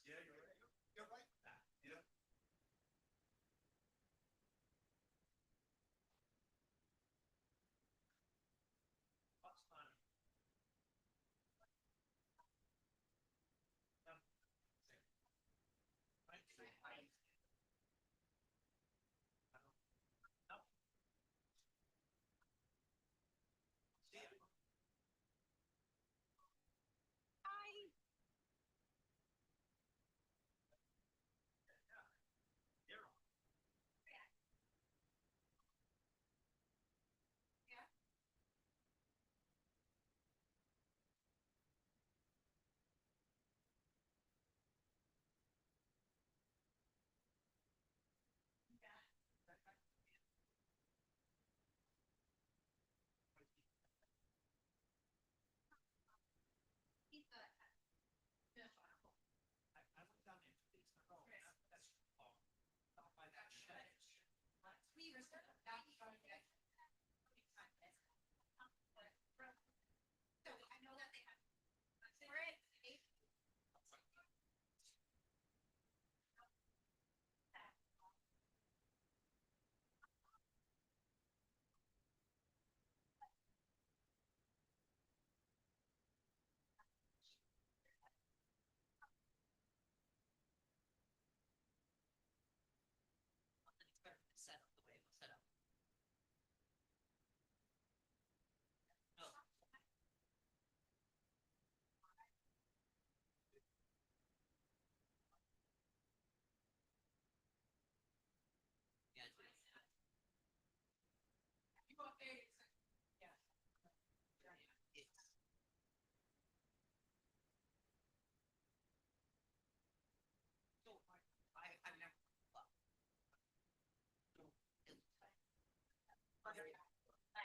Yeah, you're right. You know.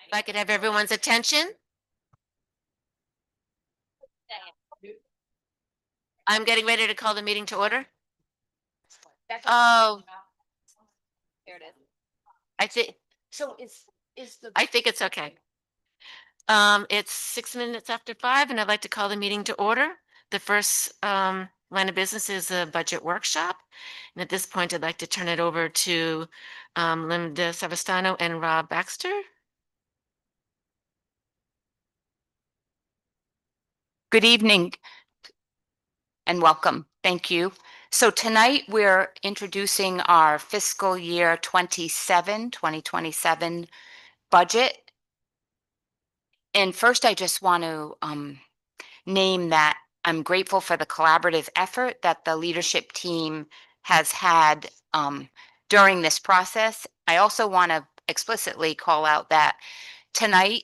If I could have everyone's attention. I'm getting ready to call the meeting to order. Oh, There it is. I think, So is the. I think it's okay. It's 6 minutes after 5 and I'd like to call the meeting to order. The first line of business is a budget workshop. And at this point, I'd like to turn it over to Linda Savastano and Rob Baxter. Good evening and welcome. Thank you. So tonight we're introducing our fiscal year 2027 budget. And first, I just want to name that I'm grateful for the collaborative effort that the leadership team has had during this process. I also want to explicitly call out that tonight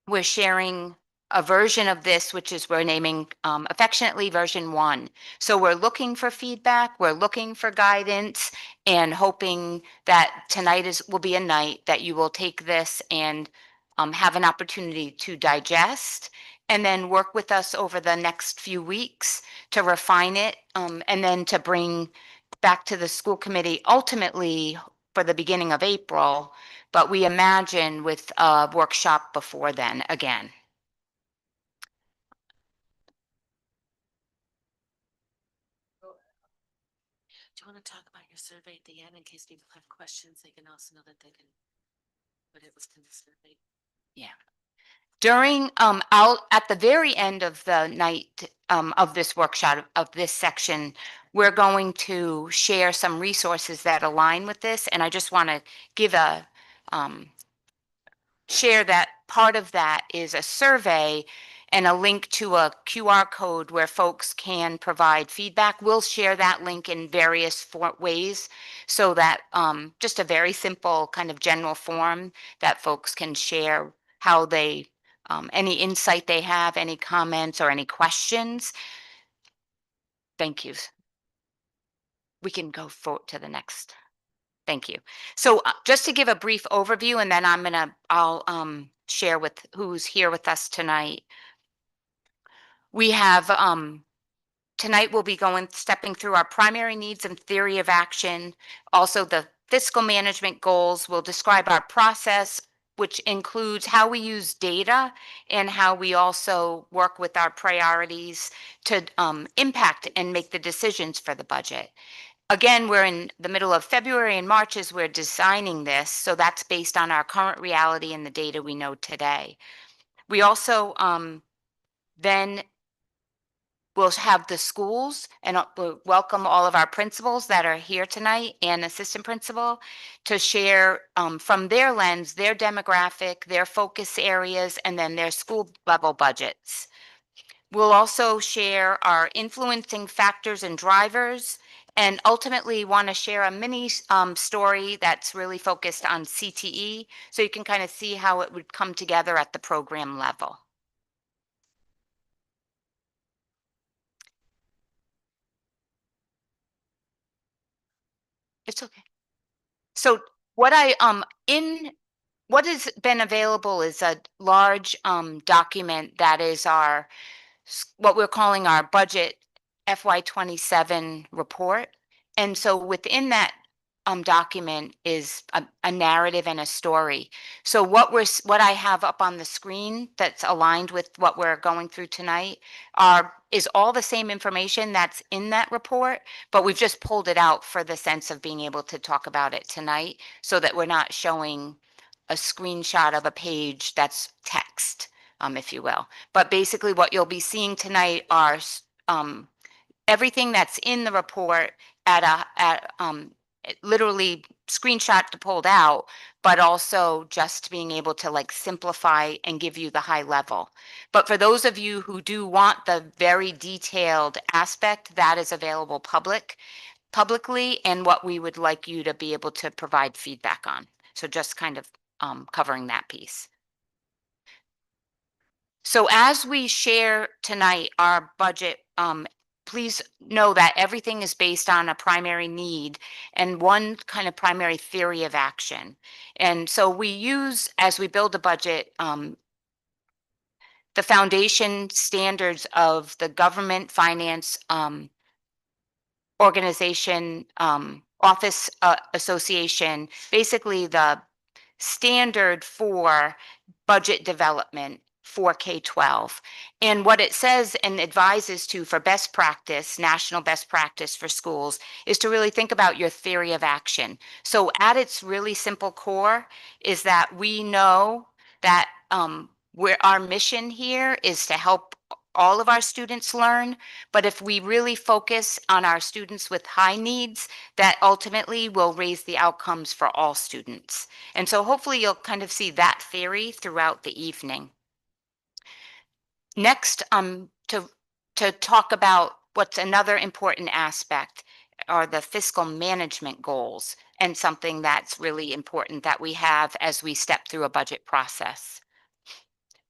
we're sharing a version of this, which is we're naming affectionately version 1. So we're looking for feedback, we're looking for guidance, and hoping that tonight will be a night that you will take this and have an opportunity to digest and then work with us over the next few weeks to refine it and then to bring back to the school committee ultimately for the beginning of April, but we imagine with a workshop before then again. Do you want to talk about your survey at the end in case people have questions? They can also know that they can put it within the survey. Yeah. During, out at the very end of the night of this workshop, of this section, we're going to share some resources that align with this. And I just want to give a, share that part of that is a survey and a link to a QR code where folks can provide feedback. We'll share that link in various ways so that just a very simple kind of general form that folks can share how they, any insight they have, any comments or any questions. Thank you. We can go forward to the next. Thank you. So just to give a brief overview, and then I'll share with who's here with us tonight. We have, tonight we'll be stepping through our primary needs and theory of action. Also the fiscal management goals will describe our process, which includes how we use data and how we also work with our priorities to impact and make the decisions for the budget. Again, we're in the middle of February and March as we're designing this, so that's based on our current reality and the data we know today. We also then we'll have the schools and we'll welcome all of our principals that are here tonight and assistant principal to share from their lens, their demographic, their focus areas, and then their school level budgets. We'll also share our influencing factors and drivers, and ultimately want to share a mini story that's really focused on CTE, so you can kind of see how it would come together at the program level. It's okay. So what what has been available is a large document that is our what we're calling our budget FY27 report. And so within that document is a narrative and a story. So what I have up on the screen that's aligned with what we're going through tonight is all the same information that's in that report, but we've just pulled it out for the sense of being able to talk about it tonight so that we're not showing a screenshot of a page that's text, if you will. But basically what you'll be seeing tonight are everything that's in the report literally screenshot to pulled out, but also just being able to like simplify and give you the high level. But for those of you who do want the very detailed aspect, that is available publicly, and what we would like you to be able to provide feedback on. So just kind of covering that piece. So as we share tonight our budget, please know that everything is based on a primary need and one kind of primary theory of action. And so we use, as we build a budget, the foundation standards of the government finance organization, office association, basically the standard for budget development for K-12. And what it says and advises to for best practice, national best practice for schools, is to really think about your theory of action. So at its really simple core is that we know that our mission here is to help all of our students learn, but if we really focus on our students with high needs, that ultimately will raise the outcomes for all students. And so hopefully you'll kind of see that theory throughout the evening. Next, to talk about what's another important aspect are the fiscal management goals, and something that's really important that we have as we step through a budget process.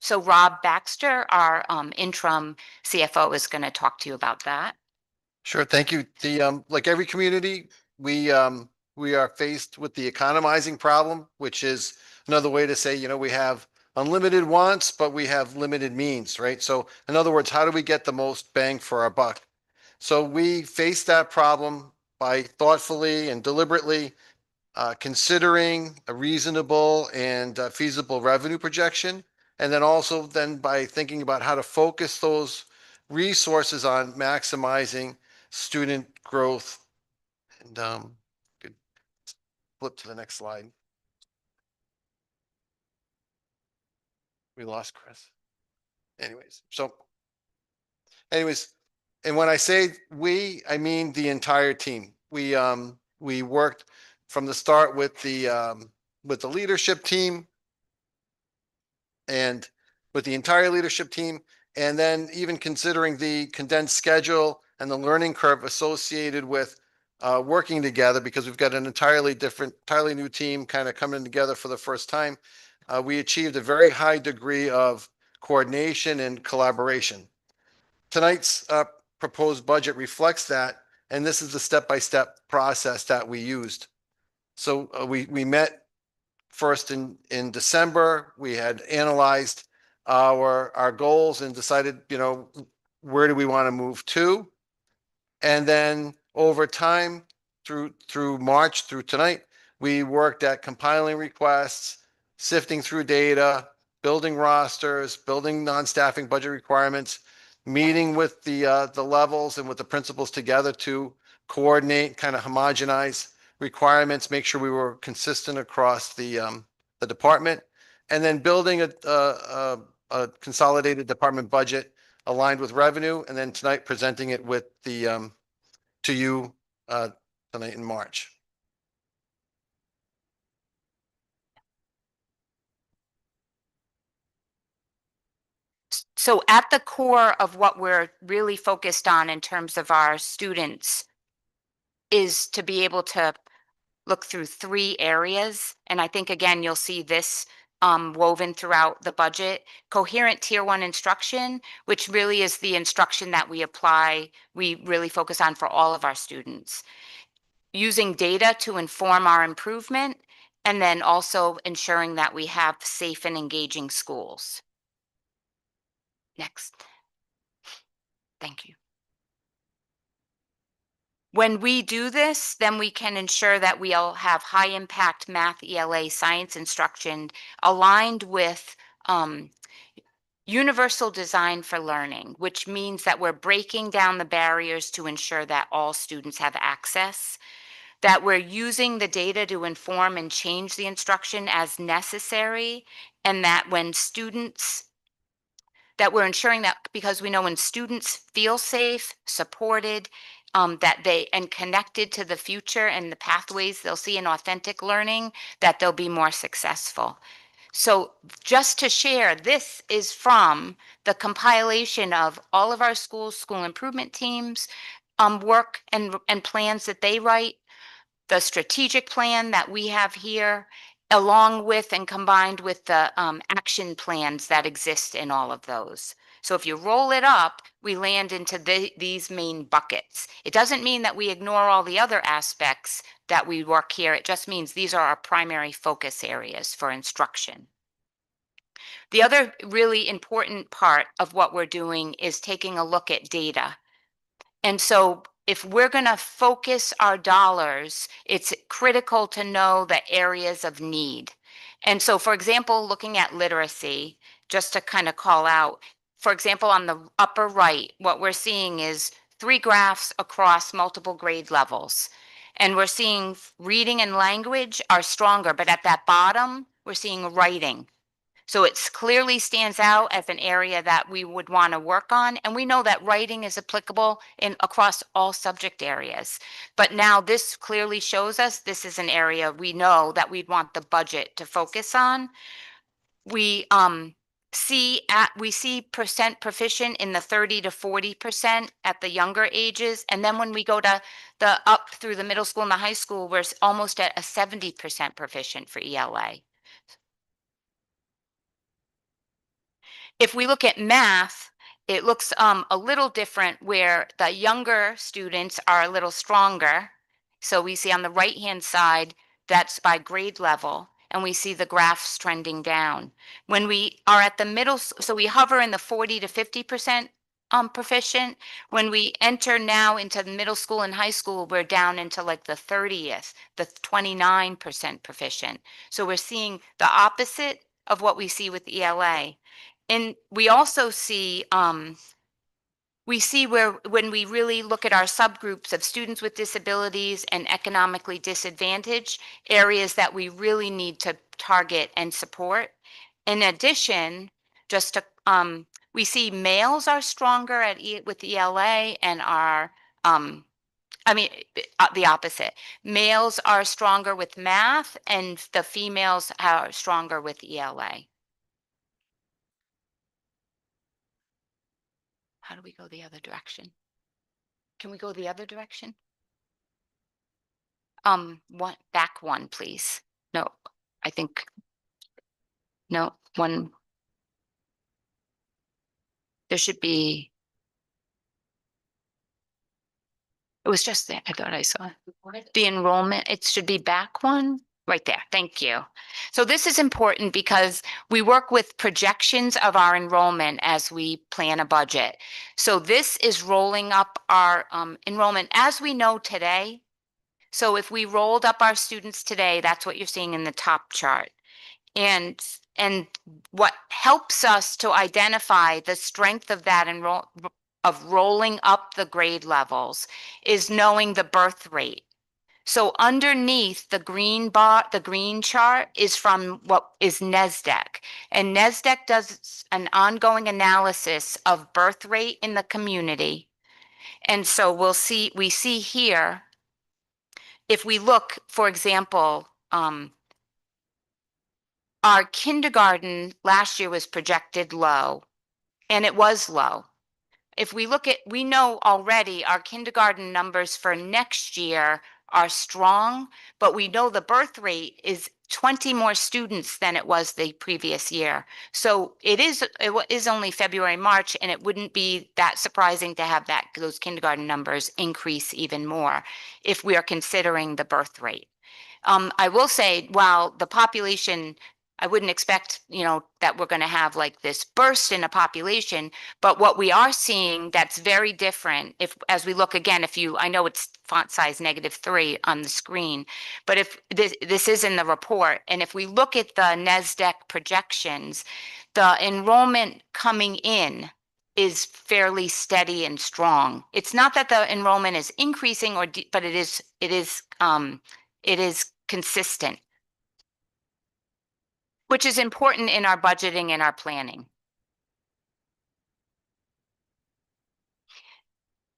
So Rob Baxter, our interim CFO, is going to talk to you about that. Sure, thank you. Like every community, we are faced with the economizing problem, which is another way to say, we have unlimited wants, but we have limited means, right? So in other words, how do we get the most bang for our buck? So we face that problem by thoughtfully and deliberately considering a reasonable and feasible revenue projection. And then also then by thinking about how to focus those resources on maximizing student growth. And could flip to the next slide. We lost Chris. Anyways, and when I say we, I mean the entire team. We worked from the start with the leadership team and with the entire leadership team, and then even considering the condensed schedule and the learning curve associated with working together, because we've got an entirely new team kind of coming together for the first time. We achieved a very high degree of coordination and collaboration. Tonight's proposed budget reflects that, and this is the step-by-step process that we used. So we met first in December. We had analyzed our goals and decided, where do we want to move to? And then over time, through March through tonight, we worked at compiling requests, sifting through data, building rosters, building non-staffing budget requirements, meeting with the levels and with the principals together to coordinate, kind of homogenize requirements, make sure we were consistent across the department, and then building a consolidated department budget aligned with revenue, and then tonight presenting it with to you tonight in March. So at the core of what we're really focused on in terms of our students is to be able to look through 3 areas. And I think, again, you'll see this woven throughout the budget. Coherent Tier 1 instruction, which really is the instruction that we apply, we really focus on for all of our students. Using data to inform our improvement, and then also ensuring that we have safe and engaging schools. Next. Thank you. When we do this, then we can ensure that we all have high impact math, ELA, science instruction aligned with universal design for learning, which means that we're breaking down the barriers to ensure that all students have access, that we're using the data to inform and change the instruction as necessary, and that we're ensuring that, because we know when students feel safe, supported, that they and connected to the future and the pathways they'll see in authentic learning, that they'll be more successful. So just to share, this is from the compilation of all of our schools, school improvement teams, work and plans that they write, the strategic plan that we have here, along with and combined with the action plans that exist in all of those. So if you roll it up, we land into these main buckets. It doesn't mean that we ignore all the other aspects that we work here. It just means these are our primary focus areas for instruction. The other really important part of what we're doing is taking a look at data. And so if we're going to focus our dollars, it's critical to know the areas of need. And so, for example, looking at literacy, just to kind of call out, for example, on the upper right, what we're seeing is 3 graphs across multiple grade levels. And we're seeing reading and language are stronger, but at that bottom, we're seeing writing. So it clearly stands out as an area that we would want to work on. And we know that writing is applicable across all subject areas. But now this clearly shows us this is an area we know that we'd want the budget to focus on. We see percent proficient in the 30 to 40% at the younger ages. And then when we go to the up through the middle school and the high school, we're almost at a 70% proficient for ELA. If we look at math, it looks a little different, where the younger students are a little stronger. So we see on the right-hand side, that's by grade level, and we see the graphs trending down. When we are at the middle, so we hover in the 40 to 50% proficient. When we enter now into the middle school and high school, we're down into like the 30th, the 29% proficient. So we're seeing the opposite of what we see with ELA. And we also see where when we really look at our subgroups of students with disabilities and economically disadvantaged, areas that we really need to target and support. In addition, just to we see males are stronger with ELA and are the opposite. Males are stronger with math and the females are stronger with ELA. How do we go the other direction? Can we go the other direction? Back one, please. No, I think, no, one. There should be. It was just there. I thought I saw it. The enrollment, it should be back one. Right there. Thank you. So this is important because we work with projections of our enrollment as we plan a budget. So this is rolling up our enrollment as we know today. So if we rolled up our students today, that's what you're seeing in the top chart. And, and what helps us to identify the strength of that of rolling up the grade levels is knowing the birth rate. So underneath the green bar, the green chart is from what is NESDEC. And NESDEC does an ongoing analysis of birth rate in the community. And so we see here, if we look, for example, our kindergarten last year was projected low, and it was low. If we look at, we know already our kindergarten numbers for next year are strong, but we know the birth rate is 20 more students than it was the previous year. So it is only February, March, and it wouldn't be that surprising to have those kindergarten numbers increase even more if we are considering the birth rate. I will say, while the population, I wouldn't expect, that we're going to have like this burst in a population, but what we are seeing that's very different, as we look again, I know it's font size -3 on the screen, but if this is in the report, and if we look at the NESDEC projections, the enrollment coming in is fairly steady and strong. It's not that the enrollment is increasing but it is consistent, which is important in our budgeting and our planning.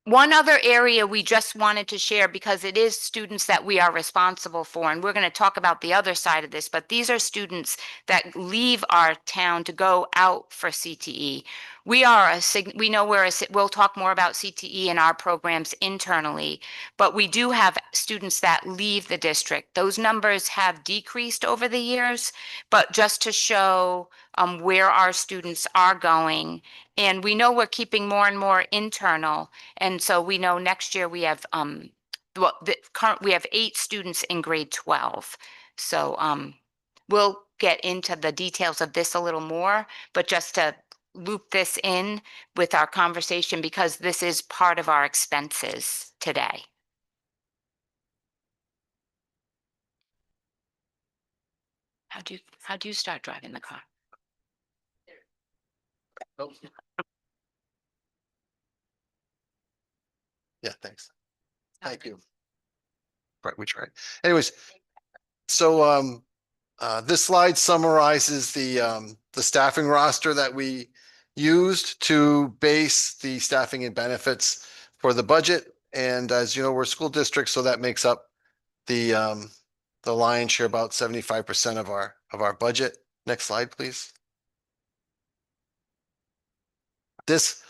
One other area we just wanted to share, because it is students that we are responsible for, and we're going to talk about the other side of this, but these are students that leave our town to go out for CTE. We know we'll talk more about CTE in our programs internally, but we do have students that leave the district. Those numbers have decreased over the years, but just to show where our students are going. And we know we're keeping more and more internal. And so we know next year we have we have 8 students in grade 12. So we'll get into the details of this a little more, but just to loop this in with our conversation, because this is part of our expenses today. How do you start driving the car? Nope. Yeah, thanks. Thank you. Right, we tried. Anyways, so this slide summarizes the staffing roster that we used to base the staffing and benefits for the budget. And as you know, we're a school district, so that makes up the lion's share, about 75% of our budget. Next slide, please. This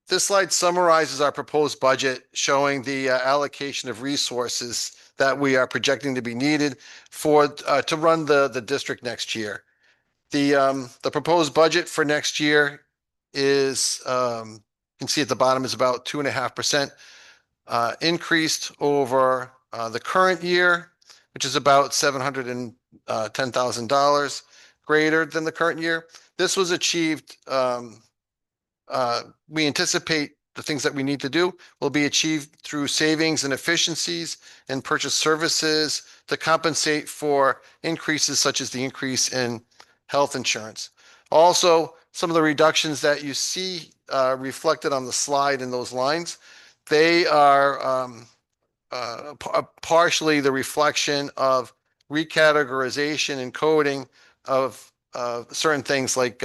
slide summarizes our proposed budget, showing the allocation of resources that we are projecting to be needed to run the district next year. The proposed budget for next year is, you can see at the bottom, is about 2.5% increased over the current year, which is about $710,000 greater than the current year. This was achieved. We anticipate the things that we need to do will be achieved through savings and efficiencies and purchase services to compensate for increases such as the increase in health insurance. Also, some of the reductions that you see reflected on the slide in those lines, they are partially the reflection of recategorization and coding of certain things like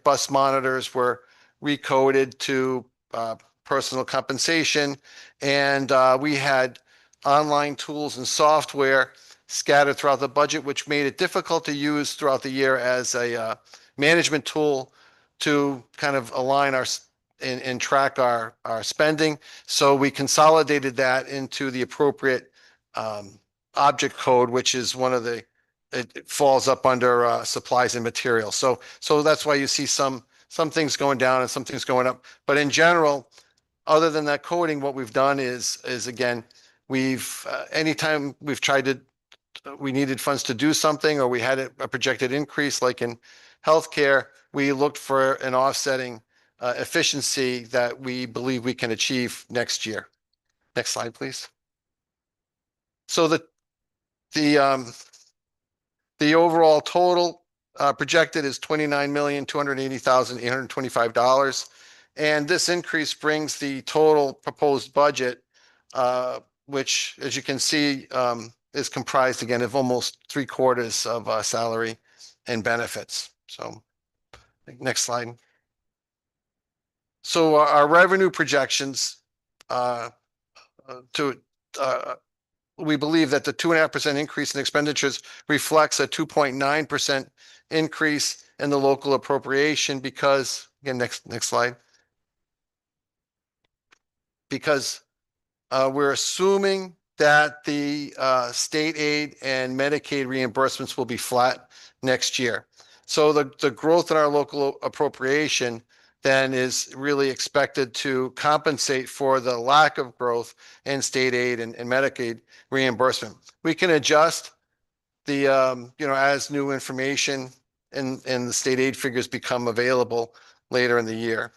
bus monitors were recoded to personal compensation. And we had online tools and software scattered throughout the budget, which made it difficult to use throughout the year as a management tool to kind of align and track our spending. So we consolidated that into the appropriate object code, which is it falls up under supplies and materials. So that's why you see some things going down and some things going up. But in general, other than that coding, what we've done is again, anytime we've we needed funds to do something, or we had a projected increase, like in healthcare, we looked for an offsetting efficiency that we believe we can achieve next year. Next slide, please. So the The overall total projected is $29,280,825. And this increase brings the total proposed budget, which, as you can see, is comprised again of almost 3/4 of salary and benefits. So next slide. So our revenue projections to we believe that the 2.5% increase in expenditures reflects a 2.9% increase in the local appropriation because, again, next slide. Because we're assuming that the state aid and Medicaid reimbursements will be flat next year. So the growth in our local appropriation then is really expected to compensate for the lack of growth in state aid and Medicaid reimbursement. We can adjust the, as new information and the state aid figures become available later in the year.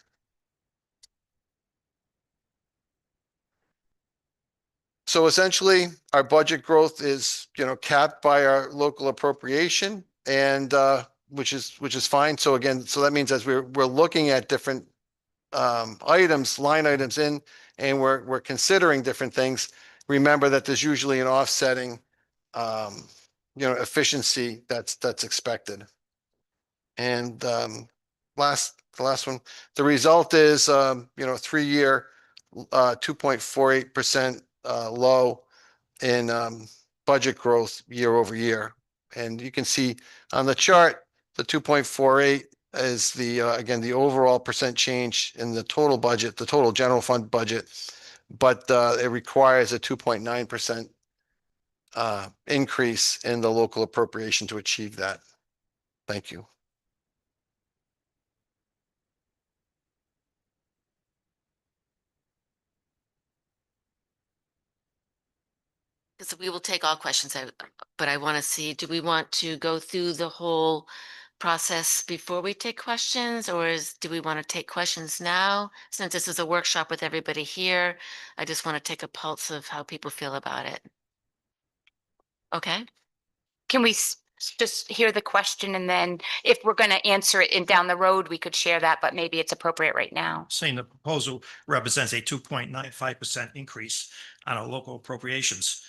So essentially, our budget growth is, capped by our local appropriation and which is fine. So again, so that means as we're looking at different items, line items in, and we're considering different things, remember that there's usually an offsetting efficiency that's expected. And the last one, the result is 3-year 2.48% low in budget growth year over year. And you can see on the chart, the 2.48 is the again, the overall percent change in the total budget, the total general fund budget, but it requires a 2.9% increase in the local appropriation to achieve that. Thank you. Because we will take all questions, but I want to see, do we want to go through the whole process before we take questions, or do we want to take questions now? Since this is a workshop with everybody here, I just want to take a pulse of how people feel about it. Okay, Can we just hear the question, and then if we're going to answer it in down the road, we could share that, but maybe it's appropriate right now. Saying the proposal represents a 2.95% increase on our local appropriations.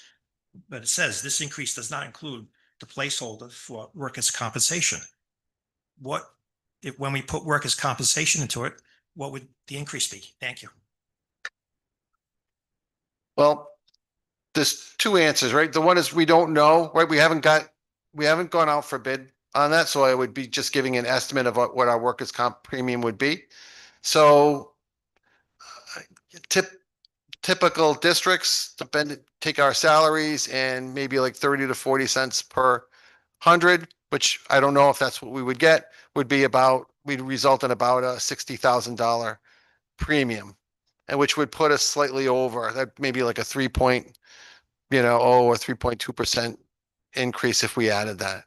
But it says this increase does not include the placeholder for workers' compensation. When we put workers' compensation into it, what would the increase be? Thank you. Well, there's two answers, right? The one is we don't know, right? We haven't gone out for bid on that. So I would be just giving an estimate of what our workers' comp premium would be. So typical districts take our salaries and maybe like 30 to 40 cents per 100, which I don't know if that's what we would get, we'd result in about a $60,000 premium, and which would put us slightly over that, maybe like a 3.2% increase if we added that.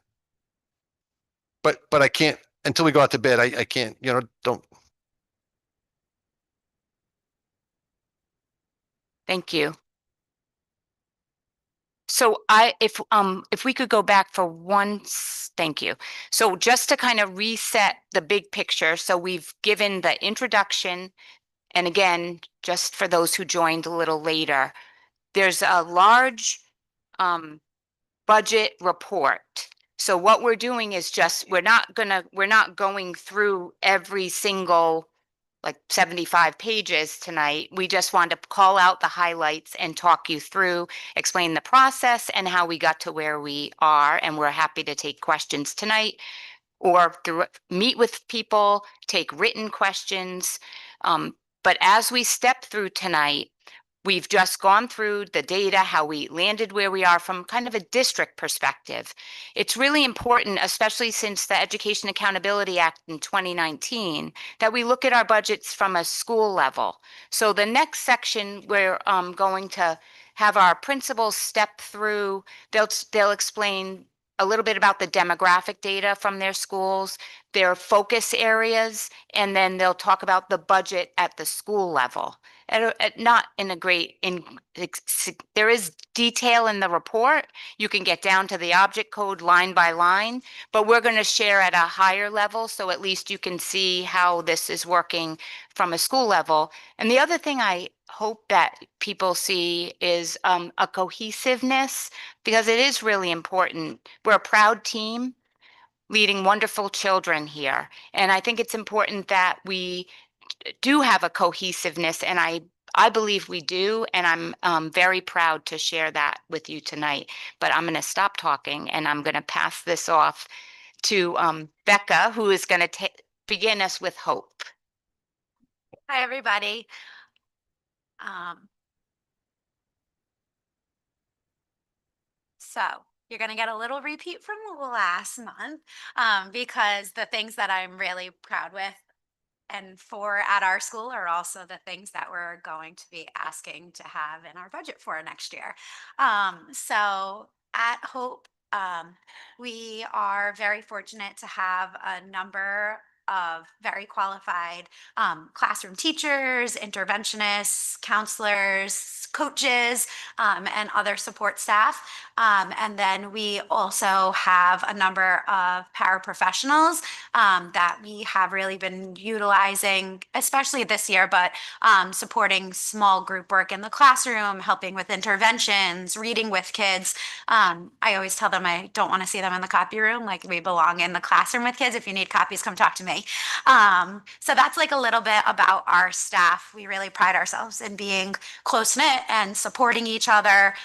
But I can't, until we go out to bid, I can't, don't. Thank you. So if we could go back for once, thank you. So just to kind of reset the big picture. So we've given the introduction, and again, just for those who joined a little later, there's a large budget report. So what we're doing is we're not going through every single like 75 pages tonight. We just want to call out the highlights and talk you through, explain the process and how we got to where we are. And we're happy to take questions tonight or meet with people, take written questions. But as we step through tonight, we've just gone through the data, how we landed where we are from kind of a district perspective. It's really important, especially since the Education Accountability Act in 2019, that we look at our budgets from a school level. So the next section, we're going to have our principals step through. They'll explain a little bit about the demographic data from their schools. their focus areas, and then they'll talk about the budget at the school level. Not in a great, there is detail in the report. You can get down to the object code line by line, but we're going to share at a higher level, so at least you can see how this is working from a school level. And the other thing I hope that people see is a cohesiveness, because it is really important. We're a proud team leading wonderful children here. And I think it's important that we do have a cohesiveness, and I believe we do, and I'm very proud to share that with you tonight. But I'm going to stop talking, and I'm going to pass this off to Becca, who is going to begin us with hope. Hi, everybody. So you're going to get a little repeat from last month because the things that I'm really proud with and for at our school are also the things that we're going to be asking to have in our budget for next year. So at Hope, we are very fortunate to have a number of very qualified classroom teachers, interventionists, counselors, coaches, and other support staff. And then we also have a number of paraprofessionals that we have really been utilizing, especially this year, but supporting small group work in the classroom, helping with interventions, reading with kids. I always tell them I don't want to see them in the copy room. Like, we belong in the classroom with kids. If you need copies, come talk to me. So that's like a little bit about our staff. We really pride ourselves in being close-knit and supporting each other.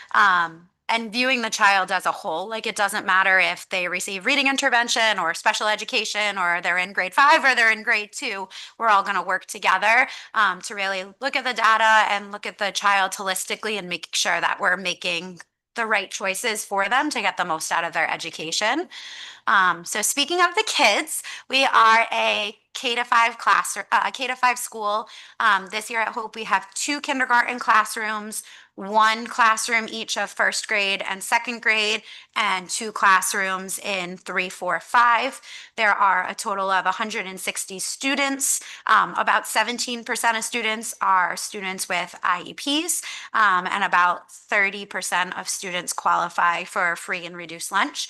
And viewing the child as a whole. Like, it doesn't matter if they receive reading intervention or special education, or they're in grade 5 or they're in grade 2, we're all going to work together to really look at the data and look at the child holistically and make sure that we're making the right choices for them to get the most out of their education. So speaking of the kids, we are a K-5 class, K-5 school. This year at Hope, we have 2 kindergarten classrooms, 1 classroom each of first grade and second grade, and 2 classrooms in 3, 4, 5. There are a total of 160 students. About 17% of students are students with IEPs, and about 30% of students qualify for free and reduced lunch.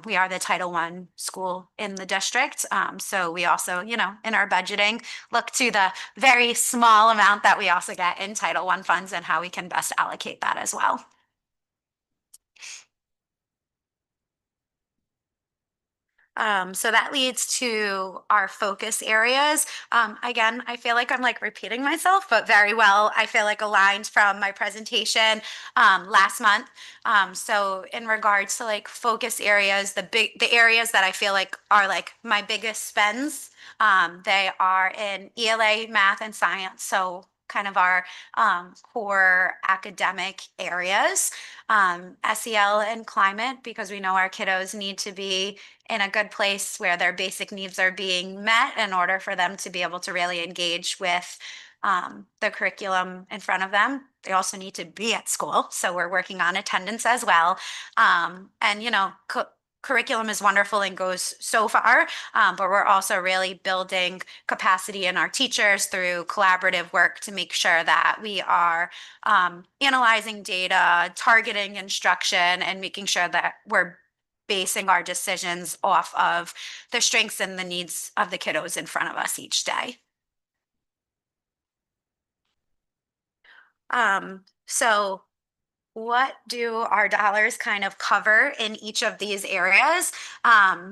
We are the Title I school in the district. So we also, in our budgeting, look to the very small amount that we also get in Title I funds and how we can best allocate that as well. So that leads to our focus areas. Again, I feel like I'm like repeating myself, but very well, I feel like aligned from my presentation last month. So in regards to like focus areas, the areas that I feel like are like my biggest spends, they are in ELA, math, and science. So kind of our core academic areas, SEL and climate, because we know our kiddos need to be in a good place where their basic needs are being met in order for them to be able to really engage with the curriculum in front of them. They also need to be at school. So we're working on attendance as well. And, curriculum is wonderful and goes so far, but we're also really building capacity in our teachers through collaborative work to make sure that we are analyzing data, targeting instruction, and making sure that we're basing our decisions off of the strengths and the needs of the kiddos in front of us each day. So what do our dollars kind of cover in each of these areas?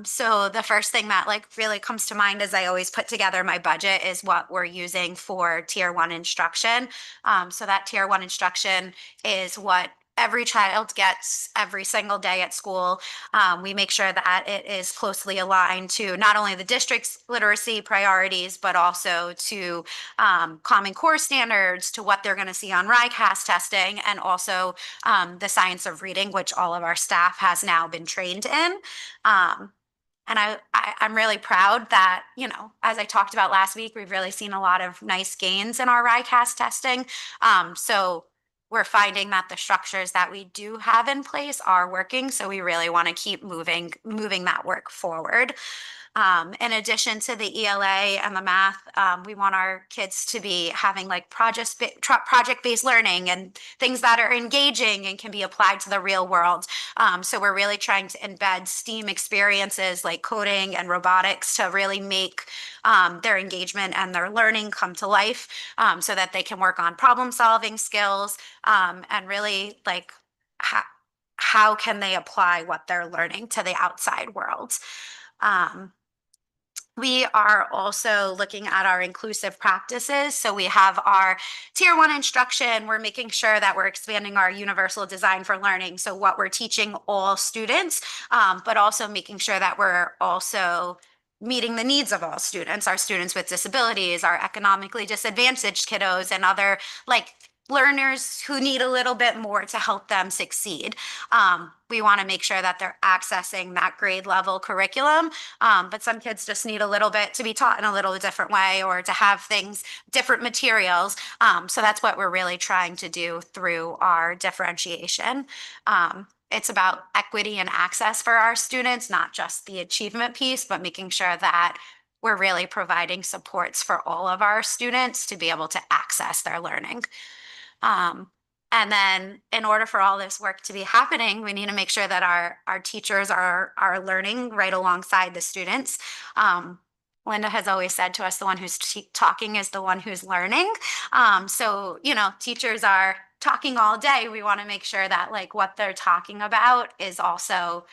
So the first thing that like really comes to mind as I always put together my budget is what we're using for Tier 1 instruction. So that Tier 1 instruction is what every child gets every single day at school. We make sure that it is closely aligned to not only the district's literacy priorities, but also to Common Core standards, to what they're going to see on RICAS testing, and also the science of reading, which all of our staff has now been trained in. And I'm really proud that, as I talked about last week, we've really seen a lot of nice gains in our RICAS testing. So we're finding that the structures that we do have in place are working. So we really want to keep moving that work forward. In addition to the ELA and the math, we want our kids to be having like project-based learning and things that are engaging and can be applied to the real world. So we're really trying to embed STEAM experiences like coding and robotics to really make their engagement and their learning come to life, so that they can work on problem solving skills, and really like how can they apply what they're learning to the outside world. We are also looking at our inclusive practices. So we have our tier 1 instruction. We're making sure that we're expanding our universal design for learning. So what we're teaching all students, but also making sure that we're also meeting the needs of all students, our students with disabilities, our economically disadvantaged kiddos, and other like learners who need a little bit more to help them succeed. We want to make sure that they're accessing that grade level curriculum, but some kids just need a little bit to be taught in a little different way or to have things, different materials. So that's what we're really trying to do through our differentiation. It's about equity and access for our students, not just the achievement piece, but making sure that we're really providing supports for all of our students to be able to access their learning. And then in order for all this work to be happening, we need to make sure that our teachers are learning right alongside the students. Linda has always said to us, the one who's talking is the one who's learning. So, you know, teachers are talking all day. We want to make sure that like what they're talking about is also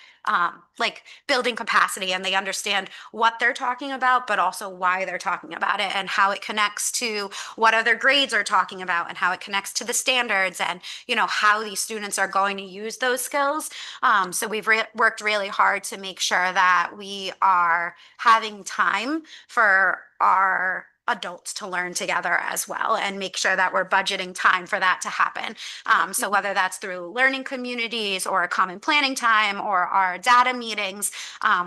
like building capacity, and they understand what they're talking about, but also why they're talking about it and how it connects to what other grades are talking about and how it connects to the standards and, you know, how these students are going to use those skills. So we've worked really hard to make sure that we are having time for our adults to learn together as well, and make sure that we're budgeting time for that to happen. So whether that's through learning communities or a common planning time or our data meetings,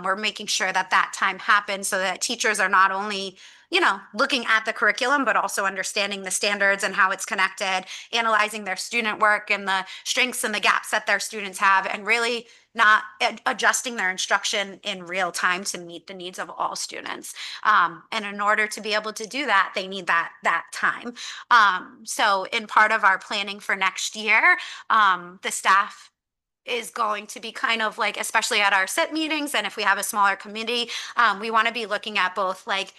we're making sure that that time happens so that teachers are not only, you know, looking at the curriculum, but also understanding the standards and how it's connected, analyzing their student work and the strengths and the gaps that their students have, and really not adjusting their instruction in real time to meet the needs of all students. And in order to be able to do that, they need that time. So in part of our planning for next year, the staff is going to be kind of like, especially at our SIT meetings, and if we have a smaller committee, we want to be looking at both like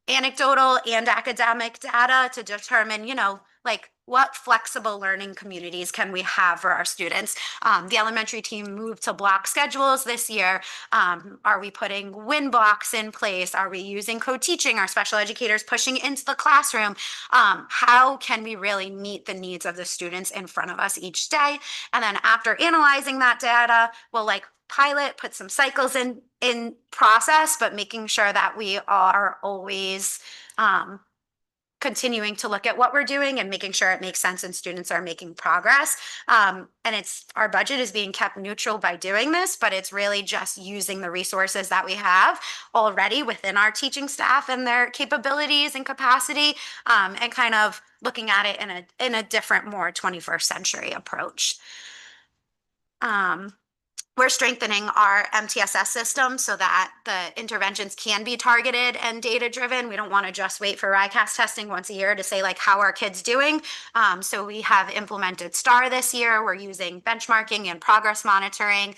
anecdotal and academic data to determine, you know, like what flexible learning communities can we have for our students? The elementary team moved to block schedules this year. Are we putting win blocks in place? Are we using co-teaching? Are special educators pushing into the classroom? How can we really meet the needs of the students in front of us each day? And then after analyzing that data, we'll like pilot, put some cycles in process, but making sure that we are always continuing to look at what we're doing and making sure it makes sense and students are making progress. And it's our budget is being kept neutral by doing this, but it's really just using the resources that we have already within our teaching staff and their capabilities and capacity, and kind of looking at it in a different, more 21st century approach. We're strengthening our MTSS system so that the interventions can be targeted and data-driven. We don't want to just wait for RICAS testing once a year to say like, how are kids doing? So we have implemented STAR this year. We're using benchmarking and progress monitoring.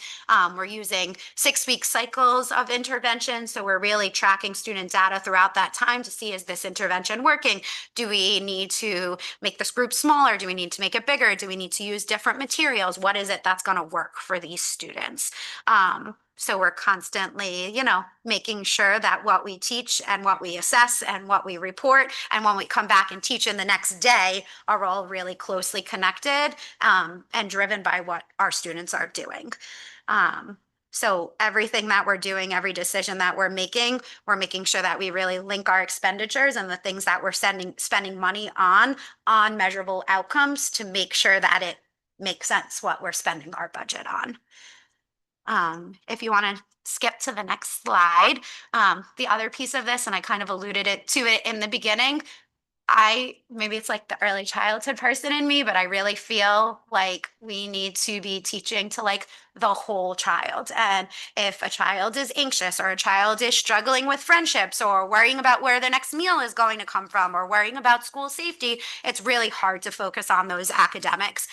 We're using 6-week cycles of intervention. So we're really tracking student data throughout that time to see, is this intervention working? Do we need to make this group smaller? Do we need to make it bigger? Do we need to use different materials? What is it that's going to work for these students? So we're constantly, you know, making sure that what we teach and what we assess and what we report and when we come back and teach in the next day are all really closely connected, and driven by what our students are doing. So everything that we're doing, every decision that we're making sure that we really link our expenditures and the things that we're spending money on measurable outcomes to make sure that it makes sense what we're spending our budget on. If you want to skip to the next slide, the other piece of this, and I kind of alluded to it in the beginning, maybe it's like the early childhood person in me, but I really feel like we need to be teaching to like the whole child. And if a child is anxious or a child is struggling with friendships or worrying about where the next meal is going to come from or worrying about school safety, it's really hard to focus on those academics.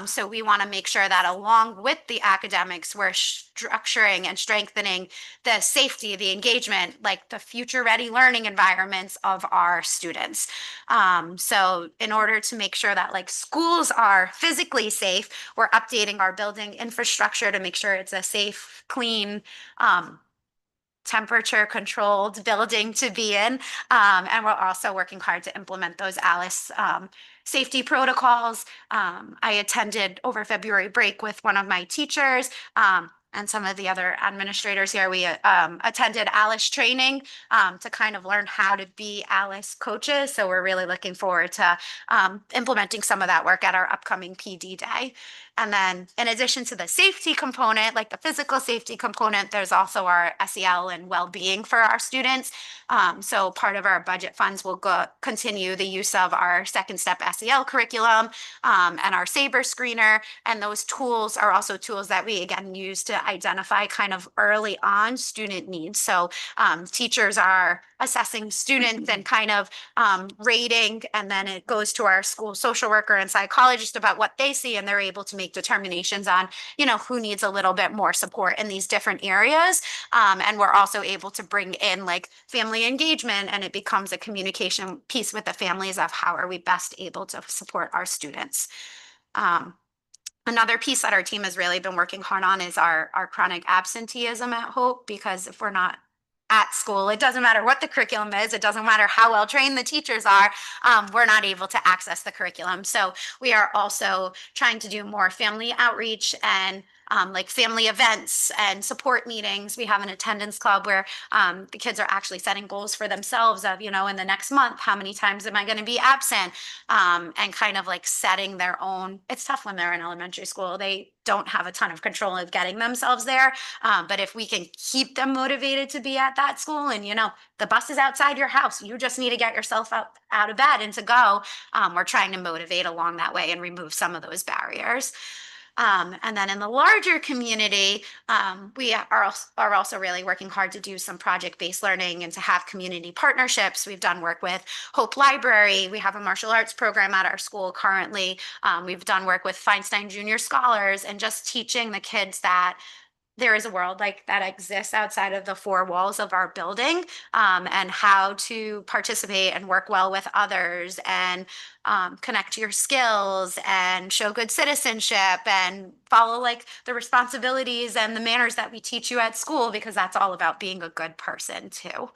So we want to make sure that along with the academics, we're structuring and strengthening the safety, the engagement, like the future ready learning environments of our students. So in order to make sure that like schools are physically safe, we're updating our building infrastructure to make sure it's a safe, clean, temperature controlled building to be in. And we're also working hard to implement those Alice safety protocols. I attended over February break with one of my teachers and some of the other administrators here. We attended Alice training to kind of learn how to be Alice coaches. So we're really looking forward to implementing some of that work at our upcoming PD day. And then in addition to the safety component, like the physical safety component, there's also our SEL and well-being for our students. So part of our budget funds will continue the use of our second step SEL curriculum and our SABRE screener. And those tools are also tools that we again use to identify kind of early on student needs. So teachers are assessing students and kind of rating, and then it goes to our school social worker and psychologist about what they see, and they're able to make determinations on, you know, who needs a little bit more support in these different areas. And we're also able to bring in like family engagement, and it becomes a communication piece with the families of how are we best able to support our students. Another piece that our team has really been working hard on is our chronic absenteeism at Hope, because if we're not at school, it doesn't matter what the curriculum is, it doesn't matter how well trained the teachers are, we're not able to access the curriculum. So we are also trying to do more family outreach and like family events and support meetings. We have an attendance club where the kids are actually setting goals for themselves of, you know, in the next month, how many times am I going to be absent? And kind of like setting their own, it's tough when they're in elementary school. They don't have a ton of control of getting themselves there. But if we can keep them motivated to be at that school, and, you know, the bus is outside your house, you just need to get yourself out of bed and to go, we're trying to motivate along that way and remove some of those barriers. And then in the larger community, we are also really working hard to do some project-based learning and to have community partnerships. We've done work with Hope Library. We have a martial arts program at our school currently. We've done work with Feinstein Junior Scholars and just teaching the kids that there is a world like that exists outside of the four walls of our building, and how to participate and work well with others and connect your skills and show good citizenship and follow like the responsibilities and the manners that we teach you at school, because that's all about being a good person too.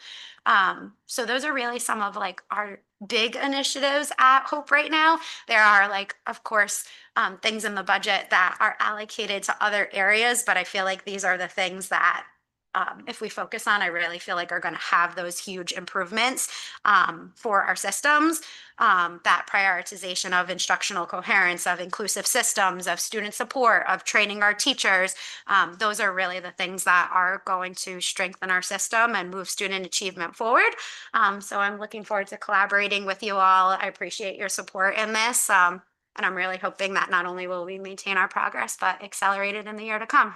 So those are really some of like our big initiatives at Hope right now. There are like, of course, things in the budget that are allocated to other areas, but I feel like these are the things that if we focus on, I really feel like are going to have those huge improvements for our systems. That prioritization of instructional coherence, of inclusive systems, of student support, of training our teachers. Those are really the things that are going to strengthen our system and move student achievement forward. So I'm looking forward to collaborating with you all. I appreciate your support in this. And I'm really hoping that not only will we maintain our progress, but accelerate it in the year to come.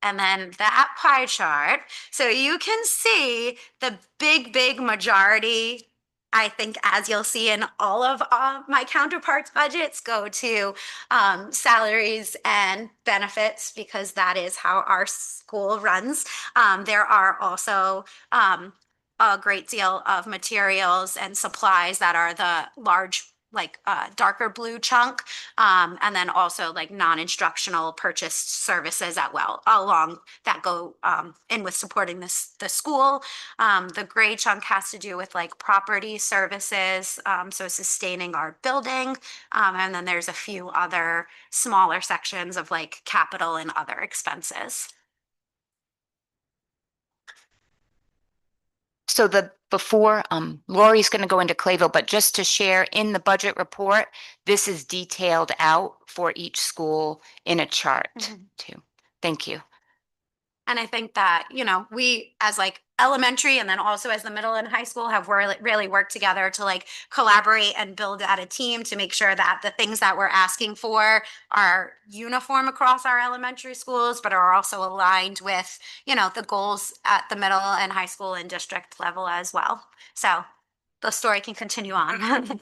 And then that pie chart, so you can see the big majority, I think, as you'll see in all of my counterparts' budgets, go to salaries and benefits, because that is how our school runs. There are also a great deal of materials and supplies that are the large, like darker blue chunk, and then also like non-instructional purchased services along that go in with supporting the school. The gray chunk has to do with like property services, so sustaining our building, and then there's a few other smaller sections of like capital and other expenses. So before Lori's going to go into Clayville, but just to share in the budget report, this is detailed out for each school in a chart too. Thank you. And I think that, we as like elementary and then also as the middle and high school have really worked together to like collaborate and build out a team to make sure that the things that we're asking for are uniform across our elementary schools, but are also aligned with, the goals at the middle and high school and district level as well. So the story can continue on.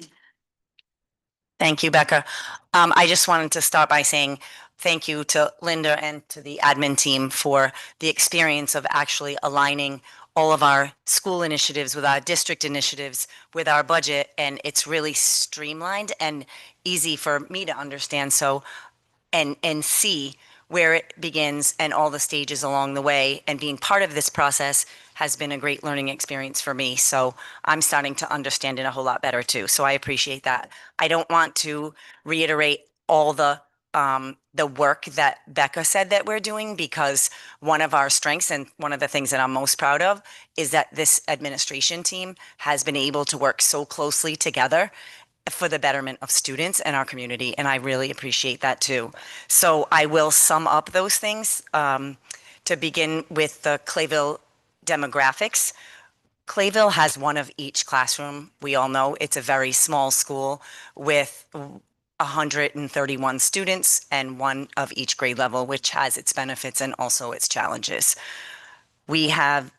Thank you, Becca. I just wanted to start by saying thank you to Linda and to the admin team for the experience of actually aligning all of our school initiatives with our district initiatives with our budget. And it's really streamlined and easy for me to understand. So, and see where it begins and all the stages along the way. And being part of this process has been a great learning experience for me. So I'm starting to understand it a whole lot better too. So I appreciate that. I don't want to reiterate all the work that Becca said that we're doing, because one of our strengths and one of the things that I'm most proud of is that this administration team has been able to work so closely together for the betterment of students and our community. And I really appreciate that too. So I will sum up those things to begin with the Clayville demographics. Clayville has one of each classroom. We all know it's a very small school with 131 students and one of each grade level, which has its benefits and also its challenges. We have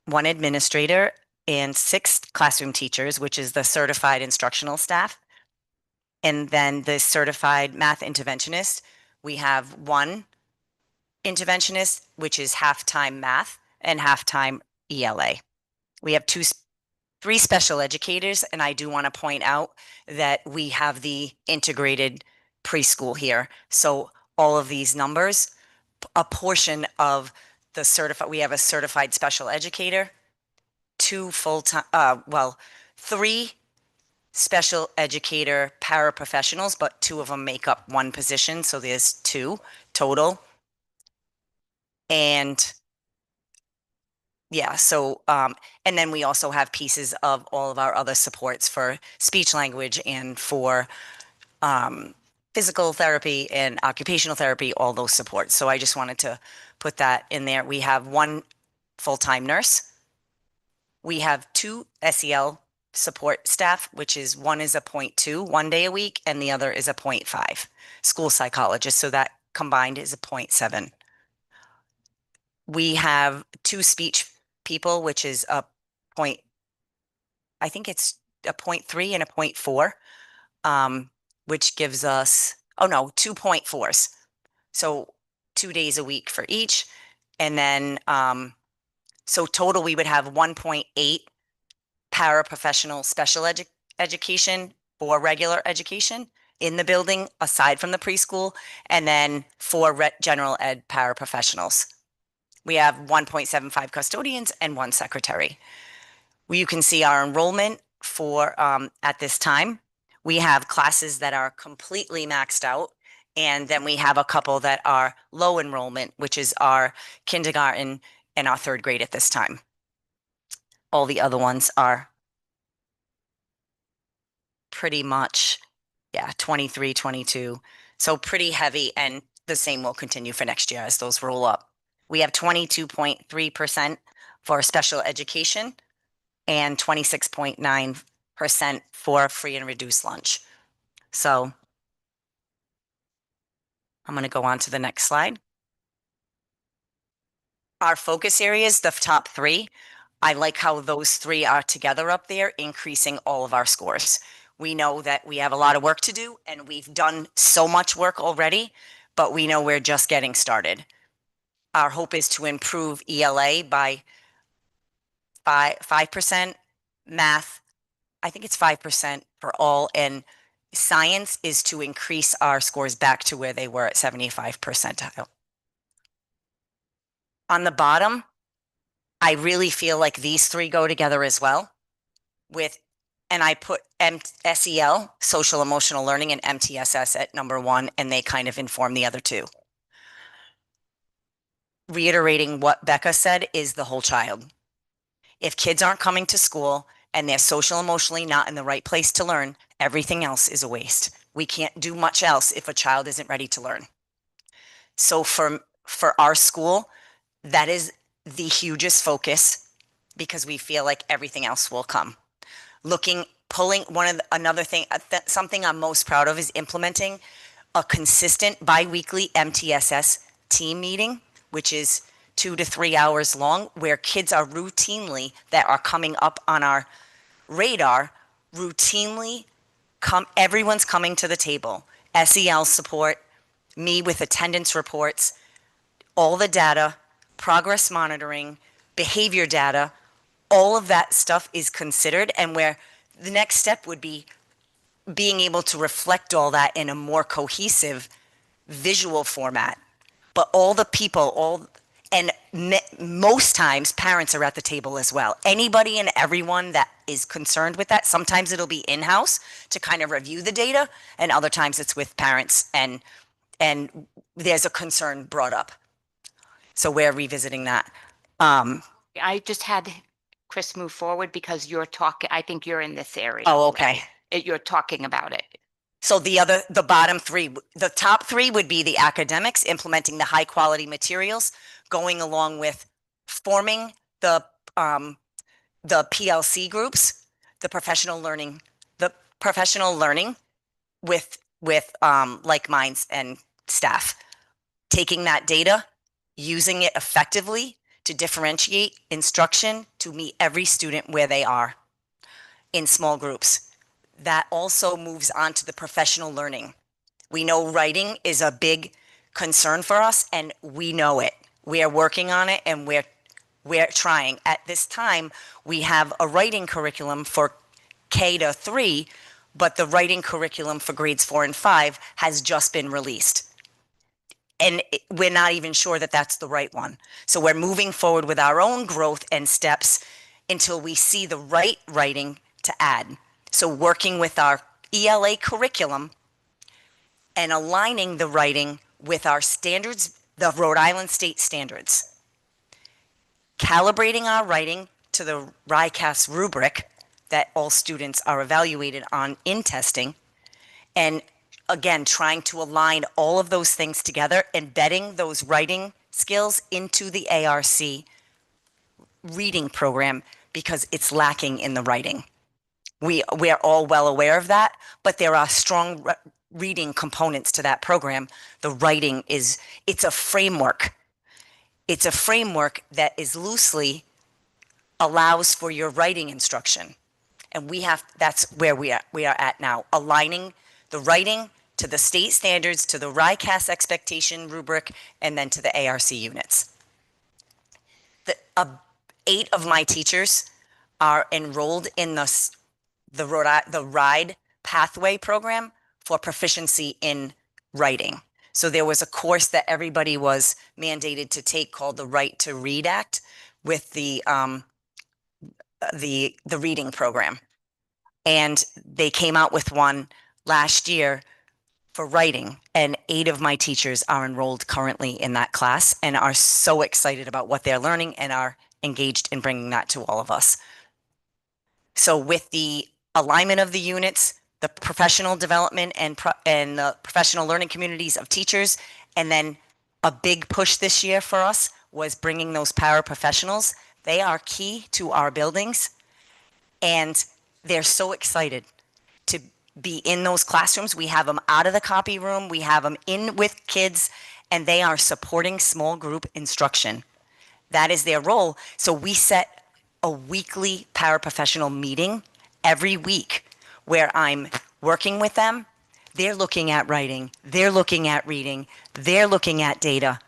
one administrator and 6 classroom teachers, which is the certified instructional staff. And then the certified math interventionist, we have 1 interventionist, which is half-time math and half-time ELA. We have 3 special educators, and I do want to point out that we have the integrated preschool here. So all of these numbers, a portion of the certified, we have a certified special educator, 2 full-time, 3 special educator paraprofessionals, but 2 of them make up 1 position. So there's 2 total. And yeah, so, and then we also have pieces of all of our other supports for speech language and for physical therapy and occupational therapy, all those supports. So I just wanted to put that in there. We have 1 full-time nurse. We have 2 SEL support staff, which is 1 is a 0.2 1 day a week, and the other is a 0.5 school psychologist. So that combined is a 0.7. We have 2 speech people, which is a I think it's a 0.3 and a 0.4, which gives us, 2 0.4s. So 2 days a week for each. And then, so total, we would have 1.8 paraprofessional special education or regular education in the building, aside from the preschool, and then 4 general ed paraprofessionals. We have 1.75 custodians and 1 secretary. You can see our enrollment for at this time. We have classes that are completely maxed out, and then we have a couple that are low enrollment, which is our kindergarten and our 3rd grade at this time. All the other ones are pretty much, 23, 22. So pretty heavy, and the same will continue for next year as those roll up. We have 22.3% for special education and 26.9% for free and reduced lunch. So I'm going to go on to the next slide. Our focus areas, the top 3, I like how those 3 are together up there, increasing all of our scores. We know that we have a lot of work to do, and we've done so much work already, but we know we're just getting started. Our hope is to improve ELA by 5%, math, I think it's 5% for all, and science is to increase our scores back to where they were at 75 percentile. On the bottom, I really feel like these 3 go together as well and I put SEL, social emotional learning, and MTSS at number 1, and they kind of inform the other 2. Reiterating what Becca said is the whole child. If kids aren't coming to school and they're social emotionally not in the right place to learn, everything else is a waste. We can't do much else if a child isn't ready to learn. So for for our school, that is the hugest focus because we feel like everything else will come. Pulling another thing, something I'm most proud of is implementing a consistent biweekly MTSS team meeting, which is 2 to 3 hours long, where kids are routinely that are coming up on our radar, routinely everyone's coming to the table. SEL support, me with attendance reports, all the data, progress monitoring, behavior data, all of that stuff is considered, and where the next step would be being able to reflect all that in a more cohesive visual format. But all the people, most times parents are at the table as well. Anybody and everyone that is concerned with that, sometimes it'll be in-house to kind of review the data, and other times it's with parents and there's a concern brought up. So we're revisiting that. I just had Chris move forward because you're talking, I think you're in this area. Oh, okay. You're talking about it. So the bottom three, the top three would be the academics, implementing the high quality materials, going along with forming the PLC groups, the professional learning with like minds and staff, taking that data, using it effectively to differentiate instruction to meet every student where they are in small groups. That also moves on to the professional learning. We know writing is a big concern for us, and we know it. We are working on it, and we're trying. At this time, we have a writing curriculum for K to 3, but the writing curriculum for grades 4 and 5 has just been released. And we're not even sure that that's the right one. So we're moving forward with our own growth and steps until we see the right writing to add. So working with our ELA curriculum and aligning the writing with our standards, the Rhode Island state standards. Calibrating our writing to the RICAS rubric that all students are evaluated on in testing. And again, trying to align all of those things together, embedding those writing skills into the ARC reading program because it's lacking in the writing. We are all well aware of that, but there are strong reading components to that program. The writing it's a framework. It's a framework that is loosely allows for your writing instruction. And that's where we are at now, aligning the writing to the state standards, to the RICAS expectation rubric, and then to the ARC units. 8 of my teachers are enrolled in the RIDE pathway program for proficiency in writing. So there was a course that everybody was mandated to take called the Right to Read Act with the reading program. And they came out with one last year for writing, and 8 of my teachers are enrolled currently in that class and are so excited about what they're learning and are engaged in bringing that to all of us. So with the alignment of the units, the professional development and the professional learning communities of teachers, and then a big push this year for us was bringing those paraprofessionals. They are key to our buildings, and they're so excited to be in those classrooms. We have them out of the copy room. We have them in with kids, and they are supporting small group instruction. That is their role. So we set a weekly paraprofessional meeting every week where I'm working with them. They're looking at writing. They're looking at reading. They're looking at data.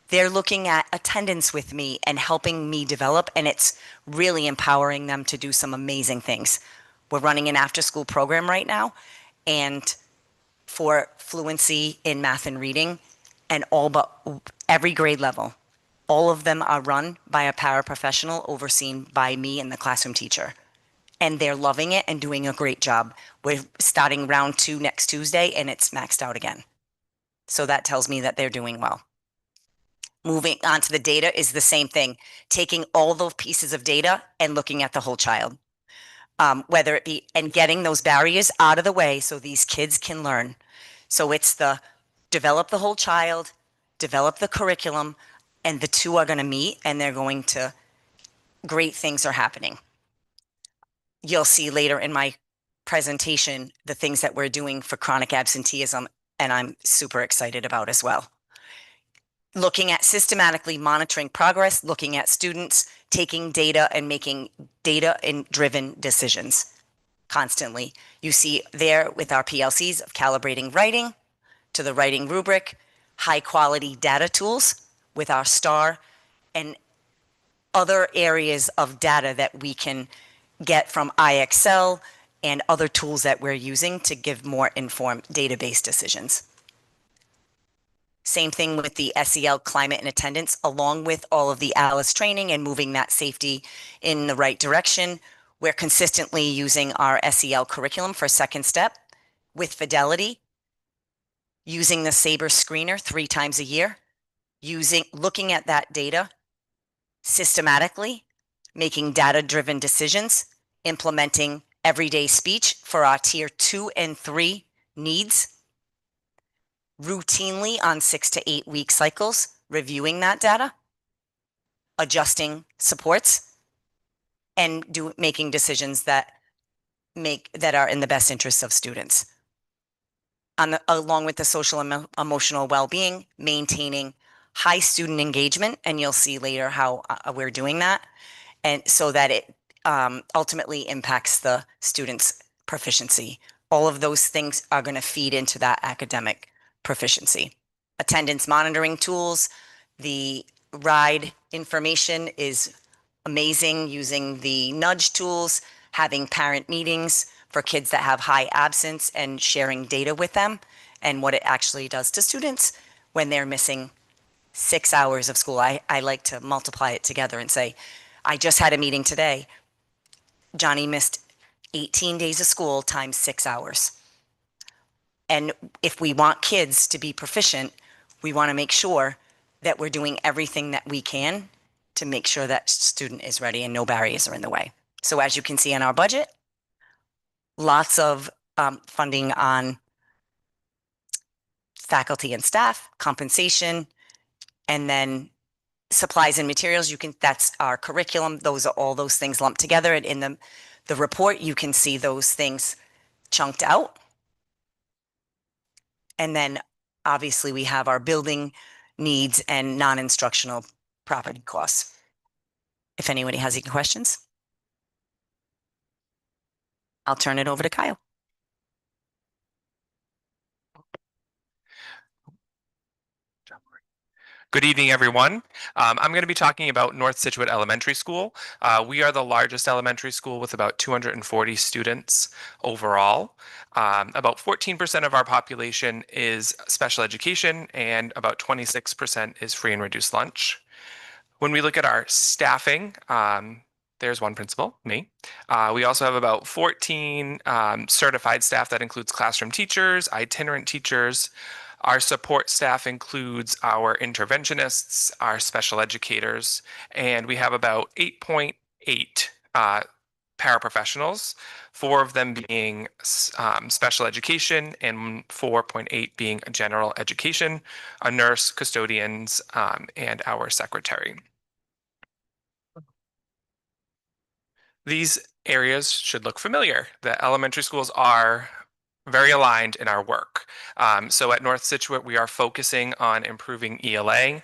They're looking at attendance with me and helping me develop, and it's really empowering them to do some amazing things. We're running an after-school program right now, and for fluency in math and reading, and all but every grade level. All of them are run by a paraprofessional overseen by me and the classroom teacher. And they're loving it and doing a great job. We're starting round 2 next Tuesday, and it's maxed out again. So that tells me that they're doing well. Moving on to the data is the same thing, taking all those pieces of data and looking at the whole child. Whether it be, and getting those barriers out of the way so these kids can learn. So it's the develop the whole child, develop the curriculum, and the two are going to meet and they're going to, great things are happening. You'll see later in my presentation the things that we're doing for chronic absenteeism, and I'm super excited about as well. Looking at systematically monitoring progress, looking at students, taking data and making data-driven decisions constantly. You see there with our PLCs of calibrating writing to the writing rubric, high quality data tools with our STAR, and other areas of data that we can get from IXL and other tools that we're using to give more informed database decisions. Same thing with the SEL climate and attendance, along with all of the ALICE training and moving that safety in the right direction. We're consistently using our SEL curriculum for second step with fidelity, using the SABRE screener 3 times a year, looking at that data systematically, making data-driven decisions, implementing everyday speech for our tier 2 and 3 needs, routinely on 6 to 8 week cycles, reviewing that data, adjusting supports, and making decisions that are in the best interests of students. Along with the social and emotional well-being, maintaining high student engagement, and you'll see later how we're doing that, and so that it ultimately impacts the students' proficiency. All of those things are going to feed into that academic proficiency. Attendance monitoring tools, the RIDE information is amazing, using the nudge tools, having parent meetings for kids that have high absence and sharing data with them and what it actually does to students when they're missing 6 hours of school. I like to multiply it together and say, I just had a meeting today. Johnny missed 18 days of school times 6 hours. And if we want kids to be proficient, we want to make sure that we're doing everything that we can to make sure that student is ready and no barriers are in the way. So as you can see in our budget, lots of funding on faculty and staff, compensation, and then supplies and materials. That's our curriculum. Those are all those things lumped together. And in the report, you can see those things chunked out. And then obviously we have our building needs and non-instructional property costs. If anybody has any questions, I'll turn it over to Kyle. Good evening, everyone. I'm going to be talking about North Scituate Elementary School. We are the largest elementary school with about 240 students overall. About 14% of our population is special education and about 26% is free and reduced lunch. When we look at our staffing, there's one principal, me. We also have about 14 certified staff. That includes classroom teachers, itinerant teachers. Our support staff includes our interventionists, our special educators, and we have about 8.8 paraprofessionals, 4 of them being special education and 4.8 being general education, a nurse, custodians, and our secretary. These areas should look familiar. The elementary schools are very aligned in our work. So at North Scituate, we are focusing on improving ELA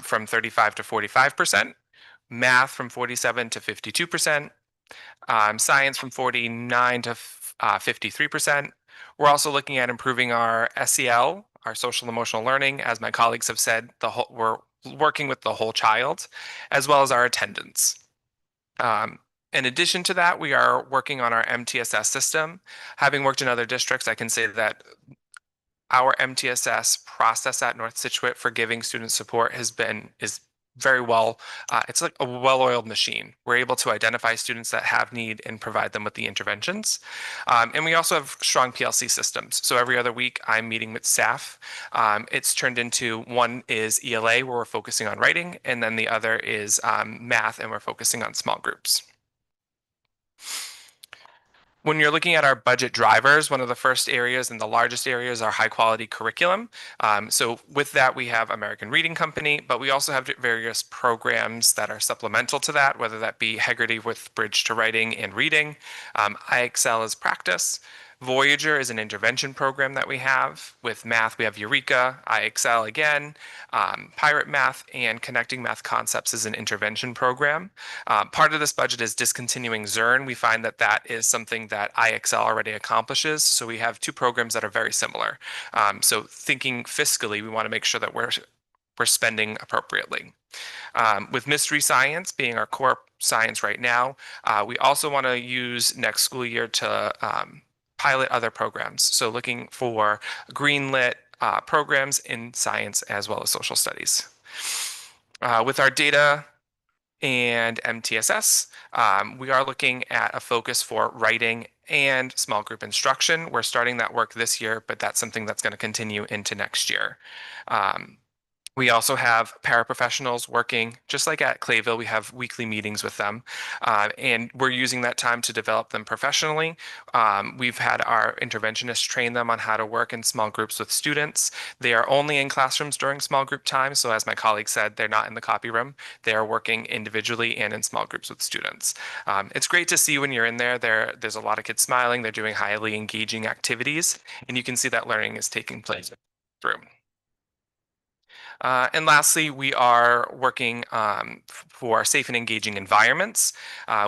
from 35 to 45%, math from 47 to 52%, science from 49 to 53%. We're also looking at improving our SEL, our social emotional learning. As my colleagues have said, we're working with the whole child, as well as our attendance. In addition to that, we are working on our MTSS system. Having worked in other districts, I can say that our MTSS process at North Scituate for giving student support is very well, it's like a well-oiled machine. We're able to identify students that have need and provide them with the interventions. And we also have strong PLC systems. So every other week I'm meeting with staff. It's turned into, one is ELA where we're focusing on writing, and then the other is math and we're focusing on small groups. When you're looking at our budget drivers, one of the first areas and the largest areas are high quality curriculum. So with that, we have American Reading Company, but we also have various programs that are supplemental to that, whether that be Hegarty with Bridge to Writing and Reading, iExcel as practice. Voyager is an intervention program that we have. With math, we have Eureka, iExcel again, Pirate Math, and Connecting Math Concepts is an intervention program. Part of this budget is discontinuing Zern. We find that that is something that iExcel already accomplishes. So we have two programs that are very similar. So thinking fiscally, we want to make sure that we're spending appropriately. With Mystery Science being our core science right now, we also want to use next school year to pilot other programs. So looking for greenlit programs in science as well as social studies. With our data and MTSS, we are looking at a focus for writing and small group instruction. We're starting that work this year, but that's something that's going to continue into next year. We also have paraprofessionals working, just like at Clayville, we have weekly meetings with them, and we're using that time to develop them professionally. We've had our interventionists train them on how to work in small groups with students. They are only in classrooms during small group time, so as my colleague said, they're not in the copy room. They are working individually and in small groups with students. It's great to see when you're in there's a lot of kids smiling, they're doing highly engaging activities, and you can see that learning is taking place through. And lastly, we are working for safe and engaging environments.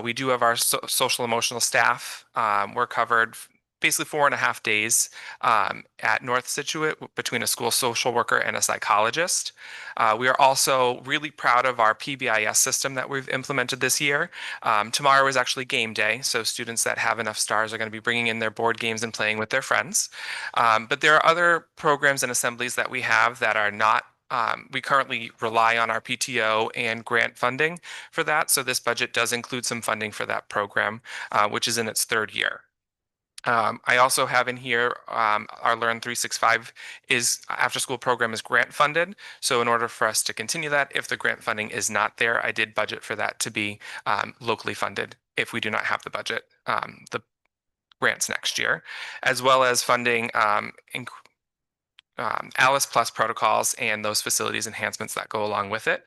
We do have our social emotional staff. We're covered basically 4.5 days at North Scituate between a school social worker and a psychologist. We are also really proud of our PBIS system that we've implemented this year. Tomorrow is actually game day, so students that have enough stars are going to be bringing in their board games and playing with their friends. But there are other programs and assemblies that we have that are not we currently rely on our PTO and grant funding for that. So this budget does include some funding for that program, which is in its third year. I also have in here our Learn 365 is after school program is grant funded. So in order for us to continue that, if the grant funding is not there, I did budget for that to be locally funded if we do not have the budget, the grants next year, as well as funding Alice Plus protocols and those facilities enhancements that go along with it.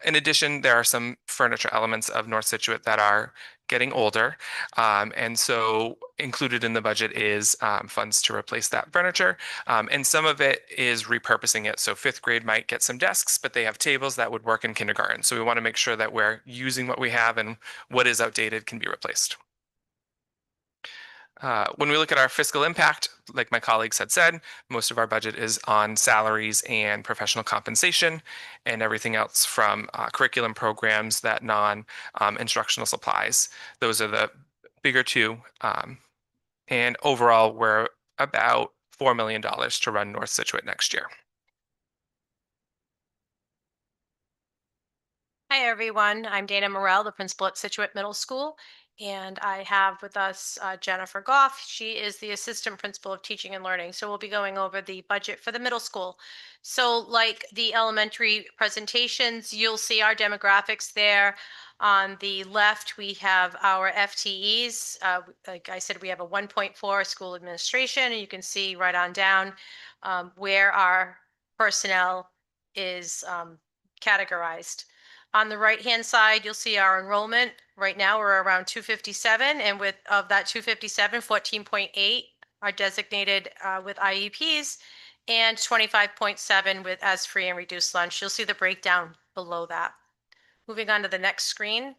In addition, there are some furniture elements of North Scituate that are getting older. And so included in the budget is funds to replace that furniture. And some of it is repurposing it. So 5th grade might get some desks, but they have tables that would work in kindergarten. So we want to make sure that we're using what we have and what is outdated can be replaced. When we look at our fiscal impact, like my colleagues had said, most of our budget is on salaries and professional compensation and everything else from curriculum programs that non-instructional supplies. Those are the bigger two. And overall, we're about $4 million to run North Scituate next year. Hi, everyone. I'm Dana Morell, the principal at Scituate Middle School, and I have with us Jennifer Goff. She is the assistant principal of teaching and learning. So we'll be going over the budget for the middle school. So like the elementary presentations, you'll see our demographics there. On the left, we have our FTEs. Like I said, we have a 1.4 school administration, and you can see right on down where our personnel is categorized. On the right-hand side, you'll see our enrollment. Right now, we're around 257, and of that 257, 14.8 are designated with IEPs, and 25.7 with as free and reduced lunch. You'll see the breakdown below that. Moving on to the next screen,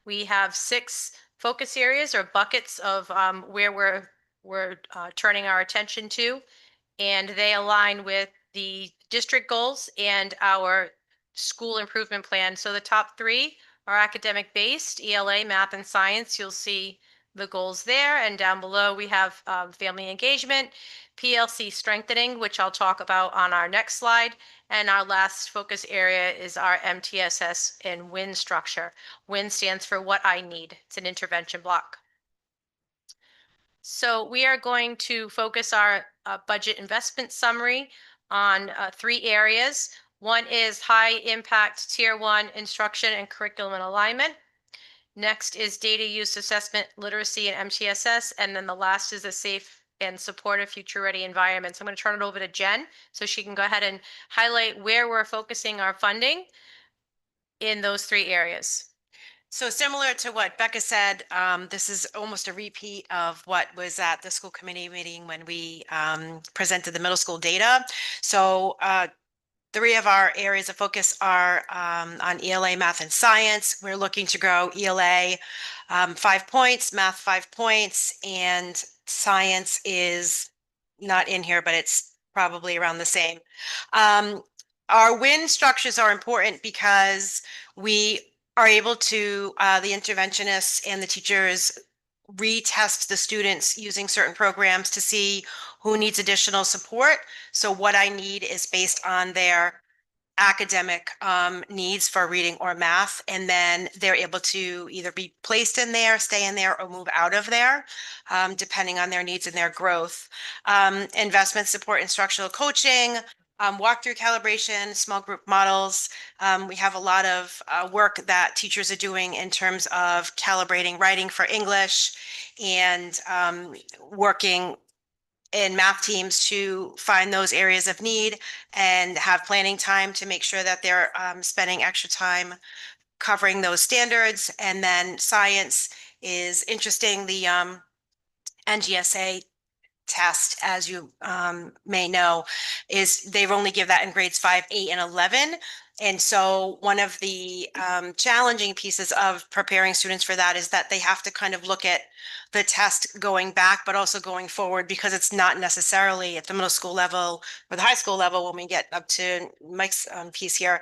we have 6 focus areas or buckets of where we're turning our attention to, and they align with the district goals and our school improvement plan. So the top 3 are academic based, ELA, math and science. You'll see the goals there. And down below we have family engagement, PLC strengthening, which I'll talk about on our next slide. And our last focus area is our MTSS and WIN structure. WIN stands for what I need. It's an intervention block. So we are going to focus our budget investment summary on 3 areas. One is high impact tier 1 instruction and curriculum alignment. Next is data use assessment, literacy, and MTSS. And then the last is a safe and supportive future-ready environment. So I'm going to turn it over to Jen so she can go ahead and highlight where we're focusing our funding in those three areas. So similar to what Becca said, this is almost a repeat of what was at the school committee meeting when we presented the middle school data. So three of our areas of focus are on ELA, math, and science. We're looking to grow ELA 5 points, math 5 points, and science is not in here, but it's probably around the same. Our win structures are important because we are able to, the interventionists and the teachers retest the students using certain programs to see who needs additional support. So what I need is based on their academic needs for reading or math, and then they're able to either be placed in there, stay in there, or move out of there, depending on their needs and their growth. Investment support, instructional coaching, walkthrough calibration, small group models. We have a lot of work that teachers are doing in terms of calibrating writing for English and working in math teams to find those areas of need and have planning time to make sure that they're spending extra time covering those standards. And then science is interesting. The NGSA test, as you may know, is they've only give that in grades 5, 8, and 11. And so one of the challenging pieces of preparing students for that is that they have to kind of look at the test going back, but also going forward, because it's not necessarily at the middle school level or the high school level when we get up to Mike's piece here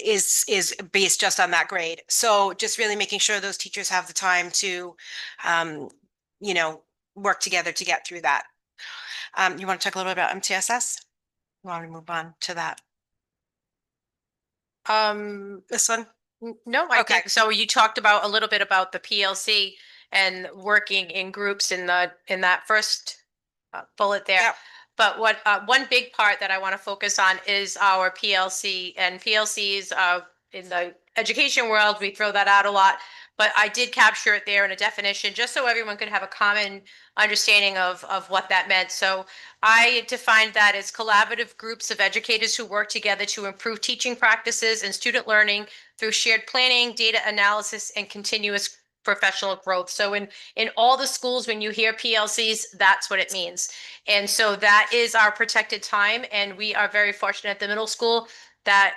is based just on that grade. So just really making sure those teachers have the time to, you know, work together to get through that. You want to talk a little bit about MTSS? You want to move on to that? This one? No, I Okay. think, so you talked about a little bit about the PLC and working in groups in that first bullet there. Yep. But what, one big part that I want to focus on is our PLC, and PLCs, in the education world, we throw that out a lot. But I did capture it there in a definition, just so everyone could have a common understanding of what that meant. So I defined that as collaborative groups of educators who work together to improve teaching practices and student learning through shared planning, data analysis, and continuous professional growth. So in all the schools, when you hear PLCs, that's what it means. And so that is our protected time. And we are very fortunate at the middle school that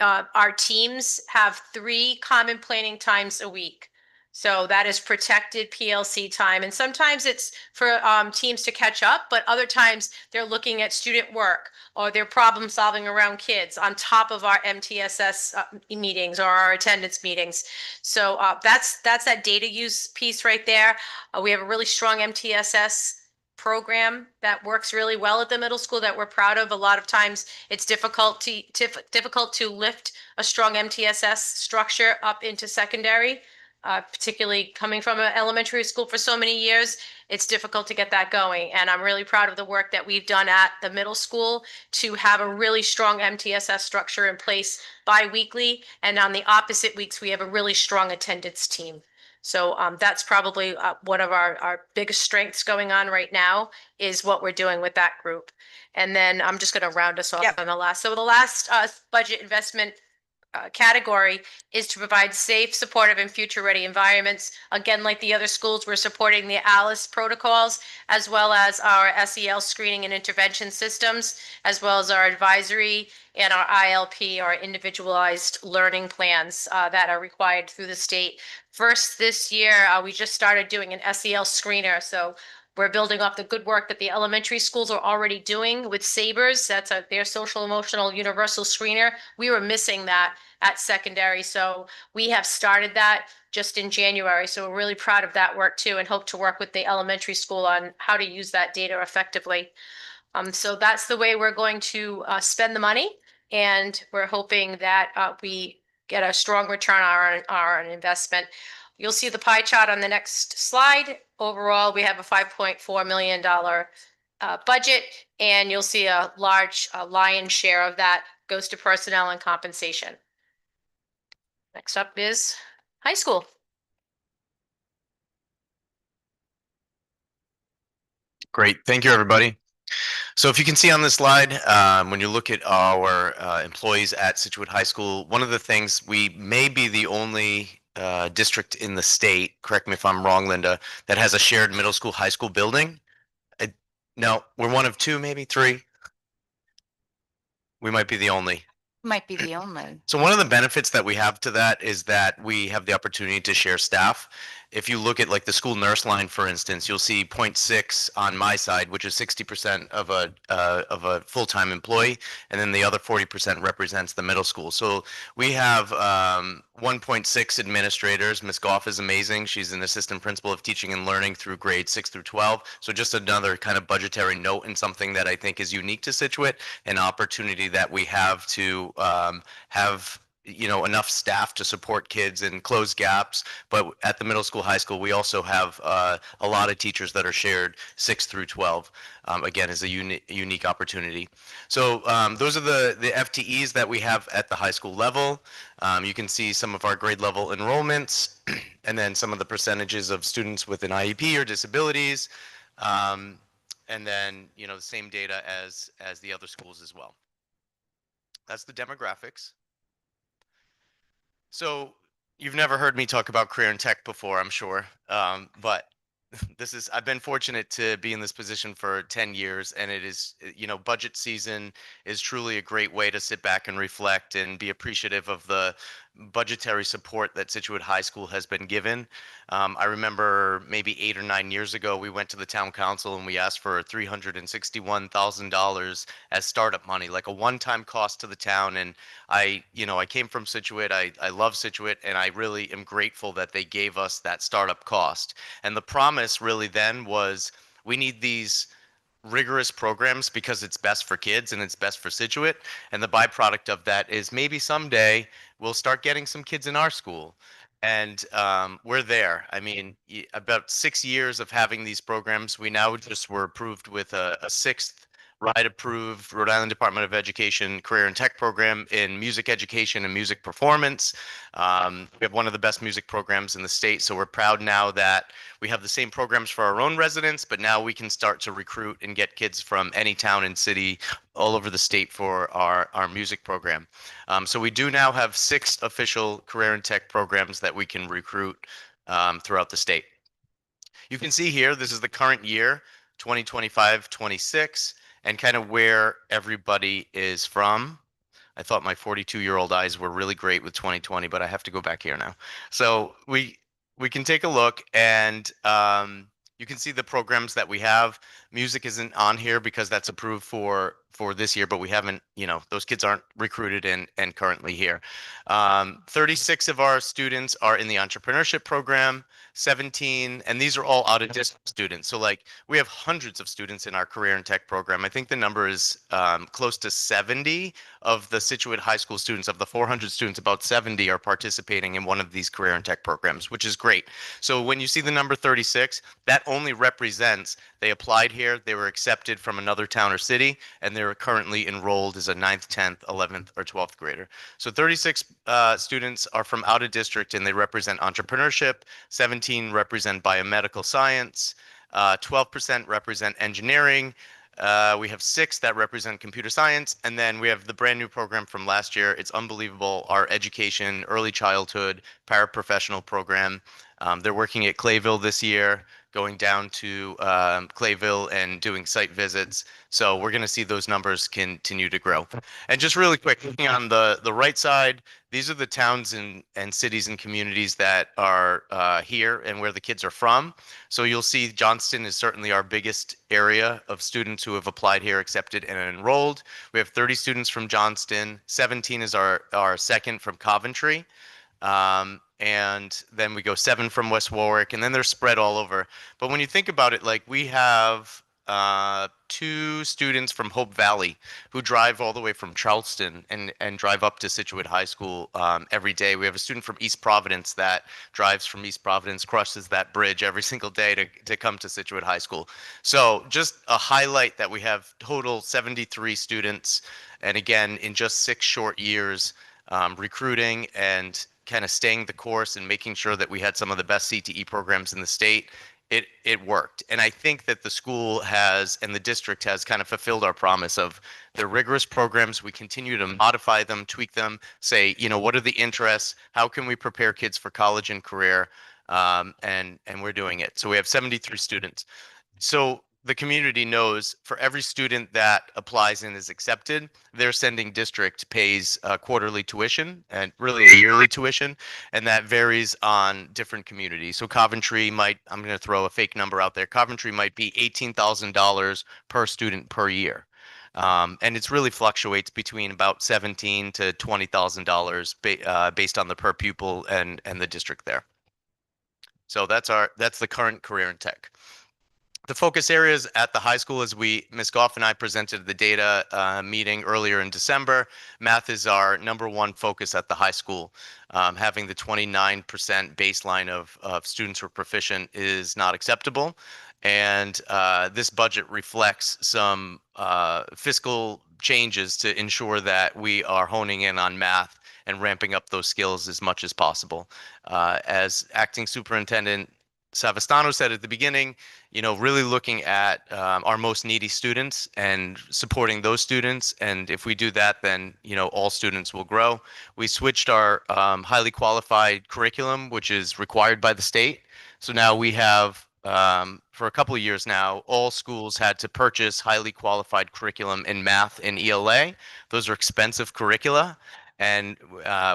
our teams have 3 common planning times a week. So that is protected PLC time. And sometimes it's for teams to catch up, but other times they're looking at student work or they're problem solving around kids on top of our MTSS meetings or our attendance meetings. So that's that data use piece right there. We have a really strong MTSS program that works really well at the middle school that we're proud of. A lot of times it's difficult to lift a strong MTSS structure up into secondary. Particularly coming from an elementary school for so many years, it's difficult to get that going. And I'm really proud of the work that we've done at the middle school to have a really strong MTSS structure in place bi-weekly. And on the opposite weeks, we have a really strong attendance team. So that's probably one of our biggest strengths going on right now is what we're doing with that group. And then I'm just going to round us off Yep. on the last. So the last budget investment category is to provide safe, supportive, and future-ready environments. Again, like the other schools, we're supporting the ALICE protocols, as well as our SEL screening and intervention systems, as well as our advisory and our ILP, our individualized learning plans that are required through the state. First, this year, we just started doing an SEL screener. So we're building off the good work that the elementary schools are already doing with SABRS. That's their social emotional universal screener. We were missing that at secondary. So we have started that just in January. So we're really proud of that work too, and hope to work with the elementary school on how to use that data effectively. So that's the way we're going to spend the money. And we're hoping that we get a strong return on our investment. You'll see the pie chart on the next slide. Overall, we have a $5.4 million budget, and you'll see a large lion's share of that goes to personnel and compensation. Next up is high school. Great. Thank you, everybody. So if you can see on this slide, when you look at our employees at Scituate High School, one of the things, we may be the only district in the state, correct me if I'm wrong, Linda, that has a shared middle school, high school building. No, we're one of two, maybe three. We might be the only. Might be the only. So one of the benefits that we have to that is that we have the opportunity to share staff. If you look at like the school nurse line, for instance, you'll see 0.6 on my side, which is 60% of a full-time employee, and then the other 40% represents the middle school. So we have 1.6 administrators. Ms. Goff is amazing. She's an assistant principal of teaching and learning through grades 6 through 12. So just another kind of budgetary note and something that I think is unique to Scituate, an opportunity that we have to have enough staff to support kids and close gaps. But at the middle school, high school, we also have a lot of teachers that are shared 6 through 12. Again, is a unique opportunity. So those are the FTEs that we have at the high school level. You can see some of our grade level enrollments and then some of the percentages of students with an IEP or disabilities. And then, the same data as the other schools as well. That's the demographics. So you've never heard me talk about career and tech before, I'm sure. But I've been fortunate to be in this position for 10 years, and it is, budget season is truly a great way to sit back and reflect and be appreciative of the budgetary support that Scituate High School has been given. I remember maybe 8 or 9 years ago, we went to the town council and we asked for $361,000 as startup money, like a one-time cost to the town. And I came from Scituate. I love Scituate, and I really am grateful that they gave us that startup cost. And the promise really then was, we need these rigorous programs because it's best for kids and it's best for Scituate. And the byproduct of that is maybe someday we'll start getting some kids in our school. And we're there. I mean, about 6 years of having these programs, we now just were approved with a sixth RIDE approved Rhode Island Department of Education career and tech program in music education and music performance. We have one of the best music programs in the state, so we're proud now that we have the same programs for our own residents, but now we can start to recruit and get kids from any town and city all over the state for our music program. So we do now have 6 official career and tech programs that we can recruit throughout the state. You can see here, this is the current year, 2025-26, and kind of where everybody is from. I thought my 42-year-old eyes were really great with 2020, but I have to go back here now. So we can take a look, and you can see the programs that we have. Music isn't on here because that's approved for this year, but we haven't, those kids aren't recruited and currently here. 36 of our students are in the entrepreneurship program, 17, and these are all out of district students. So like we have hundreds of students in our career and tech program. I think the number is close to 70 of the Scituate High School students. Of the 400 students, about 70 are participating in one of these career and tech programs, which is great. So when you see the number 36, that only represents they applied here, they were accepted from another town or city, and they're currently enrolled as a 9th, 10th, 11th, or 12th grader. So 36 students are from out of district, and they represent entrepreneurship. 17 represent biomedical science. 12% represent engineering. We have 6 that represent computer science, and then we have the brand new program from last year. It's unbelievable. Our education, early childhood, paraprofessional program. They're working at Clayville this year, going down to Clayville and doing site visits. So we're going to see those numbers continue to grow. And just really quick, looking on the right side, these are the towns and cities and communities that are here and where the kids are from. So you'll see Johnston is certainly our biggest area of students who have applied here, accepted, and enrolled. We have 30 students from Johnston. 17 is our second from Coventry. And then we go 7 from West Warwick, and then they're spread all over. But when you think about it, like we have 2 students from Hope Valley who drive all the way from Charleston and drive up to Scituate High School every day. We have a student from East Providence that drives from East Providence, crosses that bridge every single day to come to Scituate High School. So just a highlight that we have total 73 students, and again, in just 6 short years, recruiting and kind of staying the course and making sure that we had some of the best CTE programs in the state. it worked. And I think that the school has and the district has kind of fulfilled our promise of the rigorous programs. We continue to modify them, tweak them, say, you know, what are the interests? How can we prepare kids for college and career? And we're doing it. So we have 73 students. So the community knows for every student that applies and is accepted, their sending district pays quarterly tuition and really a yearly tuition, and that varies on different communities. So Coventry might, I'm going to throw a fake number out there, Coventry might be $18,000 per student per year. And it's really fluctuates between about $17,000 to $20,000 based on the per pupil and the district there. So that's the current career in tech. The focus areas at the high school, as Ms. Goff and I presented the data meeting earlier in December, math is our #1 focus at the high school. Having the 29% baseline of students who are proficient is not acceptable. And this budget reflects some fiscal changes to ensure that we are honing in on math and ramping up those skills as much as possible. As acting superintendent Savastano said at the beginning, you know, really looking at our most needy students and supporting those students. And if we do that, then, you know, all students will grow. We switched our highly qualified curriculum, which is required by the state. So now we have, for a couple of years now, all schools had to purchase highly qualified curriculum in math and ELA. Those are expensive curricula. And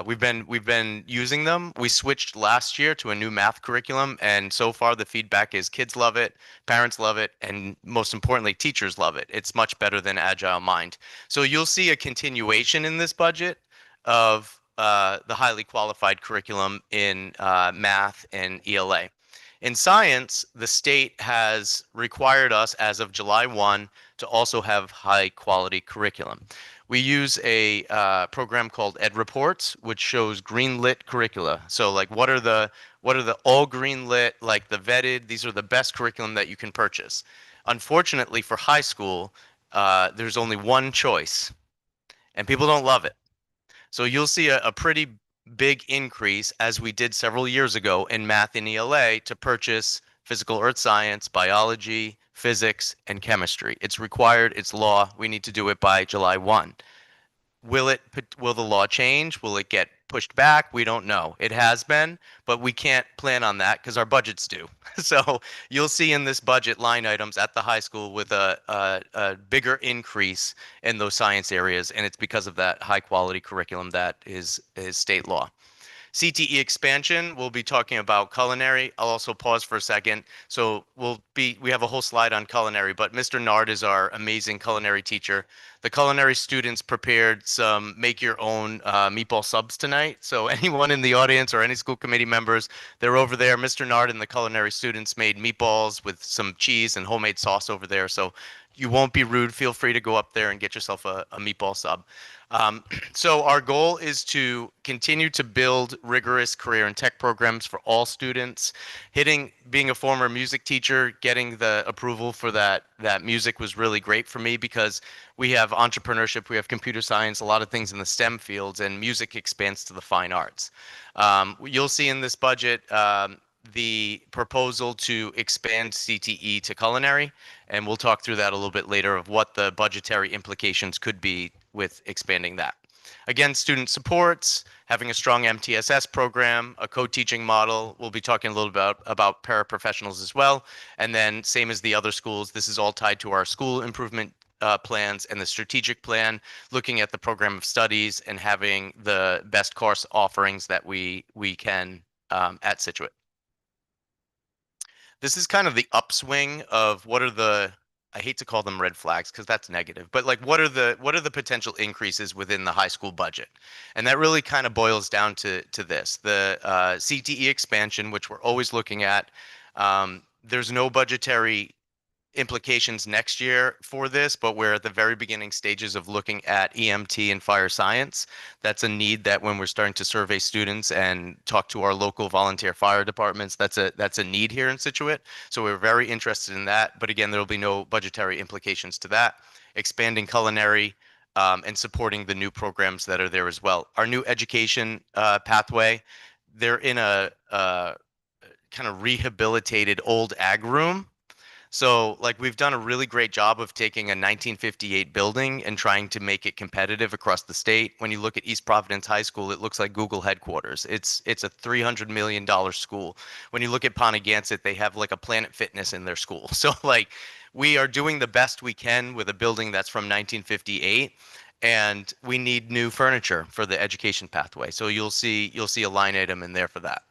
we've been using them. We switched last year to a new math curriculum, and so far the feedback is kids love it, parents love it, and most importantly, teachers love it. It's much better than Agile Mind. So you'll see a continuation in this budget of the highly qualified curriculum in math and ELA. In science, the state has required us as of July 1 to also have high quality curriculum. We use a program called Ed Reports, which shows green lit curricula. So like what are the all green lit, like the vetted, these are the best curriculum that you can purchase. Unfortunately for high school, there's only one choice and people don't love it. So you'll see a pretty big increase as we did several years ago in math and ELA to purchase physical earth science, biology, physics, and chemistry. It's required, it's law. We need to do it by July 1. Will the law change? Will it get pushed back? We don't know. It has been, but we can't plan on that because our budgets do. So you'll see in this budget line items at the high school with a bigger increase in those science areas, and it's because of that high quality curriculum that is state law. CTE expansion, we'll be talking about culinary. I'll also pause for a second. So we have a whole slide on culinary, but Mr. Nard is our amazing culinary teacher. The culinary students prepared some make your own meatball subs tonight. So anyone in the audience or any school committee members, they're over there. Mr. Nard and the culinary students made meatballs with some cheese and homemade sauce over there. So you won't be rude. Feel free to go up there and get yourself a meatball sub. So our goal is to continue to build rigorous career and tech programs for all students. Being a former music teacher, getting the approval for that music was really great for me because we have entrepreneurship, we have computer science, a lot of things in the STEM fields, and music expands to the fine arts. You'll see in this budget the proposal to expand CTE to culinary, and we'll talk through that a little bit later of what the budgetary implications could be with expanding that. Again, student supports, having a strong MTSS program, a co-teaching model. We'll be talking a little bit about paraprofessionals as well. And then same as the other schools, this is all tied to our school improvement plans and the strategic plan, looking at the program of studies and having the best course offerings that we can at Scituate. This is kind of the upswing of what are the, I hate to call them red flags because that's negative, but like what are the potential increases within the high school budget? And that really kind of boils down to this. The CTE expansion, which we're always looking at, there's no budgetary implications next year for this, but we're at the very beginning stages of looking at EMT and fire science. That's a need that when we're starting to survey students and talk to our local volunteer fire departments, that's a need here in Scituate. So we're very interested in that. But again, there will be no budgetary implications to that. Expanding culinary and supporting the new programs that are there as well. Our new education pathway, they're in a kind of rehabilitated old ag room. So like we've done a really great job of taking a 1958 building and trying to make it competitive across the state. When you look at East Providence High School, it looks like Google headquarters. It's a $300 million school. When you look at Pontiac, they have like a Planet Fitness in their school. So like we are doing the best we can with a building that's from 1958, and we need new furniture for the education pathway. So you'll see a line item in there for that.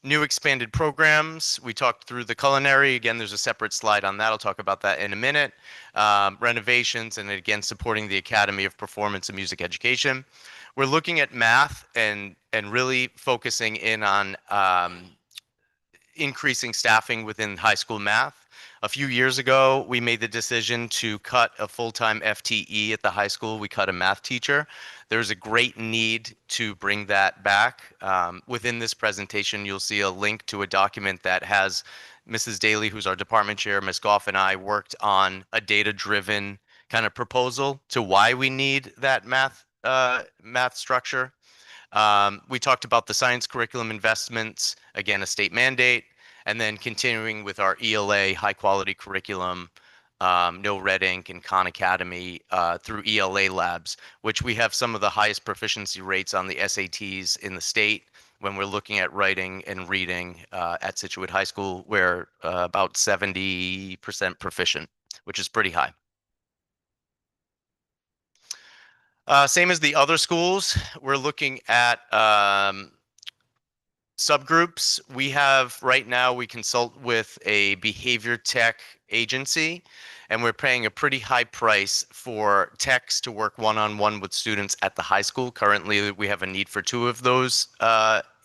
New expanded programs. We talked through the culinary. Again, there's a separate slide on that. I'll talk about that in a minute. Renovations, and again, supporting the Academy of Performance and Music Education. We're looking at math and really focusing in on increasing staffing within high school math. A few years ago, we made the decision to cut a full-time FTE at the high school. We cut a math teacher. There's a great need to bring that back. Within this presentation, you'll see a link to a document that has Mrs. Daly, who's our department chair, Ms. Goff, and I worked on a data-driven kind of proposal to why we need that math structure. We talked about the science curriculum investments, again, a state mandate, and then continuing with our ELA high quality curriculum, No Red Ink and Khan Academy through ELA labs, which we have some of the highest proficiency rates on the SATs in the state when we're looking at writing and reading at Scituate High School. We're about 70% proficient, which is pretty high. Same as the other schools, we're looking at subgroups. We have right now, we consult with a behavior tech agency, and we're paying a pretty high price for techs to work one-on-one with students at the high school. Currently, we have a need for 2 of those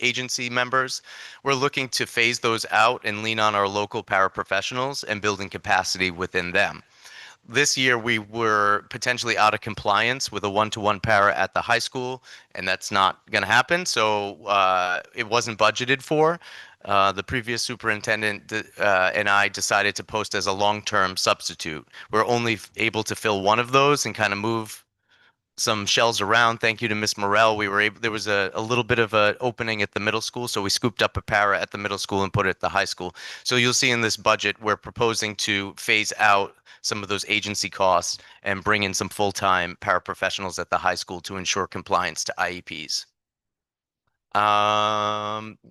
agency members. We're looking to phase those out and lean on our local paraprofessionals and building capacity within them. This year, we were potentially out of compliance with a one-to-one para at the high school, and that's not going to happen. So it wasn't budgeted for. The previous superintendent and I decided to post as a long-term substitute. We're only able to fill one of those and kind of move some shells around. Thank you to Miss Morell. There was a little bit of an opening at the middle school, so we scooped up a para at the middle school and put it at the high school. So you'll see in this budget, we're proposing to phase out some of those agency costs and bring in some full-time paraprofessionals at the high school to ensure compliance to IEPs.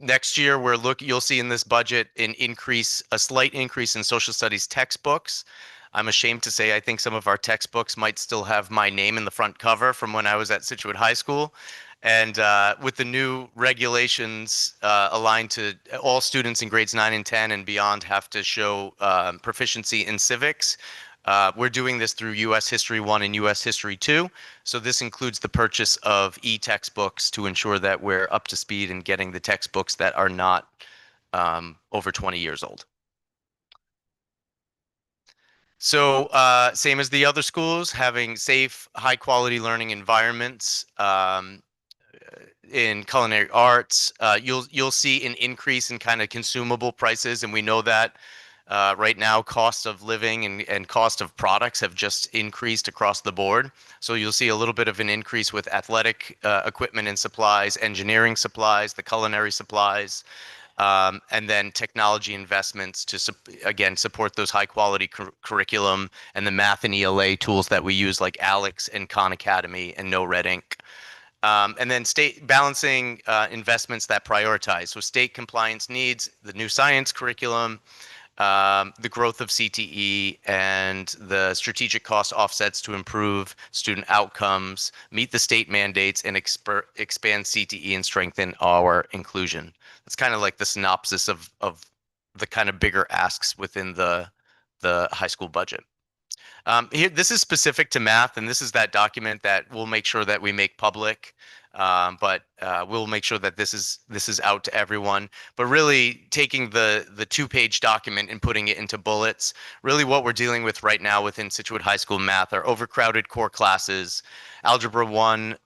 Next year, you'll see in this budget a slight increase in social studies textbooks. I'm ashamed to say I think some of our textbooks might still have my name in the front cover from when I was at Scituate High School. And with the new regulations aligned to all students in grades 9 and 10 and beyond have to show proficiency in civics, we're doing this through U.S. History 1 and U.S. History 2. So this includes the purchase of e-textbooks to ensure that we're up to speed and getting the textbooks that are not over 20 years old. So same as the other schools, having safe, high quality learning environments. In culinary arts, you'll see an increase in kind of consumable prices, and we know that right now cost of living and cost of products have just increased across the board. So you'll see a little bit of an increase with athletic equipment and supplies, engineering supplies, the culinary supplies, and then technology investments to again support those high quality curriculum and the math and ELA tools that we use like Alex and Khan Academy and No Red Ink. And then state balancing investments that prioritize. So state compliance needs, the new science curriculum, the growth of CTE, and the strategic cost offsets to improve student outcomes, meet the state mandates, and expand CTE and strengthen our inclusion. That's kind of like the synopsis of the kind of bigger asks within the high school budget. Here, this is specific to math, and this is that document that we'll make sure that we make public. But we'll make sure that this is out to everyone. But really taking the 2-page document and putting it into bullets, really what we're dealing with right now within Scituate High School math are overcrowded core classes, Algebra 1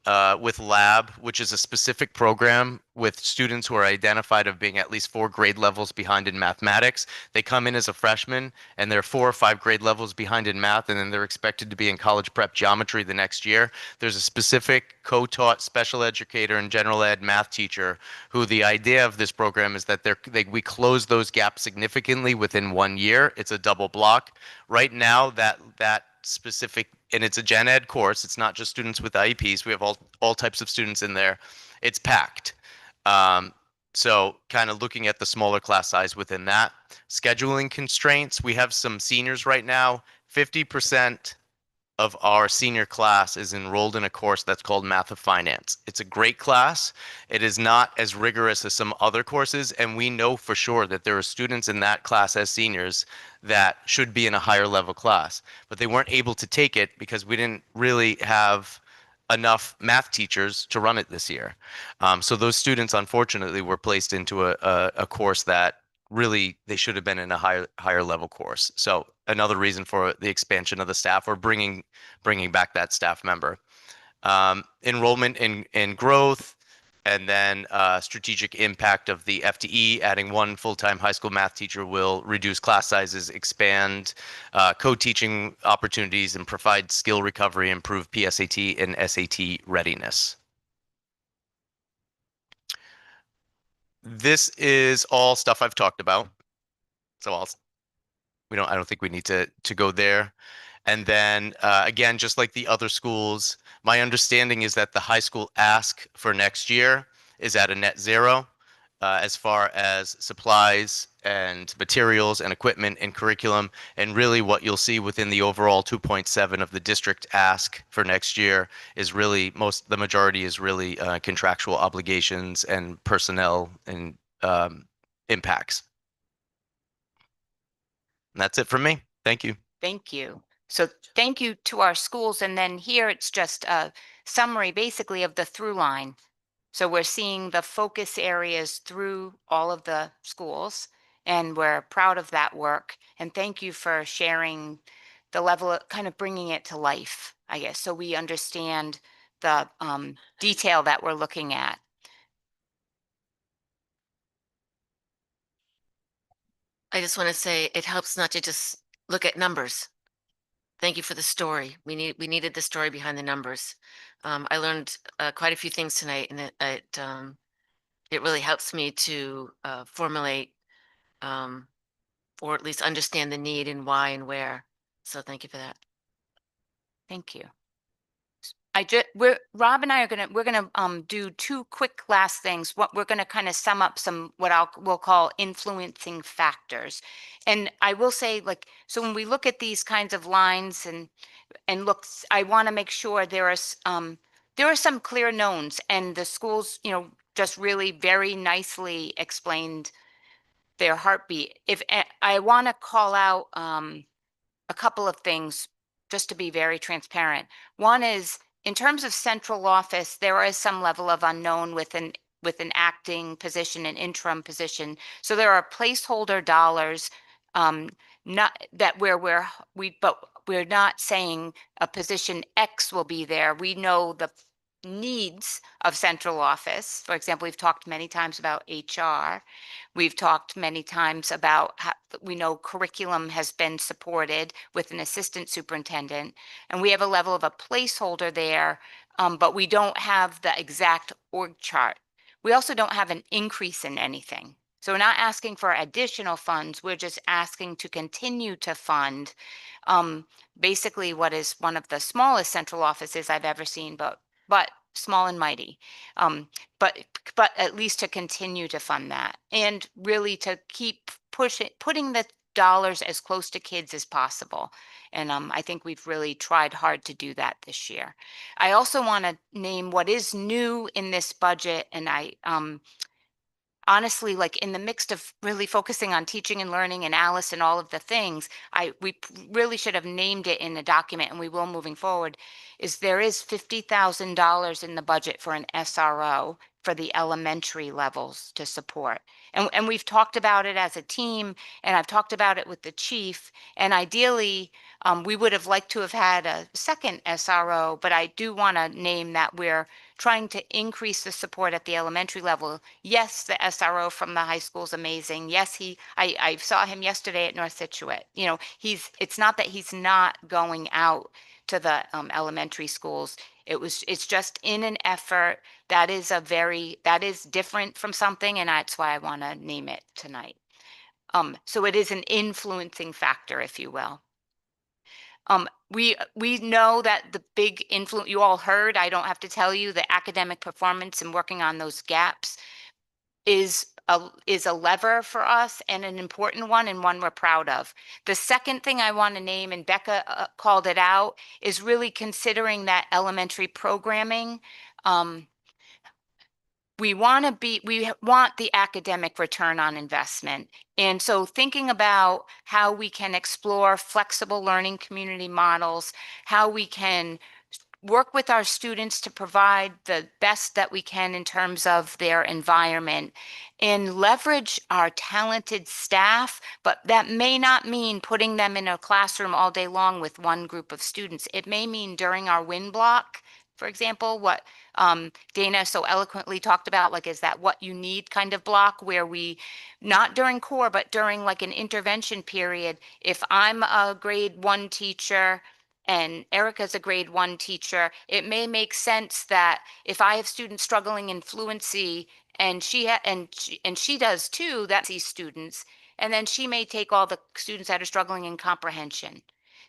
with lab, which is a specific program with students who are identified of being at least 4 grade levels behind in mathematics. They come in as a freshman and they're 4 or 5 grade levels behind in math, and then they're expected to be in college prep geometry the next year. There's a specific co-taught special educator and general ed math teacher who the idea of this program is that we close those gaps significantly within 1 year. It's a double block. Right now, that specific, and it's a gen ed course. It's not just students with IEPs. We have all types of students in there. It's packed. So kind of looking at the smaller class size within that. Scheduling constraints, we have some seniors right now. 50% of our senior class is enrolled in a course that's called Math of Finance. It's a great class. It is not as rigorous as some other courses, and we know for sure that there are students in that class as seniors that should be in a higher level class, but they weren't able to take it because we didn't really have enough math teachers to run it this year. So those students, unfortunately, were placed into a course that really they should have been in a higher level course. So another reason for the expansion of the staff or bringing back that staff member. Enrollment in growth, and then strategic impact of the FTE. Adding 1 full-time high school math teacher will reduce class sizes, expand co-teaching opportunities, and provide skill recovery, improve PSAT and SAT readiness. This is all stuff I've talked about. So I don't think we need to go there. And then again, just like the other schools, my understanding is that the high school ask for next year is at a net zero as far as supplies and materials and equipment and curriculum. And really what you'll see within the overall 2.7 of the district ask for next year is really the majority is really contractual obligations and personnel and impacts. And that's it from me. Thank you. Thank you. So thank you to our schools. And then here it's just a summary basically of the through line. So we're seeing the focus areas through all of the schools, and we're proud of that work. And thank you for sharing the level of kind of bringing it to life, I guess, so we understand the detail that we're looking at. I just want to say it helps not to just look at numbers. Thank you for the story. We needed the story behind the numbers. I learned quite a few things tonight, and it really helps me to formulate or at least understand the need and why and where. So thank you for that. Thank you. Rob and I are we're gonna do 2 quick last things. What we're gonna kind of sum up some we'll call influencing factors. And I will say, like, so when we look at these kinds of lines and looks, I want to make sure there are some clear knowns, and the schools, just really very nicely explained their heartbeat. If I want to call out a couple of things just to be very transparent. One is, in terms of central office, there is some level of unknown with an acting position, an interim position. So there are placeholder dollars, not that but we're not saying a position X will be there. We know the needs of central office. For example, we've talked many times about HR. We've talked many times about how we know curriculum has been supported with an assistant superintendent, and we have a level of a placeholder there, but we don't have the exact org chart. We also don't have an increase in anything. So we're not asking for additional funds. We're just asking to continue to fund basically what is one of the smallest central offices I've ever seen, but small and mighty. But at least to continue to fund that, and really to keep putting the dollars as close to kids as possible. And I think we've really tried hard to do that this year. I also want to name what is new in this budget, and I honestly, like, in the mix of really focusing on teaching and learning and Alice and all of the things, we really should have named it in the document, and we will moving forward, is there is $50,000 in the budget for an SRO for the elementary levels to support. And we've talked about it as a team, and I've talked about it with the chief, and ideally, We would have liked to have had a second SRO, but I do want to name that we're trying to increase the support at the elementary level. Yes, the SRO from the high school is amazing. Yes, I saw him yesterday at North Scituate. You know, it's not that he's not going out to the elementary schools. It's just in an effort that is different from something, and that's why I want to name it tonight. So it is an influencing factor, if you will. We know that the big influence, you all heard, I don't have to tell you, the academic performance and working on those gaps is a lever for us and an important one and one we're proud of. The second thing I want to name, and Becca called it out, is really considering that elementary programming. We want the academic return on investment. And so thinking about how we can explore flexible learning community models, how we can work with our students to provide the best that we can in terms of their environment and leverage our talented staff, but that may not mean putting them in a classroom all day long with one group of students. It may mean during our win block, for example, what Dana so eloquently talked about, like, is that what you need kind of block where we, not during core, but during like an intervention period, if I'm a grade 1 teacher and Erica's a grade 1 teacher, it may make sense that if I have students struggling in fluency and she does too, that's these students, and then she may take all the students that are struggling in comprehension.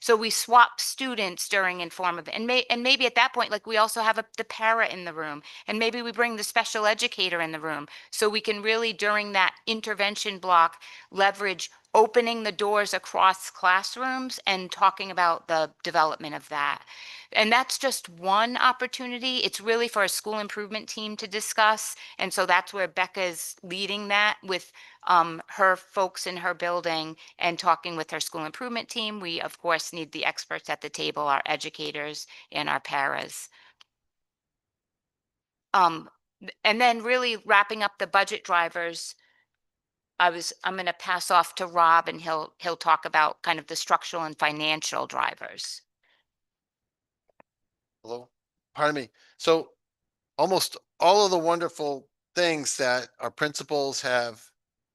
So we swap students during informative, and maybe at that point, like, we also have the para in the room, and maybe we bring the special educator in the room, so we can really during that intervention block leverage opening the doors across classrooms and talking about the development of that. And that's just one opportunity. It's really for a school improvement team to discuss. And so that's where Becca's leading that with her folks in her building and talking with her school improvement team. We, of course, need the experts at the table, our educators and our paras. And then really wrapping up the budget drivers, I'm going to pass off to Rob and he'll talk about kind of the structural and financial drivers. Hello, pardon me. So almost all of the wonderful things that our principals have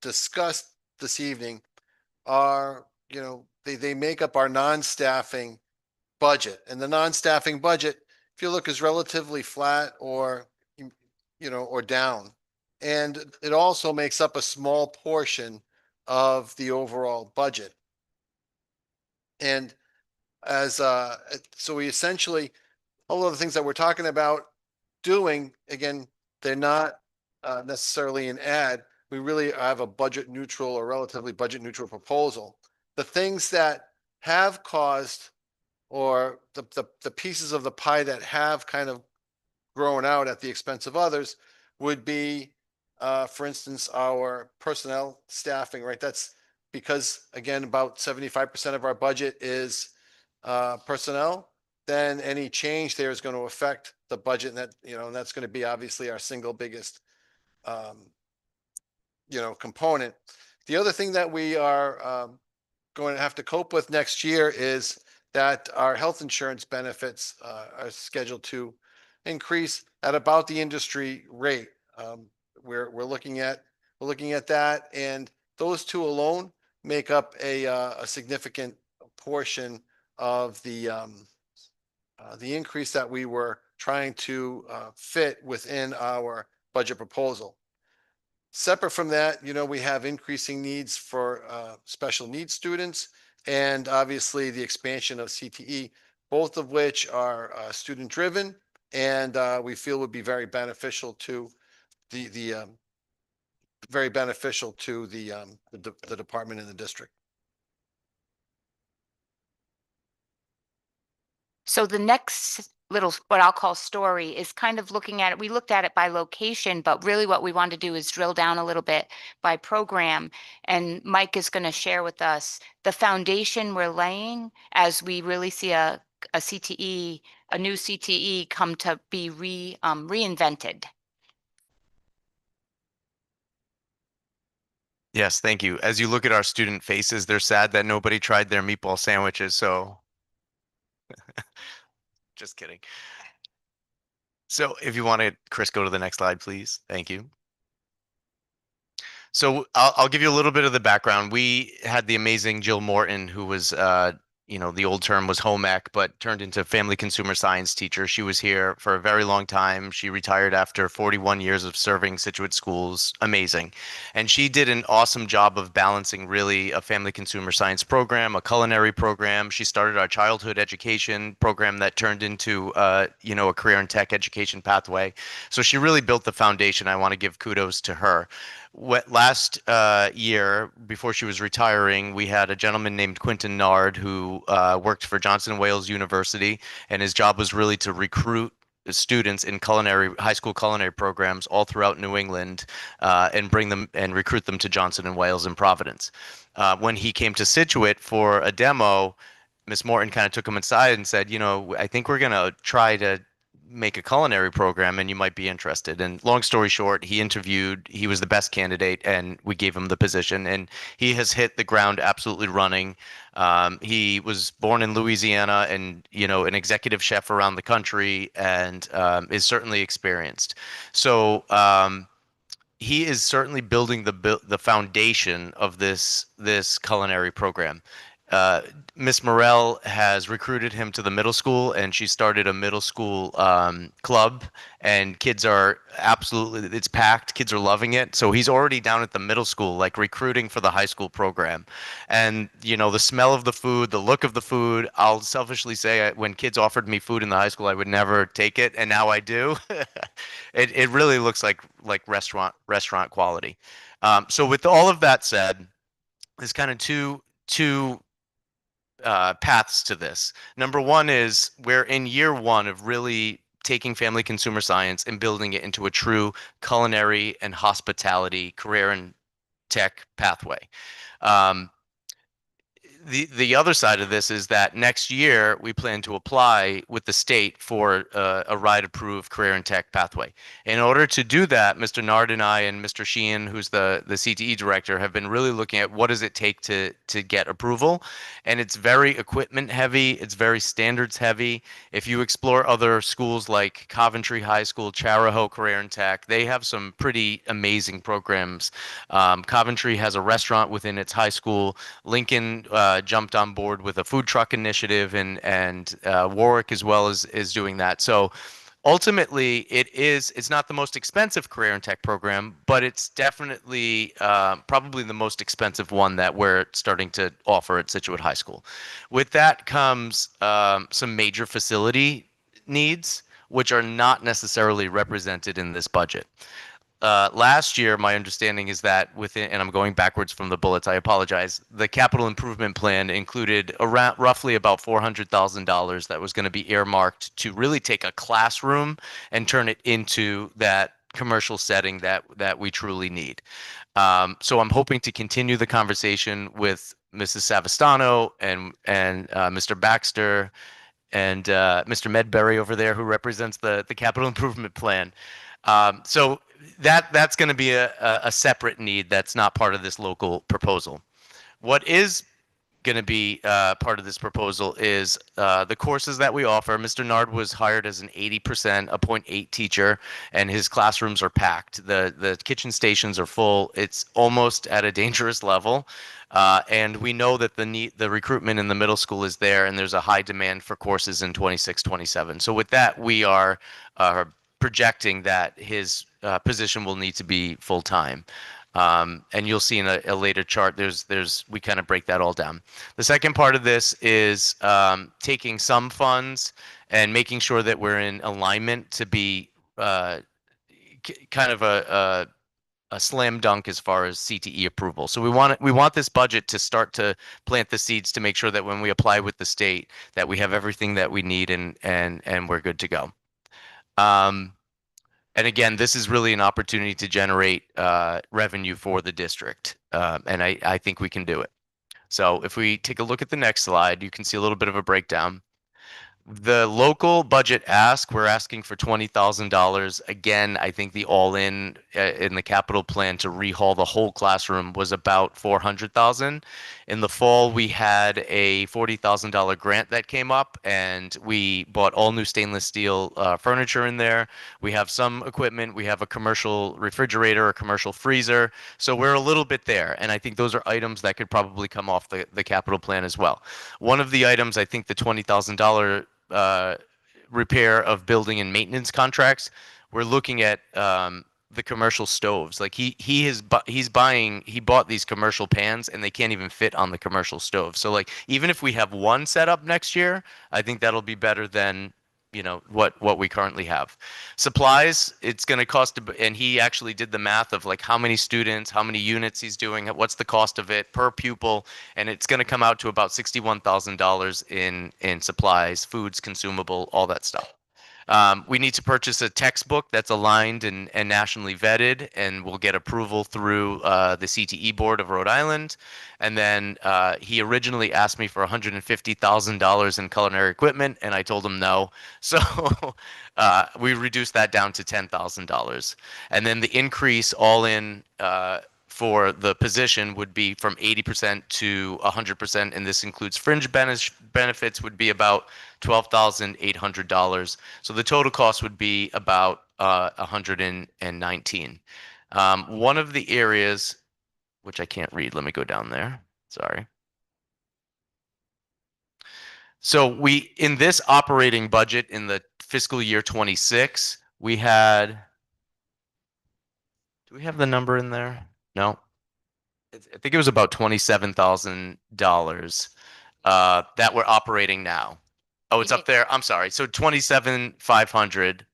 discussed this evening are, they make up our non-staffing budget. And the non-staffing budget, if you look, is relatively flat or, or down. And it also makes up a small portion of the overall budget. And so we essentially, all of the things that we're talking about doing, again, they're not necessarily an ad. We really have a budget neutral or relatively budget neutral proposal. The things that have caused, or the pieces of the pie that have kind of grown out at the expense of others would be, for instance, our personnel staffing, right? That's because, again, about 75% of our budget is personnel. Then any change there is going to affect the budget, and that, and that's going to be obviously our single biggest, component. The other thing that we are going to have to cope with next year is that our health insurance benefits are scheduled to increase at about the industry rate. We're looking at that, and those two alone make up a significant portion of the increase that we were trying to fit within our budget proposal. Separate from that, we have increasing needs for special needs students, and obviously the expansion of CTE, both of which are student driven, and we feel would be very beneficial to the department and the district. So the next little, what I'll call story, is kind of looking at it. We looked at it by location, but really what we want to do is drill down a little bit by program. And Mike is going to share with us the foundation we're laying as we really see a CTE, a new CTE come to be reinvented. Yes, thank you. As you look at our student faces, they're sad that nobody tried their meatball sandwiches. So Just kidding. So if you want to, Chris, go to the next slide, please. Thank you. So I'll give you a little bit of the background. We had the amazing Jill Morton, who was, the old term was home ec, but turned into family consumer science teacher. She was here for a very long time. She retired after 41 years of serving Scituate schools. Amazing. And she did an awesome job of balancing really a family consumer science program, a culinary program. She started our childhood education program that turned into, a career in tech education pathway. So she really built the foundation. I want to give kudos to her. Last year, before she was retiring, we had a gentleman named Quentin Nard who worked for Johnson and Wales University, and his job was really to recruit students in high school culinary programs all throughout New England, and bring them and recruit them to Johnson and Wales in Providence. When he came to Scituate for a demo, Miss Morton kind of took him aside and said, I think we're going to try to make a culinary program and you might be interested. And long story short, he interviewed, he was the best candidate and we gave him the position, and he has hit the ground absolutely running. He was born in Louisiana and, an executive chef around the country, and is certainly experienced. So he is certainly building the foundation of this culinary program. Miss Morel has recruited him to the middle school, and she started a middle school club, and kids are absolutely, it's packed. Kids are loving it. So he's already down at the middle school, like recruiting for the high school program. And, the smell of the food, the look of the food, I'll selfishly say when kids offered me food in the high school, I would never take it. And now I do. It really looks like restaurant quality. So with all of that said, there's kind of two paths to this. Number one is we're in year one of really taking family consumer science and building it into a true culinary and hospitality career and tech pathway. The other side of this is that next year we plan to apply with the state for a RIDE approved career and tech pathway. In order to do that, Mr. Nard and I and Mr. Sheehan, who's the CTE director, have been really looking at what does it take to get approval. And it's very equipment heavy. It's very standards heavy. If you explore other schools like Coventry High School, Charahoe Career and Tech, they have some pretty amazing programs. Coventry has a restaurant within its high school. Lincoln jumped on board with a food truck initiative, and Warwick as well is doing that. So ultimately, it's not the most expensive career and tech program, but it's definitely probably the most expensive one that we're starting to offer at Scituate High School. With that comes some major facility needs, which are not necessarily represented in this budget. Last year, my understanding is that within, and I'm going backwards from the bullets, I apologize, the capital improvement plan included around roughly about $400,000 that was going to be earmarked to really take a classroom and turn it into that commercial setting that we truly need. So I'm hoping to continue the conversation with Mrs. Savastano and Mr. Baxter and Mr. Medberry over there, who represents the capital improvement plan. So that's going to be a separate need that's not part of this local proposal. What is going to be part of this proposal is the courses that we offer. Mr. Nard was hired as an 80%, a 0.8 teacher, and his classrooms are packed. The kitchen stations are full. It's almost at a dangerous level. And we know that the recruitment in the middle school is there, and there's a high demand for courses in 26, 27. So with that, we are projecting that his position will need to be full time. And you'll see in a later chart, we kind of break that all down. The second part of this is taking some funds and making sure that we're in alignment to be kind of a slam dunk as far as CTE approval. So we want this budget to start to plant the seeds to make sure that when we apply with the state, that we have everything that we need and we're good to go. And again, this is really an opportunity to generate revenue for the district, and I think we can do it. So if we take a look at the next slide, you can see a little bit of a breakdown. The local budget ask, we're asking for $20,000. Again, I think the all-in in the capital plan to rehaul the whole classroom was about 400,000. In the fall, we had a $40,000 grant that came up, and we bought all new stainless steel furniture in there. We have some equipment. We have a commercial refrigerator, a commercial freezer. So we're a little bit there, and I think those are items that could probably come off the capital plan as well. One of the items, I think the $20,000 repair of building and maintenance contracts, we're looking at the commercial stoves. Like he bought these commercial pans and they can't even fit on the commercial stove. So like even if we have one set up next year, I think that'll be better than what we currently have. Supplies, it's going to cost, and he actually did the math of like how many students, how many units he's doing, what's the cost of it per pupil, and it's going to come out to about $61,000 in supplies, foods, consumable, all that stuff. We need to purchase a textbook that's aligned and nationally vetted, and we'll get approval through the CTE board of Rhode Island. And then he originally asked me for $150,000 in culinary equipment, and I told him no. So we reduced that down to $10,000. And then the increase all in for the position would be from 80% to 100%, and this includes fringe benefits would be about $12,800. So the total cost would be about 119. One of the areas, which I can't read, let me go down there. Sorry. So in this operating budget in the fiscal year 26, we had, do we have the number in there? No. I think it was about $27,000 that we're operating now. Oh, it's up there. I'm sorry. So 27,500,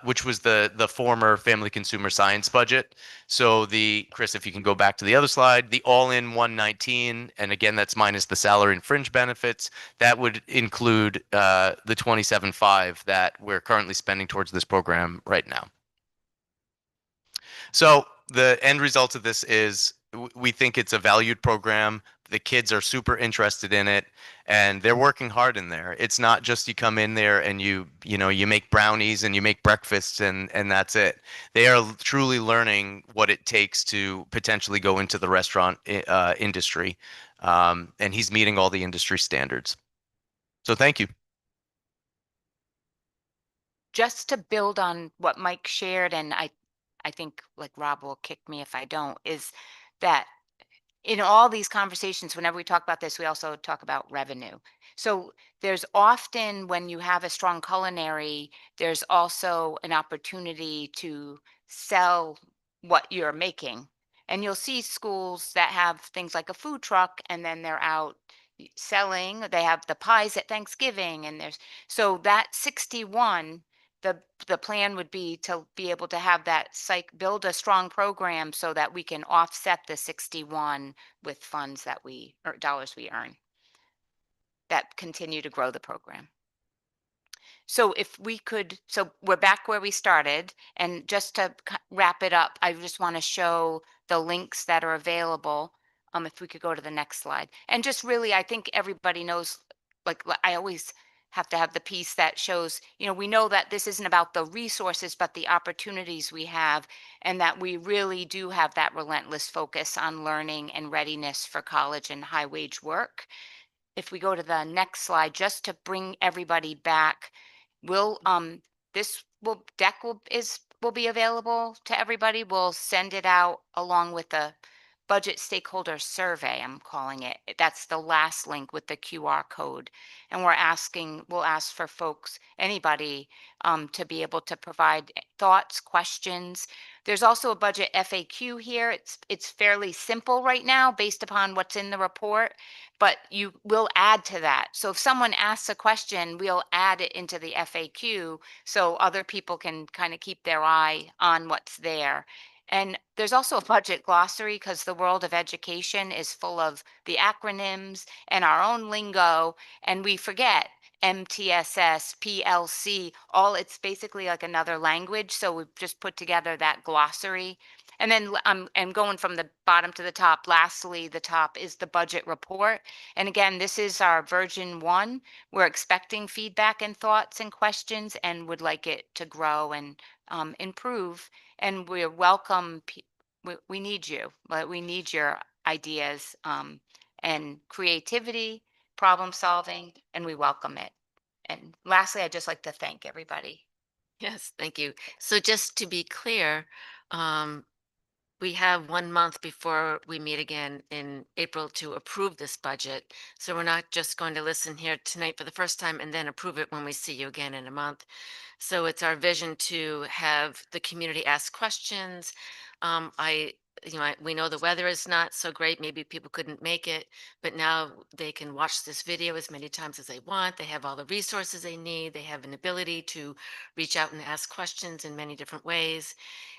which was the former family consumer science budget. So Chris, if you can go back to the other slide, the all-in 119, and again, that's minus the salary and fringe benefits. That would include the 27.5 that we're currently spending towards this program right now. So the end result of this is we think it's a valued program. The kids are super interested in it, and they're working hard in there. It's not just you come in there and you make brownies and you make breakfasts and that's it. They are truly learning what it takes to potentially go into the restaurant industry, and he's meeting all the industry standards. So thank you. Just to build on what Mike shared, and I think like Rob will kick me if I don't, is that in all these conversations, whenever we talk about this, we also talk about revenue. So there's often, when you have a strong culinary, there's also an opportunity to sell what you're making. And you'll see schools that have things like a food truck, and then they're out selling. They have the pies at Thanksgiving, and so that 61, the plan would be to be able to have that build a strong program so that we can offset the 61 with funds or dollars we earn that continue to grow the program. So if we could, so we're back where we started, and just to wrap it up, I just want to show the links that are available. If we could go to the next slide, and just really, I think everybody knows, like I always have to have the piece that shows, we know that this isn't about the resources, but the opportunities we have, and that we really do have that relentless focus on learning and readiness for college and high wage work. If we go to the next slide, just to bring everybody back, this will be available to everybody. We'll send it out along with the budget stakeholder survey, I'm calling it. That's the last link with the QR code. And we'll ask for folks, anybody, to be able to provide thoughts, questions. There's also a budget FAQ here. It's fairly simple right now based upon what's in the report, but you will add to that. So if someone asks a question, we'll add it into the FAQ so other people can kind of keep their eye on what's there. And there's also a budget glossary, because the world of education is full of the acronyms and our own lingo, and we forget MTSS, PLC, it's basically like another language. So we've just put together that glossary. And then and going from the bottom to the top, lastly, the top is the budget report. And again, this is our version 1. We're expecting feedback and thoughts and questions and would like it to grow and improve. And we're welcome. We need you, but we need your ideas and creativity, problem solving, and we welcome it. And lastly, I'd just like to thank everybody. Yes, thank you. So just to be clear, we have 1 month before we meet again in April to approve this budget. So we're not just going to listen here tonight for the first time and then approve it when we see you again in a month. So it's our vision to have the community ask questions. We know the weather is not so great. Maybe people couldn't make it, but now they can watch this video as many times as they want. They have all the resources they need. They have an ability to reach out and ask questions in many different ways.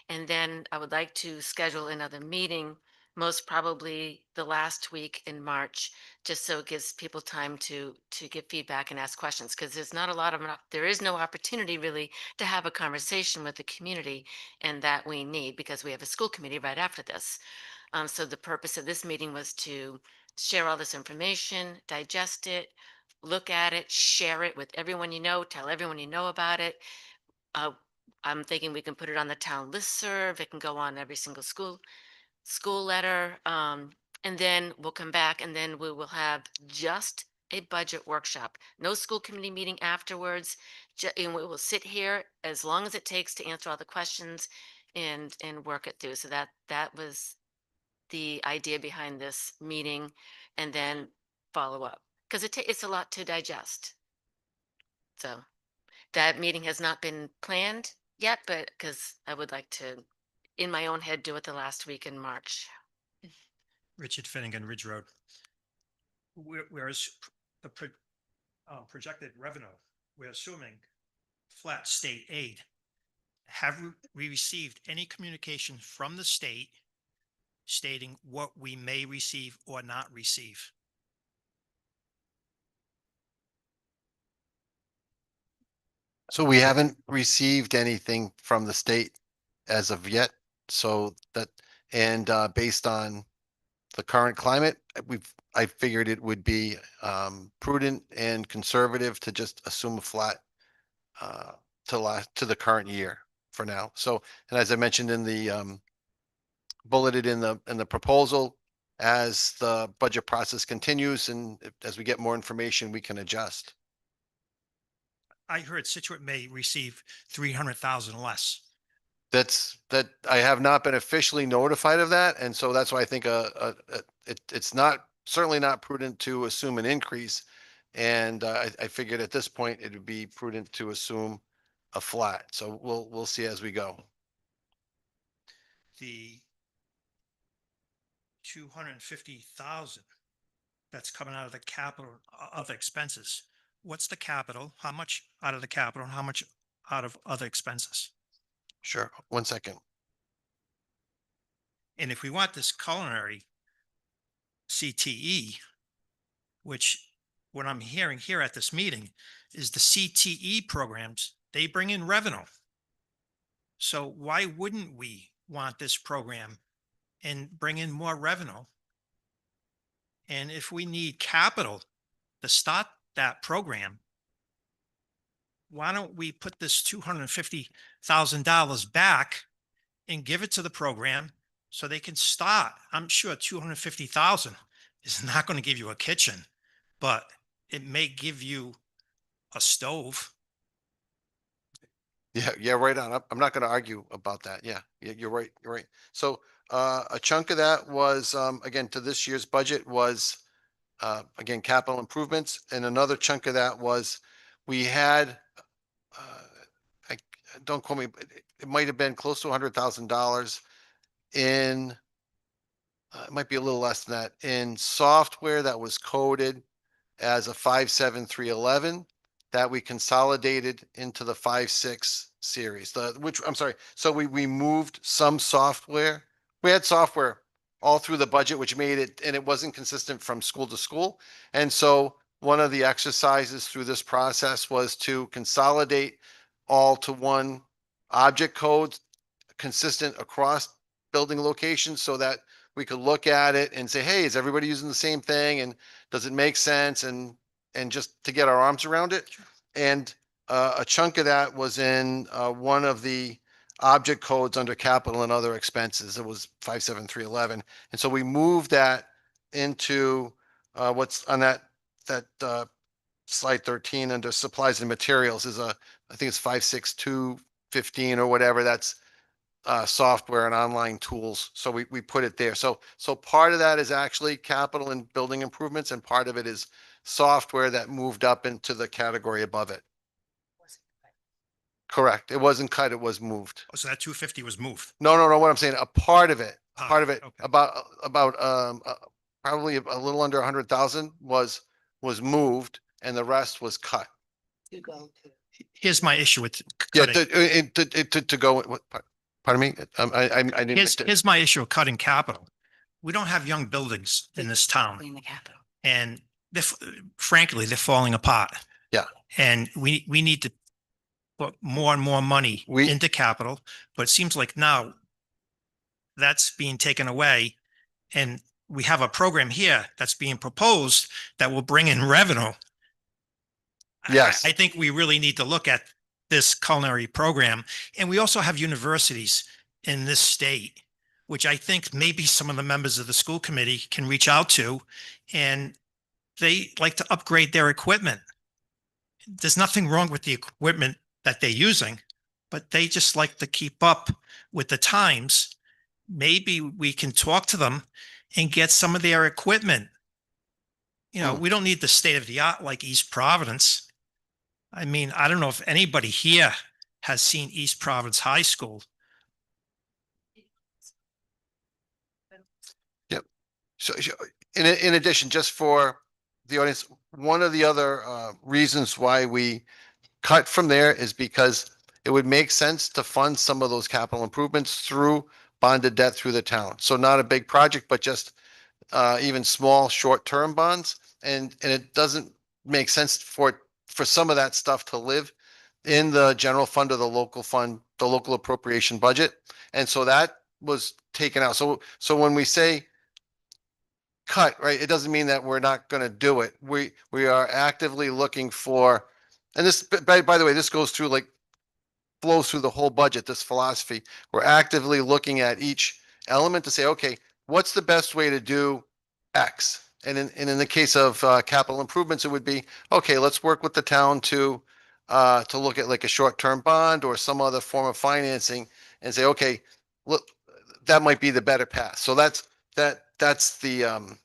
And then I would like to schedule another meeting, most probably the last week in March, just so it gives people time to give feedback and ask questions. Because there's not a lot of, there is no opportunity really to have a conversation with the community, and that we need because we have a school committee right after this. So the purpose of this meeting was to share all this information, digest it, look at it, share it with everyone you know, tell everyone you know about it. uh, I'm thinking we can put it on the town listserv. It can go on every single school letter. And then we'll come back and then we will have just a budget workshop. No school committee meeting afterwards. And we will sit here as long as it takes to answer all the questions and work it through. So that was the idea behind this meeting, and then follow up because it's a lot to digest. So that meeting has not been planned yet, but because I would like to, in my own head, do it the last week in March. Richard Finnegan, Ridge Road. Whereas the projected revenue, we're assuming flat state aid. Have we received any communication from the state stating what we may receive or not receive? So we haven't received anything from the state as of yet. So that, and based on the current climate, I figured it would be prudent and conservative to just assume a flat to the current year for now. So, and as I mentioned in the bulleted in the proposal, as the budget process continues and as we get more information, we can adjust. I heard Scituate may receive 300,000 less. That I have not been officially notified of that. And so that's why I think it's certainly not prudent to assume an increase. And I figured at this point, it would be prudent to assume a flat. So we'll see as we go. The 250,000 that's coming out of the capital other expenses. What's the capital? How much out of the capital and how much out of other expenses? Sure. 1 second. And if we want this culinary CTE, which what I'm hearing here at this meeting is the CTE programs, they bring in revenue. So why wouldn't we want this program and bring in more revenue? And if we need capital to start that program, why don't we put this $250,000 back and give it to the program so they can start? I'm sure 250,000 is not going to give you a kitchen, but it may give you a stove. Yeah, right on. I'm not going to argue about that. Yeah, you're right. You're right. So a chunk of that was, again, to this year's budget was, again, capital improvements. And another chunk of that was we had, I don't quote me, but it might have been close to $100,000 in, it might be a little less than that, in software that was coded as a 57311 that we consolidated into the 56 series, I'm sorry. So we moved some software. We had software all through the budget, which made it, and it wasn't consistent from school to school. And so one of the exercises through this process was to consolidate all to one object code consistent across building locations so that we could look at it and say, hey, is everybody using the same thing? And does it make sense? And just to get our arms around it. And a chunk of that was in one of the object codes under capital and other expenses. It was 57311. And so we moved that into what's on that slide 13 under supplies and materials is I think it's 56215 or whatever. That's software and online tools. So we put it there. So part of that is actually capital and building improvements, and part of it is software that moved up into the category above it. Correct. It wasn't cut, it was moved. Oh, so that 250 was moved. No, what I'm saying, a part of it, Okay. about probably a little under 100,000 was moved, and the rest was cut. Here's my issue with Yeah, cutting. to go, pardon me? I didn't. Here's my issue with cutting capital. We don't have young buildings in this town, In the capital. and frankly, they're falling apart. Yeah. And we need to put more and more money into capital, but it seems like now that's being taken away, and we have a program here that's being proposed that will bring in revenue. Yes. I think we really need to look at this culinary program. And we also have universities in this state, which I think maybe some of the members of the school committee can reach out to, and they like to upgrade their equipment. There's nothing wrong with the equipment that they're using, but they just like to keep up with the times. Maybe we can talk to them and get some of their equipment. You know, we don't need the state of the art like East Providence. I mean, I don't know if anybody here has seen East Providence High School. Yep. So in addition, just for the audience, one of the other reasons why we cut from there is because it would make sense to fund some of those capital improvements through bonded debt through the town. So not a big project, but just even small short-term bonds. And it doesn't make sense for some of that stuff to live in the general fund or the local fund, the local appropriation budget. And so that was taken out. So when we say cut, right, it doesn't mean that we're not going to do it. We are actively looking for, and this, by the way, this goes through flows through the whole budget, this philosophy. We're actively looking at each element to say, okay, what's the best way to do X? And in the case of capital improvements, it would be, okay, let's work with the town to look at like a short-term bond or some other form of financing and say, okay, look, that might be the better path. So that's the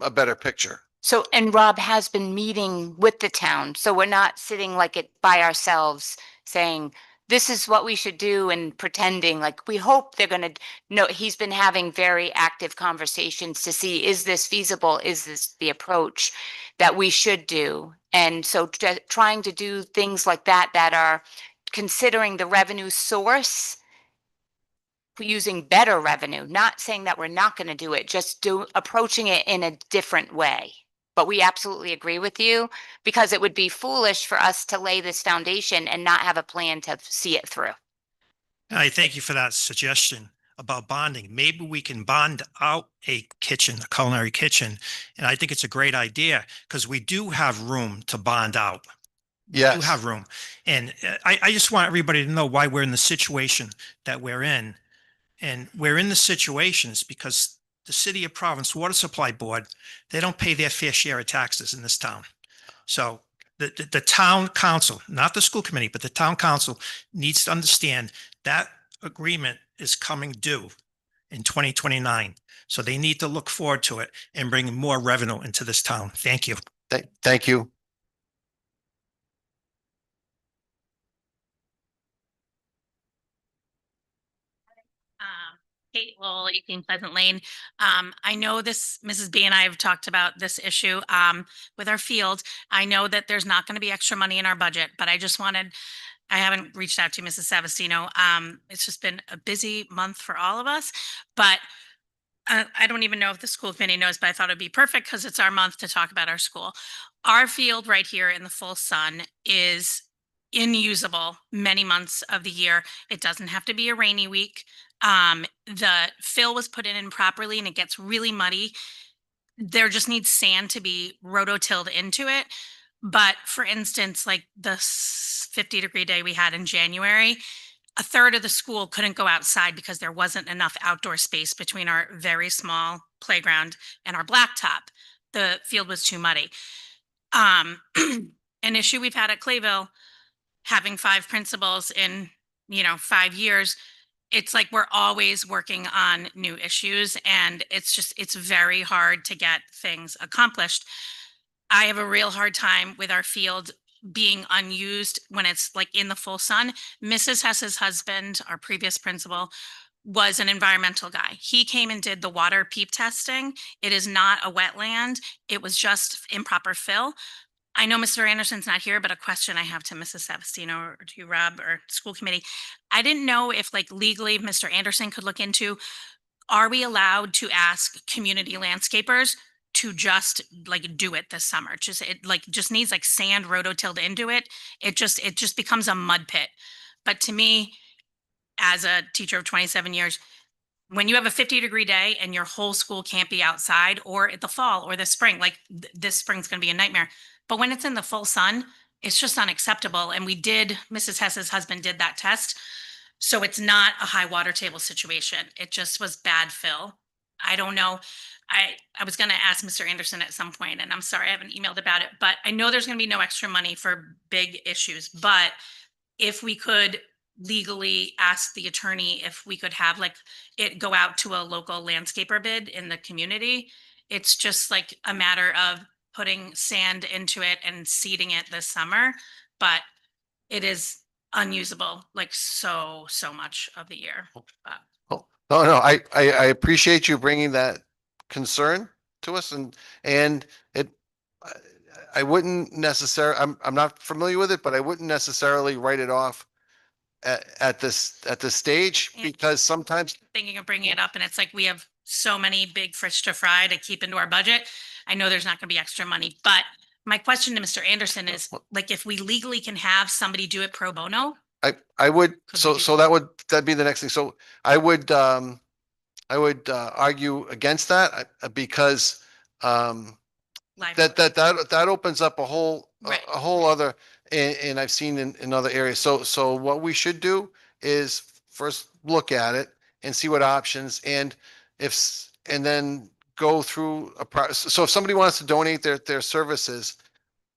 a better picture. So, and Rob has been meeting with the town, so we're not sitting like it by ourselves saying, this is what we should do and pretending like we hope they're going to know. He's been having very active conversations to see, is this feasible? Is this the approach that we should do? And so trying to do things like that are considering the revenue source, using better revenue, not saying that we're not going to do it, just approaching it in a different way. But we absolutely agree with you, because it would be foolish for us to lay this foundation and not have a plan to see it through. I thank you for that suggestion about bonding. Maybe we can bond out a kitchen, a culinary kitchen. And I think it's a great idea because we do have room to bond out. Yes. We do have room. And I just want everybody to know why we're in the situation that we're in. And we're in the situations because the City of Providence Water Supply Board, they don't pay their fair share of taxes in this town. So the town council, not the school committee, but the town council needs to understand that agreement is coming due in 2029. So they need to look forward to it and bring more revenue into this town. Thank you. Thank you. Kate Lowell, 18 Pleasant Lane. I know this, Mrs. B and I have talked about this issue with our field. I know that there's not going to be extra money in our budget, but I haven't reached out to Mrs. Savastino. It's just been a busy month for all of us, but I don't even know if the school committee knows, but I thought it'd be perfect because it's our month to talk about our school. Our field right here in the full sun is inusable many months of the year. It doesn't have to be a rainy week. The fill was put in improperly and it gets really muddy. There just needs sand to be rototilled into it. But for instance, like the 50-degree day we had in January, a third of the school couldn't go outside because there wasn't enough outdoor space between our very small playground and our blacktop. The field was too muddy. An issue we've had at Clayville, having 5 principals in, 5 years, it's like we're always working on new issues and it's very hard to get things accomplished. I have a real hard time with our field being unused when it's like in the full sun. Mrs. Hess's husband, our previous principal, was an environmental guy. He came and did the water peep testing. It is not a wetland. It was just improper fill. I know Mr. Anderson's not here, but a question I have to Mrs. Savastino or to you, Rob, or school committee. I didn't know if like legally Mr. Anderson could look into, are we allowed to ask community landscapers to just like do it this summer? Just needs like sand rototilled into it. It just becomes a mud pit. But to me, as a teacher of 27 years, when you have a 50-degree day and your whole school can't be outside, or at the fall or the spring, like this spring's going to be a nightmare. But when it's in the full sun, it's just unacceptable. And Mrs. Hess's husband did that test. So it's not a high water table situation. It just was bad fill. I don't know. I was going to ask Mr. Anderson at some point, and I'm sorry I haven't emailed about it, but I know there's going to be no extra money for big issues. But if we could legally ask the attorney if we could have like it go out to a local landscaper bid in the community, it's just like a matter of putting sand into it and seeding it this summer. But it is unusable like so much of the year. But Oh, no, I appreciate you bringing that concern to us and it, I wouldn't necessarily, I'm not familiar with it, but I wouldn't necessarily write it off at this stage And- because sometimes, thinking of bringing it up, and it's like we have so many big fish to fry to keep into our budget. I know there's not going to be extra money, but my question to Mr. Anderson is like, if we legally can have somebody do it pro bono. I would, Could we do so that'd be the next thing. So I would argue against that because, that opens up a whole, Right. a whole other, and I've seen in other areas. So what we should do is first look at it and see what options and and then go through so if somebody wants to donate their services,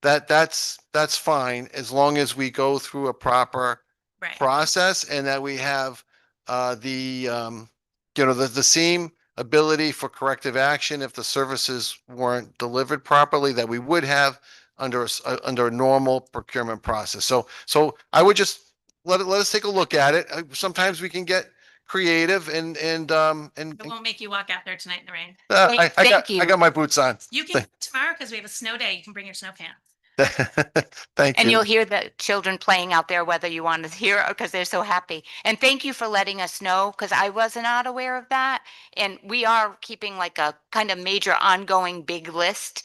that's fine as long as we go through a proper Right. process and that we have the same ability for corrective action if the services weren't delivered properly that we would have under under a normal procurement process. So I would just let us take a look at it. Sometimes we can get creative and It won't make you walk out there tonight in the rain. I got my boots on. You can tomorrow because we have a snow day. You can bring your snow pants. Thank And you. you'll hear the children playing out there, whether you want to hear it because they're so happy. And thank you for letting us know because I was not aware of that. And we are keeping like a kind of major ongoing big list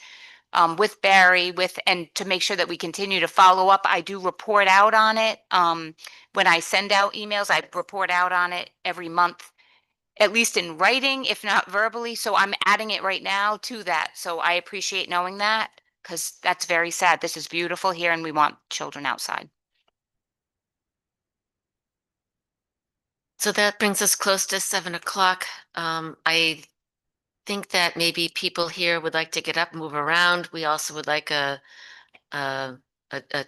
with Barry and to make sure that we continue to follow up. I do report out on it. When I send out emails, I report out on it every month, at least in writing, if not verbally. So I'm adding it right now to that. So I appreciate knowing that because that's very sad. This is beautiful here and we want children outside. So that brings us close to 7 o'clock. I think that maybe people here would like to get up, move around. We also would like a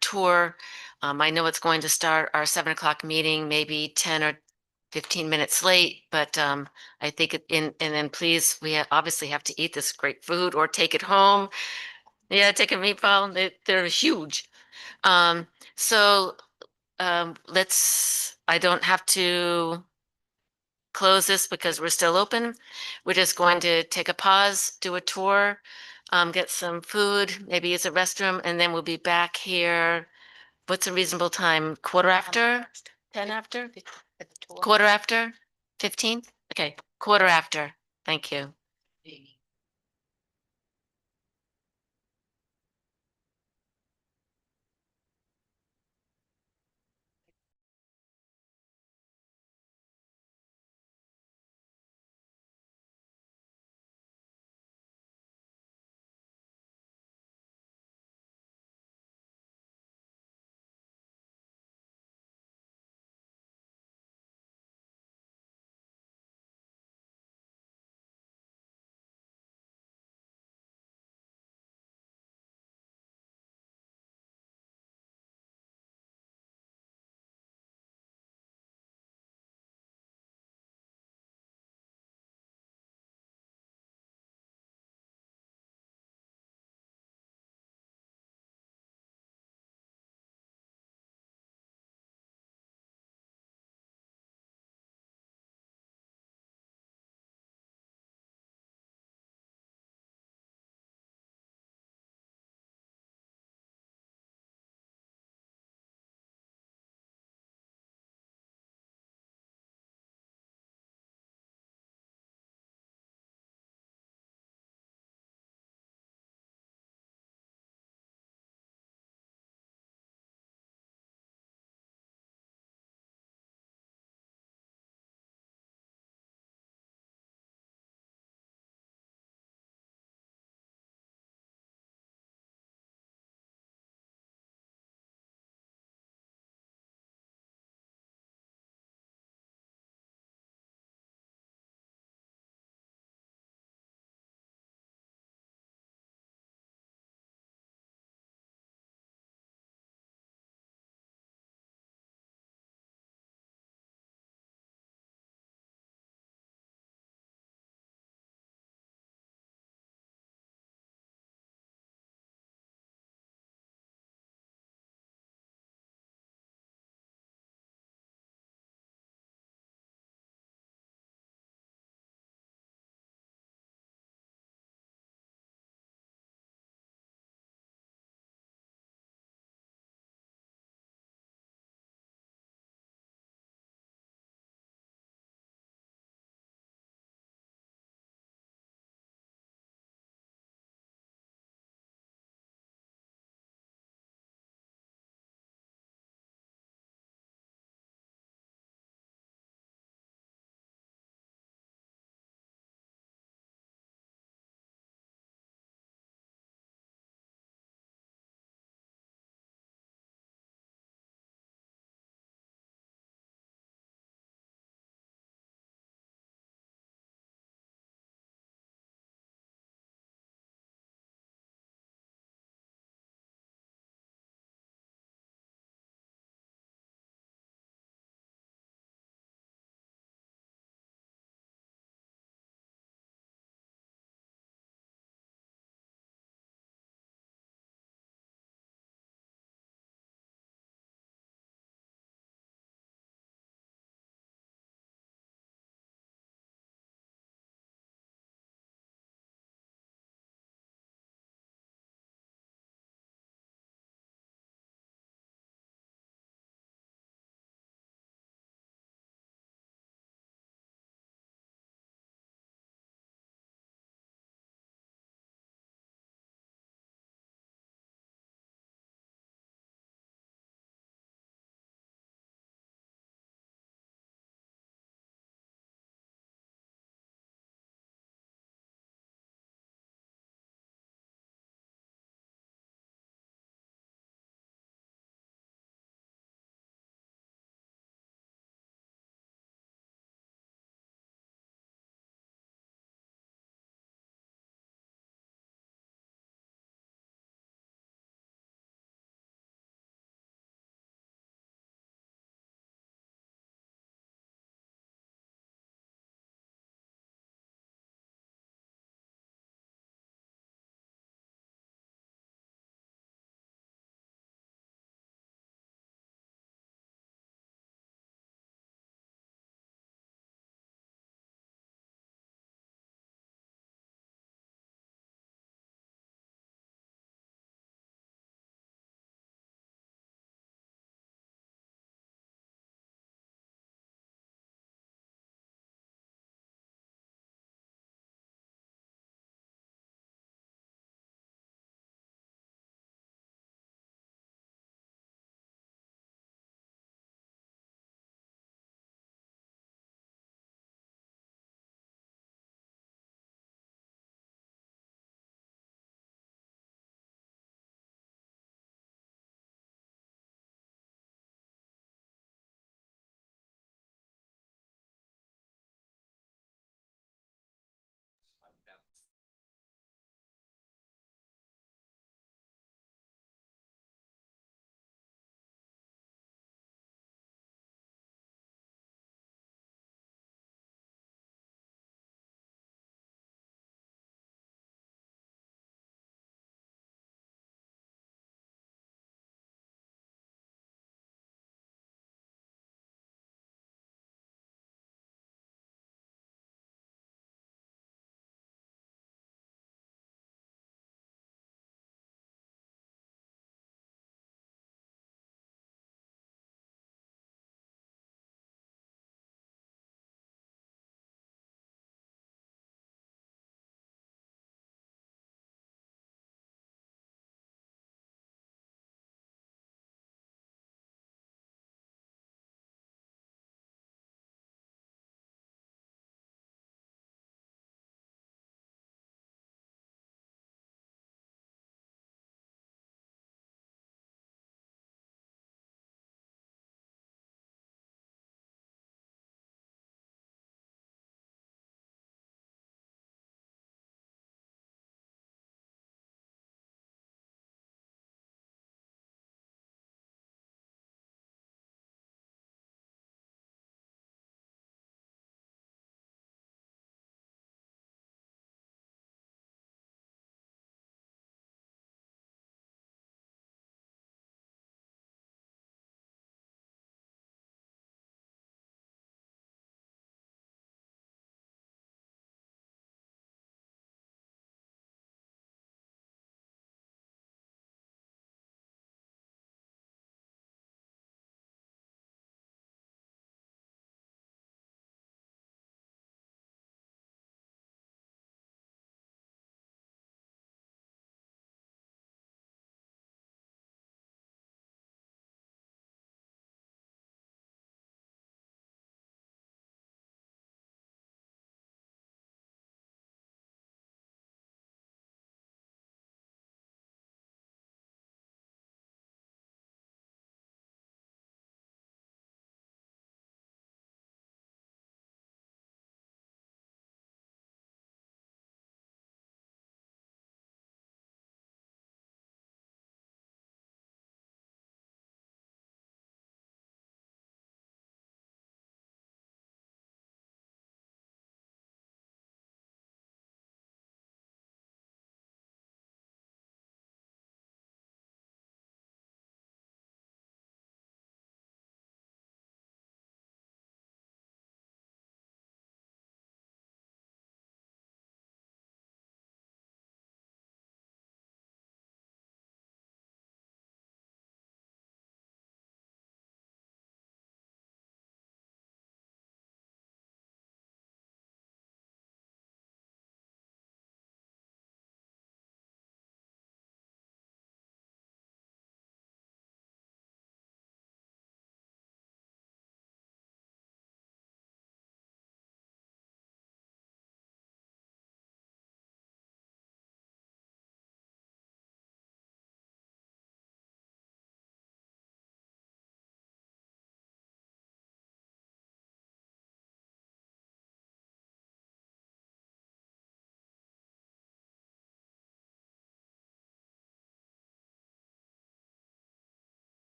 tour. I know it's going to start our 7 o'clock meeting, maybe 10 or 15 minutes late, but I think and then please, we obviously have to eat this great food or take it home. Yeah, take a meatball. They're huge. So I don't have to close this because we're still open. We're just going to take a pause, do a tour, get some food, maybe use a restroom, and then we'll be back here. What's a reasonable time? Quarter after? 10 after? Quarter after? 15? Okay, quarter after. Thank you.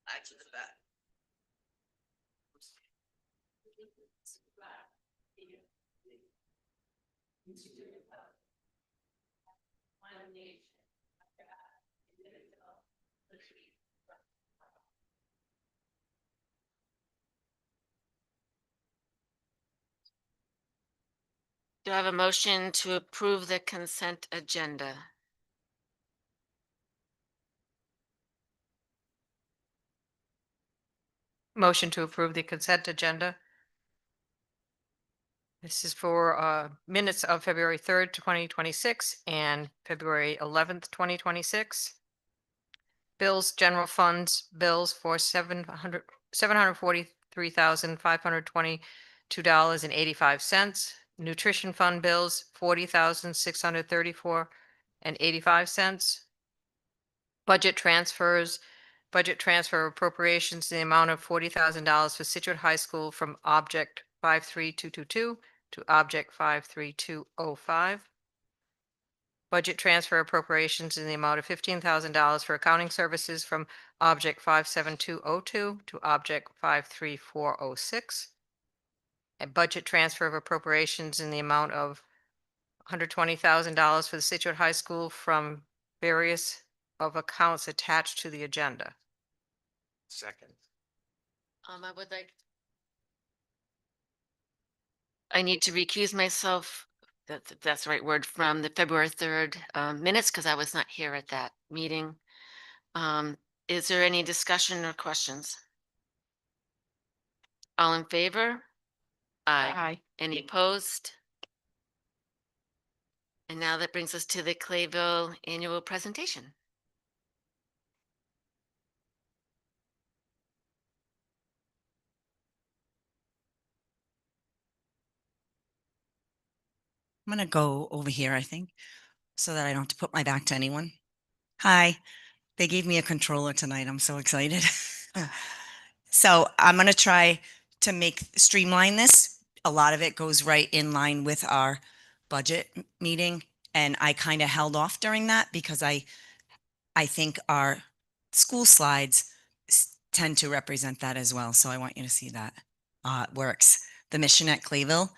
Add to the back. Do I have a motion to approve the consent agenda? Motion to approve the consent agenda. This is for minutes of February 3rd, 2026 and February 11th, 2026. Bills, general funds, bills for $743,522.85. Nutrition fund bills, $40,634.85. Budget transfer appropriations in the amount of $40,000 for Scituate High School from object 53222 to object 53205. Budget transfer appropriations in the amount of $15,000 for accounting services from object 57202 to object 53406. And budget transfer of appropriations in the amount of $120,000 for the Scituate High School from various of accounts attached to the agenda. Second. I would like. I need to recuse myself, that's the right word, from the February 3rd minutes because I was not here at that meeting. Is there any discussion or questions? All in favor? Aye. Any opposed? And now that brings us to the Clayville annual presentation. I'm going to go over here, I think, so that I don't have to put my back to anyone. Hi, they gave me a controller tonight. I'm so excited. So I'm going to try to streamline this. A lot of it goes right in line with our budget meeting. And I kind of held off during that because I think our school slides tend to represent that as well. So I want you to see that it works. The mission at Clayville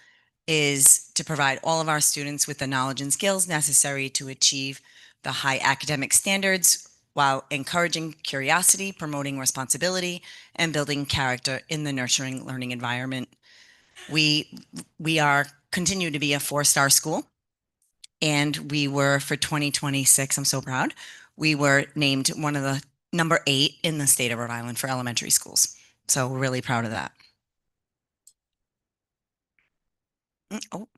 is to provide all of our students with the knowledge and skills necessary to achieve the high academic standards while encouraging curiosity, promoting responsibility, and building character in the nurturing learning environment. We continue to be a 4-star school, and we were for 2026, I'm so proud, we were named one of the number 8 in the state of Rhode Island for elementary schools. So we're really proud of that. Oh.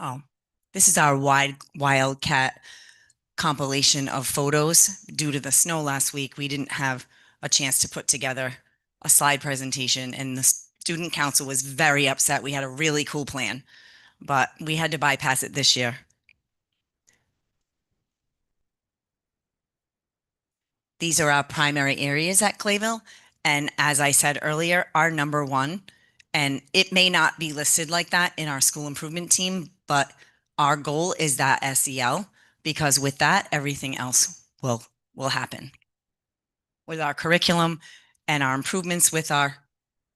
Oh, this is our Wildcat compilation of photos. Due to the snow last week, we didn't have a chance to put together a slide presentation, and the student council was very upset. We had a really cool plan, but we had to bypass it this year. These are our primary areas at Clayville. And as I said earlier, our number 1, and it may not be listed like that in our school improvement team, but our goal is that SEL, because with that, everything else will happen. With our curriculum and our improvements with our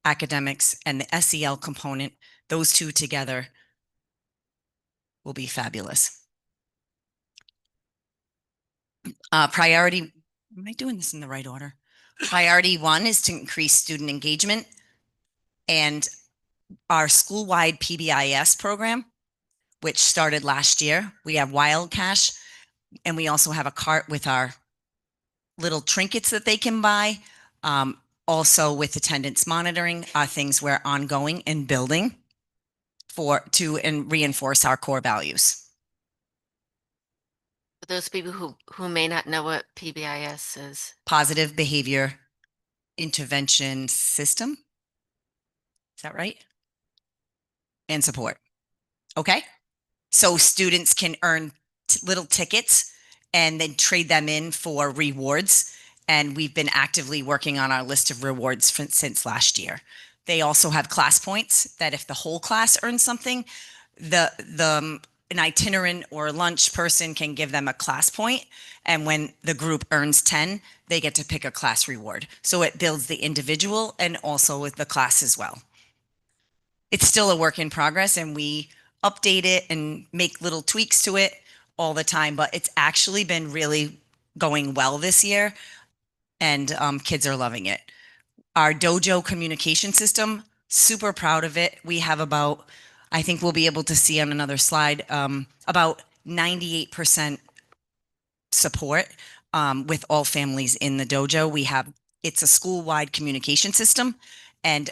academics and the SEL component, those two together will be fabulous. Priority, am I doing this in the right order? Priority 1 is to increase student engagement, and our school-wide PBIS program, which started last year. We have Wild Cash, and we also have a cart with our little trinkets that they can buy. Also with attendance monitoring, things we're ongoing and building and reinforce our core values. For those people who may not know what PBIS is. Positive Behavior Intervention System. Is that right? And support. Okay. So students can earn little tickets and then trade them in for rewards. And we've been actively working on our list of rewards since last year. They also have class points that if the whole class earns something, an itinerant or lunch person can give them a class point, and when the group earns 10, they get to pick a class reward. So it builds the individual and also with the class as well. It's still a work in progress, and we update it and make little tweaks to it all the time, but it's actually been really going well this year, and kids are loving it. Our dojo communication system, super proud of it. We have about, I think we'll be able to see on another slide, about 98% support with all families in the dojo. It's a school-wide communication system, and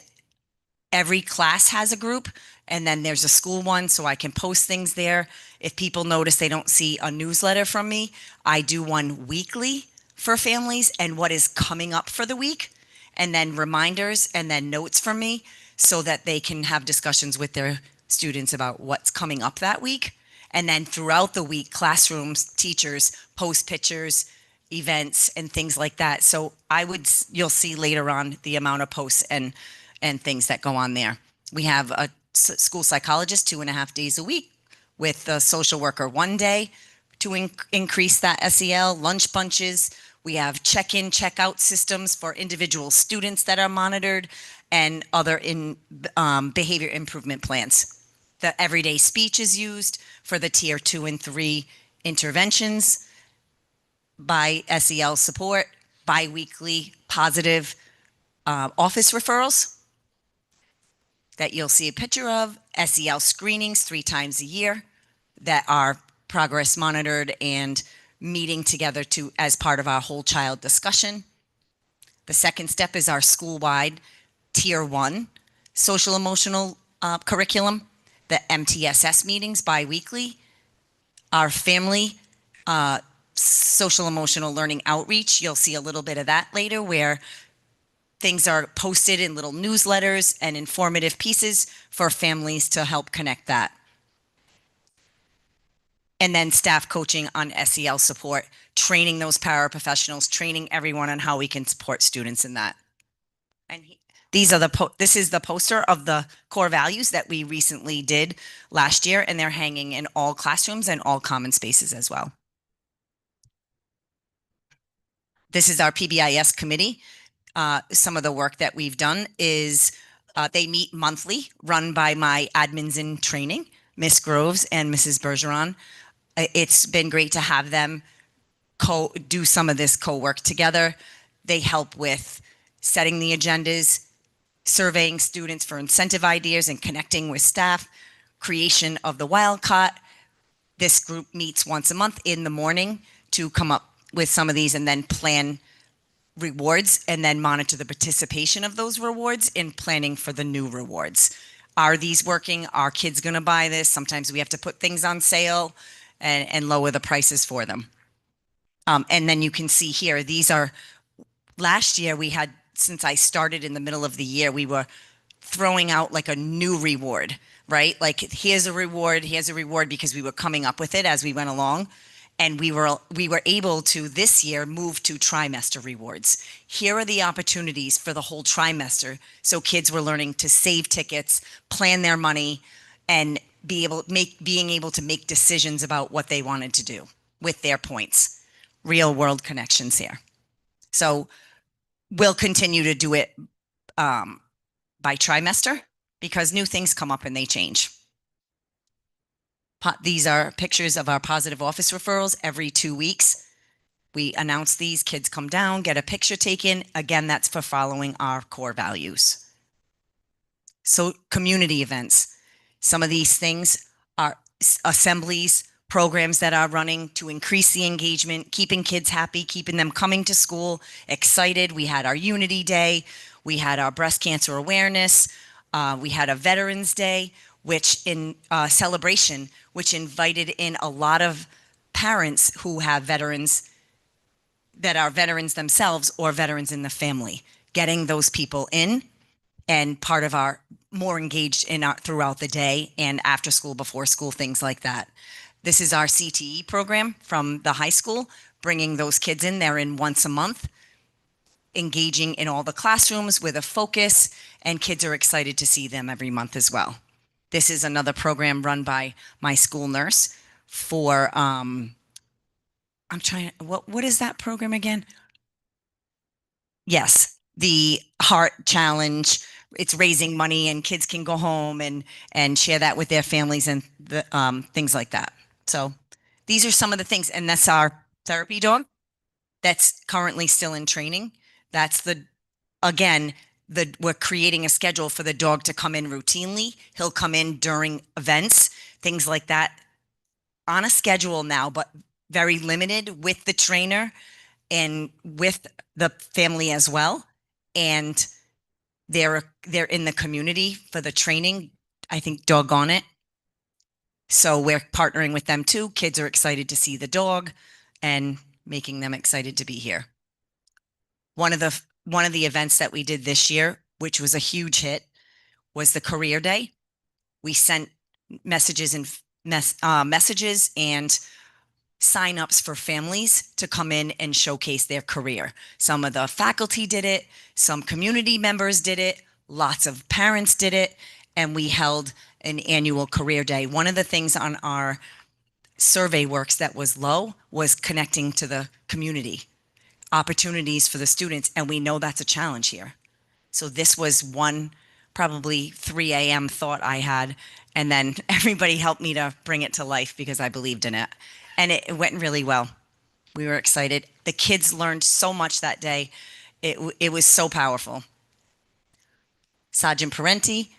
every class has a group, and then there's a school one, so I can post things there. If people notice they don't see a newsletter from me, I do one weekly for families and what is coming up for the week, and then reminders and then notes from me so that they can have discussions with their students about what's coming up that week. And then throughout the week, classrooms, teachers post pictures, events, and things like that. So you'll see later on the amount of posts and things that go on there. We have a school psychologist 2.5 days a week, with a social worker 1 day to increase that SEL, lunch bunches. We have check-in, check-out systems for individual students that are monitored, and other behavior improvement plans. The everyday speech is used for the tier 2 and 3 interventions by SEL support, biweekly positive office referrals that you'll see a picture of, SEL screenings 3 times a year that are progress monitored and meeting together as part of our whole child discussion. The second step is our school-wide tier 1 social emotional curriculum, the MTSS meetings biweekly, our family social emotional learning outreach. You'll see a little bit of that later, where things are posted in little newsletters and informative pieces for families to help connect that. And then staff coaching on SEL support, training those paraprofessionals, training everyone on how we can support students in that. And this is the poster of the core values that we recently did last year, and they're hanging in all classrooms and all common spaces as well. This is our PBIS committee. Some of the work that we've done is they meet monthly, run by my admins in training, Miss Groves and Mrs. Bergeron. It's been great to have them do some of this co-work together. They help with setting the agendas, surveying students for incentive ideas and connecting with staff, creation of the Wildcot. This group meets once a month in the morning to come up with some of these and then plan rewards and then monitor the participation of those rewards in planning for the new rewards. Are these working? Are kids going to buy this? Sometimes we have to put things on sale and lower the prices for them. And then you can see here, these are, last year we had, since I started in the middle of the year, we were throwing out like a new reward, right? Like here's a reward because we were coming up with it as we went along. And we were able to this year move to trimester rewards. Here are the opportunities for the whole trimester. So kids were learning to save tickets, plan their money, and being able to make decisions about what they wanted to do with their points. Real world connections here. So we'll continue to do it by trimester because new things come up and they change. These are pictures of our positive office referrals every 2 weeks. We announce these, kids come down, get a picture taken. Again, that's for following our core values. So community events. Some of these things are assemblies, programs that are running to increase the engagement, keeping kids happy, keeping them coming to school, excited. We had our Unity Day. We had our breast cancer awareness. We had a Veterans Day, which in celebration, which invited in a lot of parents who have veterans that are veterans themselves or veterans in the family, getting those people in and part of our more engaged in our throughout the day and after school, before school, things like that. This is our CTE program from the high school, bringing those kids in. They're in once a month, engaging in all the classrooms with a focus, and kids are excited to see them every month as well. This is another program run by my school nurse for, what is that program again? Yes, the Heart Challenge. It's raising money and kids can go home and share that with their families and the things like that. So these are some of the things, and that's our therapy dog that's currently still in training. That's we're creating a schedule for the dog to come in routinely. He'll come in during events, things like that, on a schedule now, but very limited with the trainer and with the family as well. And they're in the community for the training. I think doggone it. So we're partnering with them too. Kids are excited to see the dog and making them excited to be here. One of the events that we did this year, which was a huge hit, was the career day. We sent messages and sign-ups for families to come in and showcase their career. Some of the faculty did it, some community members did it, lots of parents did it, and we held an annual career day. One of the things on our survey works that was low was connecting to the community, opportunities for the students, and we know that's a challenge here. So this was one probably 3 a.m. thought I had, and then everybody helped me to bring it to life because I believed in it. And it went really well. We were excited. The kids learned so much that day. It was so powerful. Sergeant Parenti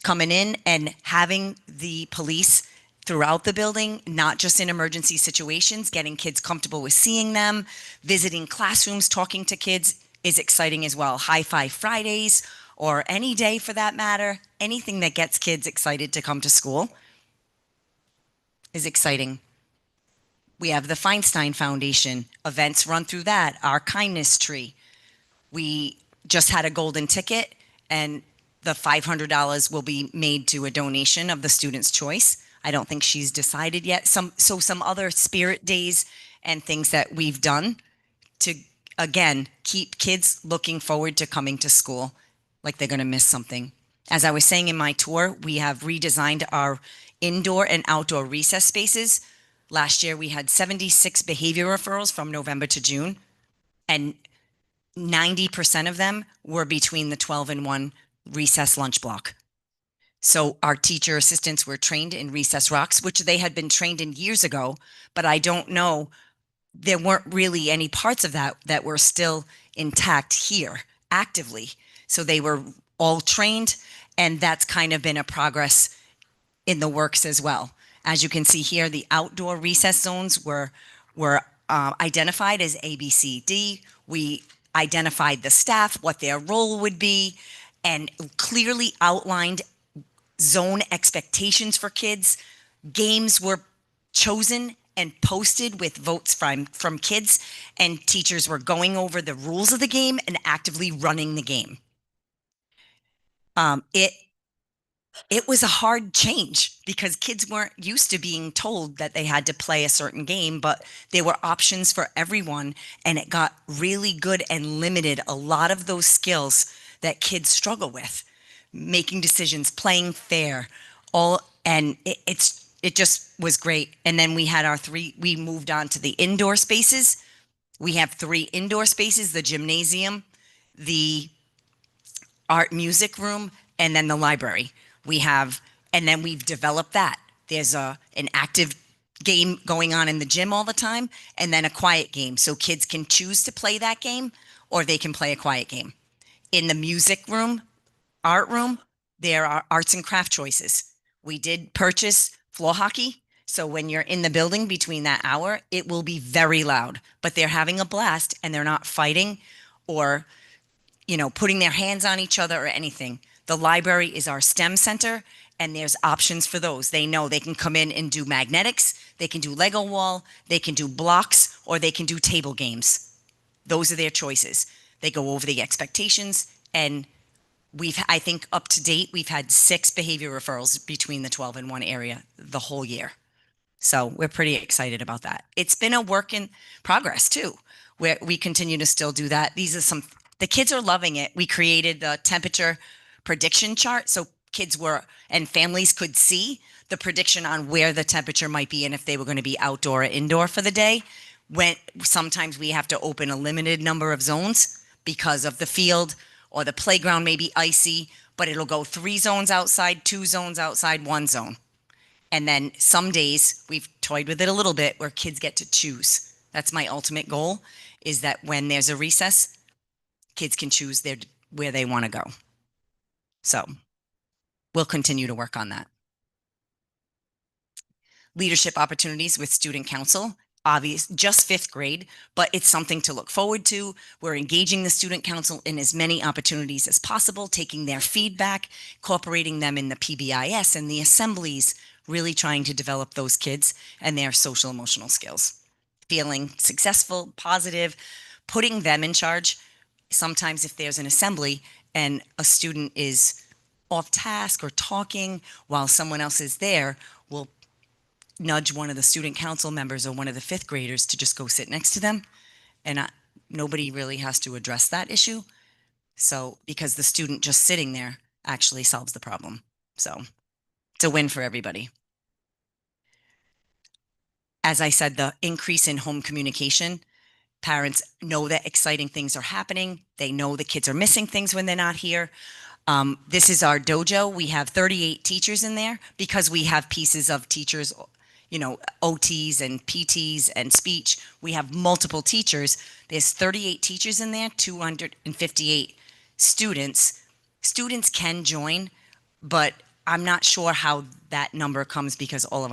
coming in and having the police throughout the building, not just in emergency situations, getting kids comfortable with seeing them, visiting classrooms, talking to kids is exciting as well. High Five Fridays, or any day for that matter, anything that gets kids excited to come to school is exciting. We have the Feinstein Foundation, events run through that, our kindness tree. We just had a golden ticket, and the $500 will be made to a donation of the student's choice. I don't think she's decided yet. Some other spirit days and things that we've done to, again, keep kids looking forward to coming to school like they're going to miss something. As I was saying in my tour, we have redesigned our indoor and outdoor recess spaces. Last year, we had 76 behavior referrals from November to June, and 90% of them were between the 12 and 1 recess lunch block. So our teacher assistants were trained in recess rocks, which they had been trained in years ago, but I don't know, there weren't really any parts of that that were still intact here actively. So they were all trained, and that's kind of been a progress in the works as well. As you can see here, the outdoor recess zones were identified as A, B, C, D. We identified the staff, what their role would be, and clearly outlined zone expectations for kids. Games were chosen and posted with votes from kids, and teachers were going over the rules of the game and actively running the game. It was a hard change because kids weren't used to being told that they had to play a certain game, but there were options for everyone, and it got really good and limited a lot of those skills that kids struggle with, making decisions, playing fair, it just was great. And then we had we moved on to the indoor spaces. We have 3 indoor spaces: the gymnasium, the art music room, and then the library. And then we've developed that. There's an active game going on in the gym all the time, and then a quiet game. So kids can choose to play that game, or they can play a quiet game. In the music room, art room, there are arts and craft choices. We did purchase floor hockey. So when you're in the building between that hour, it will be very loud, but they're having a blast and they're not fighting or, putting their hands on each other or anything. The library is our STEM center, and there's options for those. They know they can come in and do magnetics, they can do Lego wall, they can do blocks, or they can do table games. Those are their choices. They go over the expectations, and I think up to date, we've had 6 behavior referrals between the 12 and 1 area the whole year. So we're pretty excited about that. It's been a work in progress too, where we continue to still do that. The kids are loving it. We created the temperature prediction chart, so kids were and families could see the prediction on where the temperature might be and if they were going to be outdoor or indoor for the day. When sometimes we have to open a limited number of zones because of the field or the playground may be icy, but it'll go 3 zones outside, 2 zones outside, 1 zone. And then some days we've toyed with it a little bit where kids get to choose. That's my ultimate goal, is that when there's a recess, kids can choose where they want to go. So we'll continue to work on that. Leadership opportunities with student council, obvious, just 5th grade, but it's something to look forward to. We're engaging the student council in as many opportunities as possible, taking their feedback, incorporating them in the PBIS and the assemblies, really trying to develop those kids and their social emotional skills. Feeling successful, positive, putting them in charge. Sometimes if there's an assembly and a student is off task or talking while someone else is there, we'll nudge one of the student council members or one of the 5th graders to just go sit next to them. And nobody really has to address that issue. So, because the student just sitting there actually solves the problem. So it's a win for everybody. As I said, the increase in home communication, parents know that exciting things are happening. They know the kids are missing things when they're not here. This is our dojo. We have 38 teachers in there because we have pieces of teachers, you know, OTs and PTs and speech. We have multiple teachers. There's 38 teachers in there, 258 students. Students can join, but I'm not sure how that number comes because all of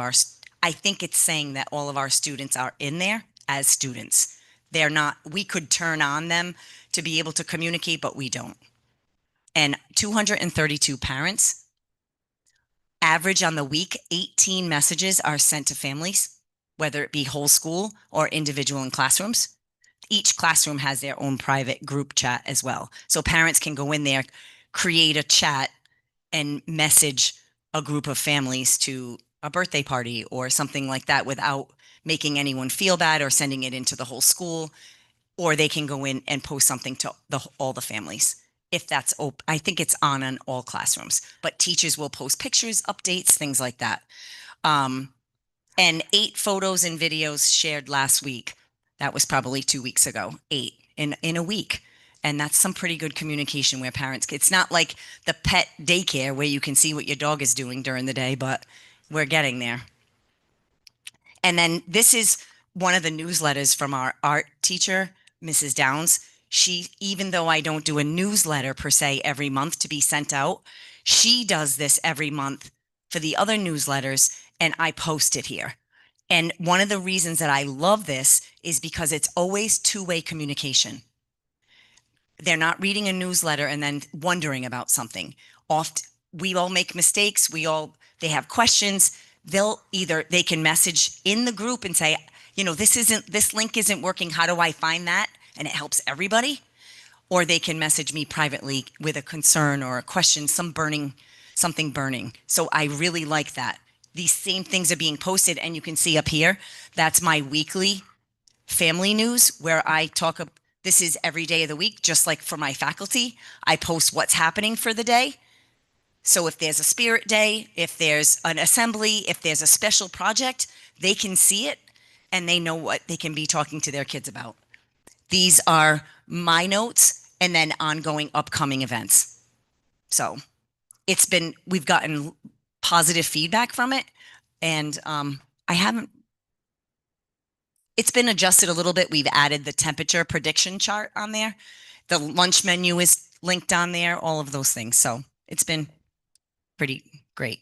I think it's saying that all of our students are in there as students. They're not, we could turn on them to be able to communicate, but we don't. And 232 parents. Average on the week, 18 messages are sent to families, whether it be whole school or individual in classrooms. Each classroom has their own private group chat as well. So parents can go in there, create a chat, and message a group of families to a birthday party or something like that without making anyone feel bad or sending it into the whole school. Or they can go in and post something to all the families. If that's open, I think it's on all classrooms, but teachers will post pictures, updates, things like that. And 8 photos and videos shared last week. That was probably 2 weeks ago, 8 in a week. And that's some pretty good communication where parents, it's not like the pet daycare where you can see what your dog is doing during the day, but we're getting there. And then this is one of the newsletters from our art teacher, Mrs. Downs. She, even though I don't do a newsletter per se every month to be sent out, she does this every month for the other newsletters, and I post it here. And one of the reasons that I love this is because it's always 2-way communication. They're not reading a newsletter and then wondering about something. Often we all make mistakes. They have questions. They can message in the group and say, you know, this link isn't working. How do I find that? And it helps everybody. Or they can message me privately with a concern or a question, something burning. So I really like that. These same things are being posted, and you can see up here, that's my weekly family news where I talk. This is every day of the week, just like for my faculty. I post what's happening for the day. So if there's a spirit day, if there's an assembly, if there's a special project, they can see it and they know what they can be talking to their kids about. These are my notes and then ongoing upcoming events. So we've gotten positive feedback from it, and it's been adjusted a little bit. We've added the temperature prediction chart on there. The lunch menu is linked on there, all of those things. So it's been pretty great.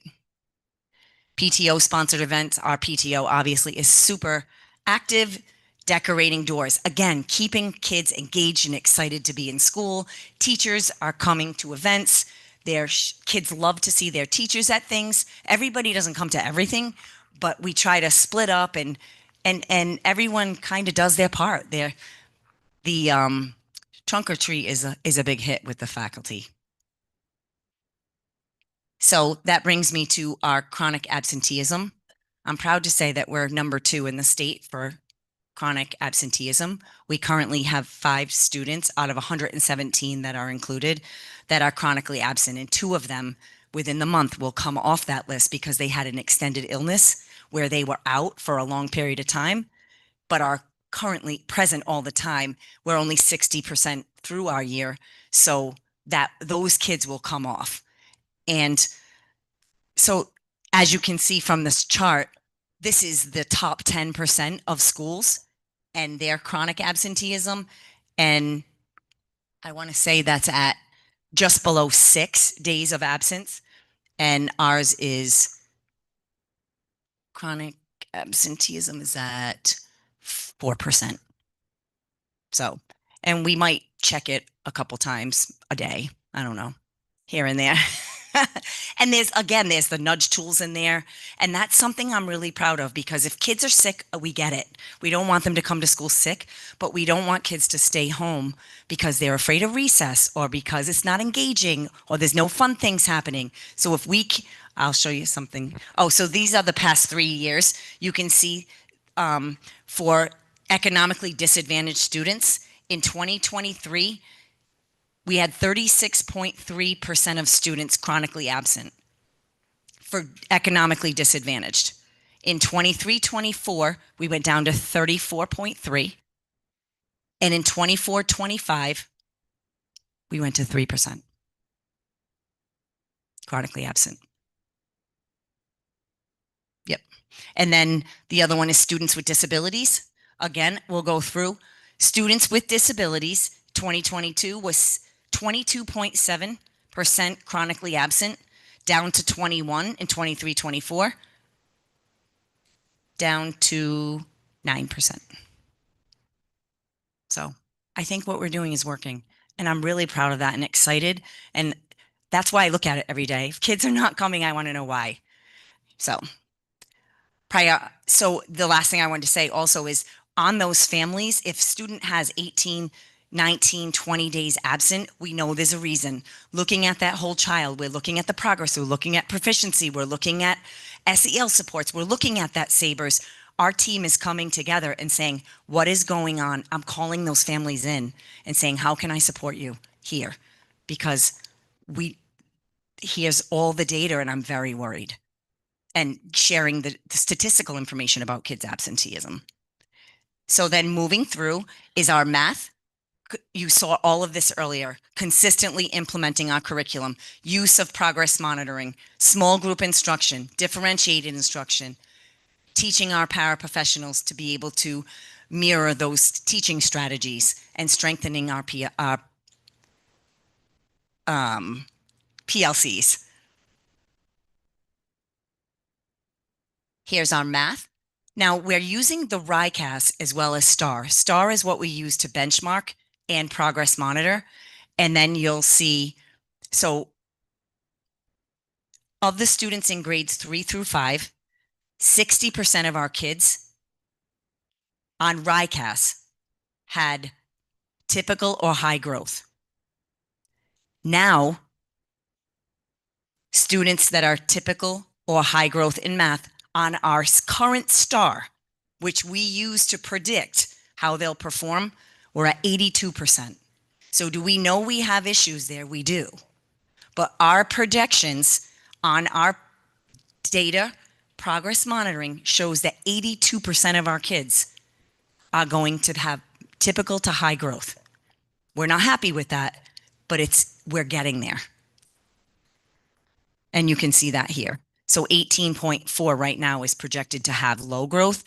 PTO sponsored events. Our PTO obviously is super active, decorating doors. Again, keeping kids engaged and excited to be in school. Teachers are coming to events. Their kids love to see their teachers at things. Everybody doesn't come to everything, but we try to split up and everyone kind of does their part. The trunk or treat is a big hit with the faculty. So that brings me to our chronic absenteeism. I'm proud to say that we're number 2 in the state for chronic absenteeism. We currently have 5 students out of 117 that are included that are chronically absent, and 2 of them within the month will come off that list because they had an extended illness where they were out for a long period of time, but are currently present all the time. We're only 60% through our year, so that those kids will come off. And so as you can see from this chart, this is the top 10% of schools and their chronic absenteeism. And I want to say that's at just below 6 days of absence. And ours is chronic absenteeism is at 4%. So, and we might check it a couple times a day. I don't know, here and there. And there's the nudge tools in there. And that's something I'm really proud of, because if kids are sick, we get it. We don't want them to come to school sick, but we don't want kids to stay home because they're afraid of recess or because it's not engaging or there's no fun things happening. So if I'll show you something. Oh, so these are the past 3 years. You can see for economically disadvantaged students in 2023, we had 36.3% of students chronically absent for economically disadvantaged. In 23-24, we went down to 34.3. And in 24-25, we went to 3% chronically absent. Yep. And then the other one is students with disabilities. Again, we'll go through. Students with disabilities, 2022 was 22.7% chronically absent, down to 21 in 23-24, down to 9%. So I think what we're doing is working, and I'm really proud of that and excited. And that's why I look at it every day. If kids are not coming, I want to know why. So the last thing I wanted to say also is on those families, if student has 18, 19, 20 days absent, we know there's a reason. Looking at that whole child, we're looking at the progress, we're looking at proficiency, we're looking at SEL supports, we're looking at that SABRS. Our team is coming together and saying, what is going on? I'm calling those families in and saying, how can I support you here? Because here's all the data and I'm very worried. And sharing the statistical information about kids' absenteeism. So then moving through is our math. You saw all of this earlier, consistently implementing our curriculum, use of progress monitoring, small group instruction, differentiated instruction, teaching our paraprofessionals to be able to mirror those teaching strategies and strengthening our PLCs. Here's our math. Now we're using the RICAS as well as STAR. STAR is what we use to benchmark and progress monitor. And then you'll see, so of the students in grades 3 through 5, 60% of our kids on RICAS had typical or high growth. Now, students that are typical or high growth in math on our current STAR, which we use to predict how they'll perform, we're at 82%. So do we know we have issues there? We do. But our projections on our data progress monitoring shows that 82% of our kids are going to have typical to high growth. We're not happy with that, but we're getting there. And you can see that here. So 18.4 right now is projected to have low growth.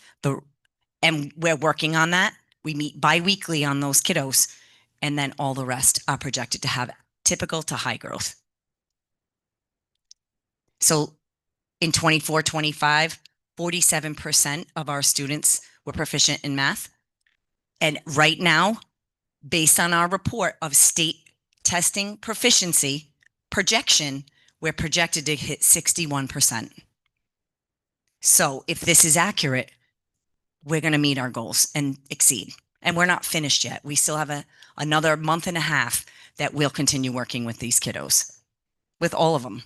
And we're working on that. We meet bi-weekly on those kiddos. And then all the rest are projected to have typical to high growth. So in 24-25, 47% of our students were proficient in math. And right now, based on our report of state testing proficiency projection, we're projected to hit 61%. So if this is accurate, we're going to meet our goals and exceed. And we're not finished yet. We still have another month and a half that we'll continue working with these kiddos, with all of them.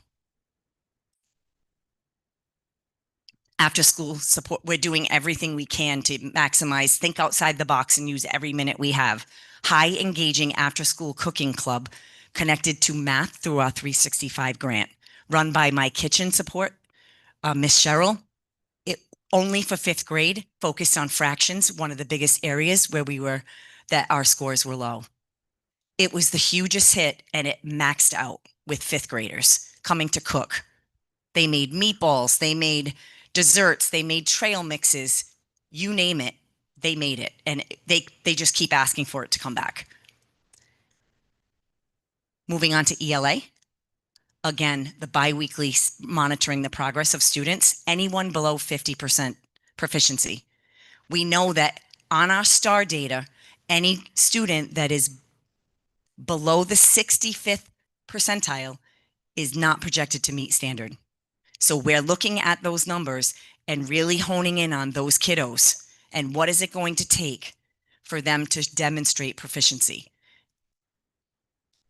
After school support, we're doing everything we can to maximize, think outside the box and use every minute we have. High engaging after school cooking club connected to math through our 365 grant. run by my kitchen support, Miss Cheryl. It only for fifth grade, focused on fractions, one of the biggest areas where that our scores were low. It was the hugest hit, and it maxed out with fifth graders coming to cook. They made meatballs, they made desserts, they made trail mixes, you name it, they made it. And they just keep asking for it to come back. Moving on to ELA. Again, the biweekly monitoring the progress of students, anyone below 50% proficiency. We know that on our STAR data, any student that is below the 65th percentile is not projected to meet standard. So we're looking at those numbers and really honing in on those kiddos and what is it going to take for them to demonstrate proficiency.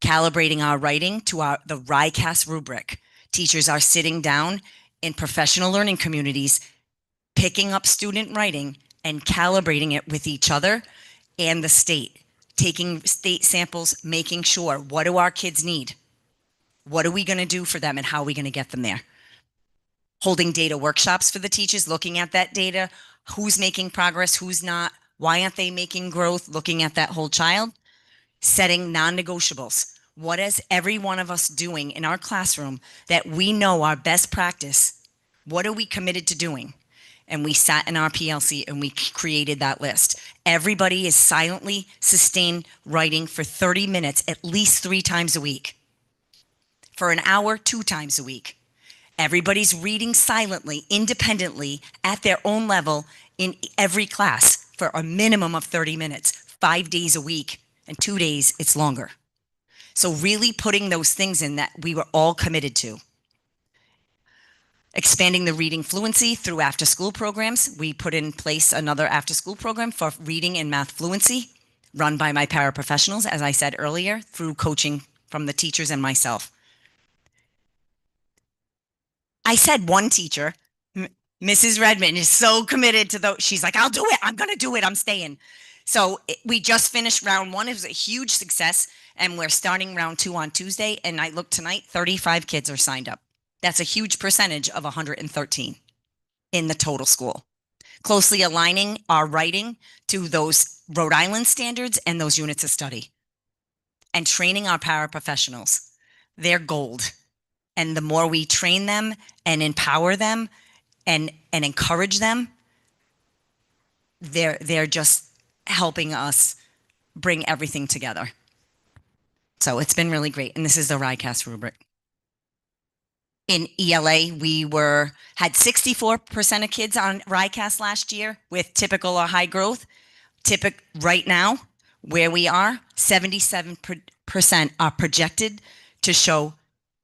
Calibrating our writing to the RICAS rubric. Teachers are sitting down in professional learning communities, picking up student writing and calibrating it with each other and the state, taking state samples, making sure, what do our kids need? What are we going to do for them and how are we going to get them there? Holding data workshops for the teachers, looking at that data, who's making progress, who's not, why aren't they making growth, looking at that whole child. Setting non-negotiables. What is every one of us doing in our classroom that we know our best practice? What are we committed to doing? And we sat in our PLC and we created that list. Everybody is silently sustained writing for 30 minutes, at least 3 times a week. For an hour, 2 times a week. Everybody's reading silently, independently, at their own level in every class for a minimum of 30 minutes, 5 days a week. And 2 days, it's longer. So really putting those things in that we were all committed to. Expanding the reading fluency through after-school programs. We put in place another after-school program for reading and math fluency, run by my paraprofessionals, as I said earlier, through coaching from the teachers and myself. I said one teacher, Mrs. Redmond, is so committed to those. She's like, I'll do it. I'm going to do it. I'm staying. So we just finished round 1. It was a huge success, and we're starting round 2 on Tuesday. And I look tonight, 35 kids are signed up. That's a huge percentage of 113 in the total school. Closely aligning our writing to those Rhode Island standards and those units of study. And training our paraprofessionals. They're gold. And the more we train them and empower them and encourage them, they're just helping us bring everything together. So it's been really great. And this is the RICAS rubric. In ELA, we had 64% of kids on RICAS last year with typical or high growth. Right now, where we are, 77% are projected to show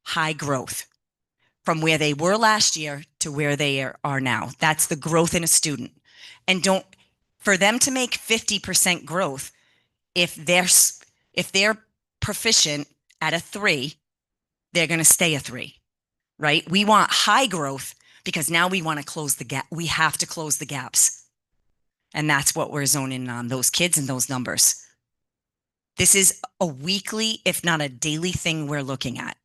high growth from where they were last year to where they are now. That's the growth in a student. And for them to make 50% growth, if they're proficient at a 3, they're going to stay a 3, right? We want high growth because now we want to close the gap. We have to close the gaps. And that's what we're zoning on, those kids and those numbers. This is a weekly, if not a daily thing we're looking at.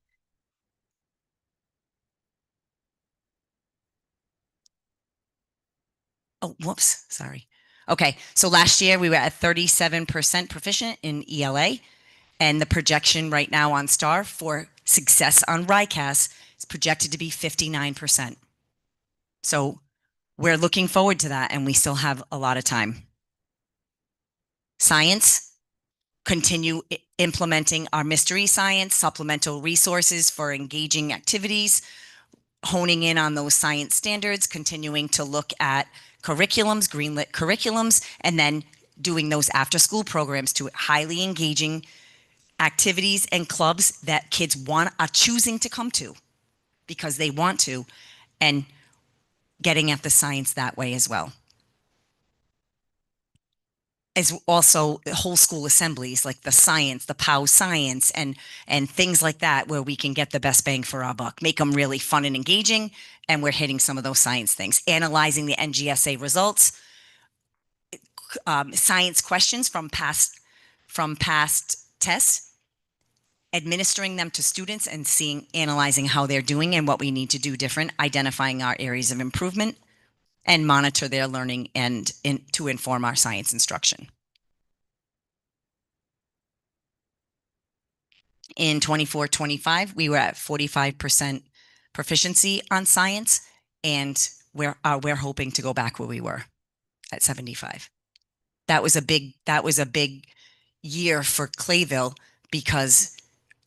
Oh, whoops, sorry. Okay, so last year we were at 37% proficient in ELA, and the projection right now on STAR for success on RICAS is projected to be 59%. So we're looking forward to that, and we still have a lot of time. Science, continue implementing our mystery science, supplemental resources for engaging activities, honing in on those science standards, continuing to look at curriculums, greenlit curriculums, and then doing those after-school programs to highly engaging activities and clubs that kids are choosing to come to because they want to, and getting at the science that way as well. As also whole school assemblies like the science, the POW science, and things like that, where we can get the best bang for our buck, make them really fun and engaging, and we're hitting some of those science things. Analyzing the NGSA results, science questions from past tests, administering them to students and analyzing how they're doing and what we need to do different, identifying our areas of improvement, and monitor their learning and to inform our science instruction. In 24-25, we were at 45% proficiency on science, and we're hoping to go back where we were at 75. That was a big year for Clayville because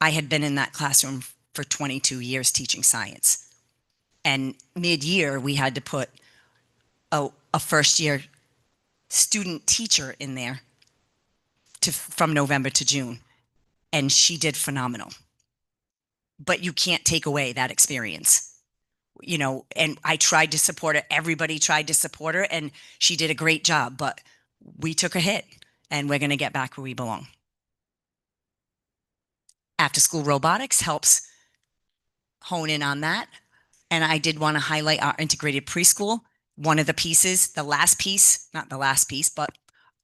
I had been in that classroom for 22 years teaching science. And mid-year, we had to put a first-year student teacher in there from November to June. And she did phenomenal. But you can't take away that experience. You know, and I tried to support her. Everybody tried to support her, and she did a great job. But we took a hit, and we're going to get back where we belong. After school robotics helps hone in on that. And I did want to highlight our integrated preschool. One of the pieces, the last piece, not the last piece, but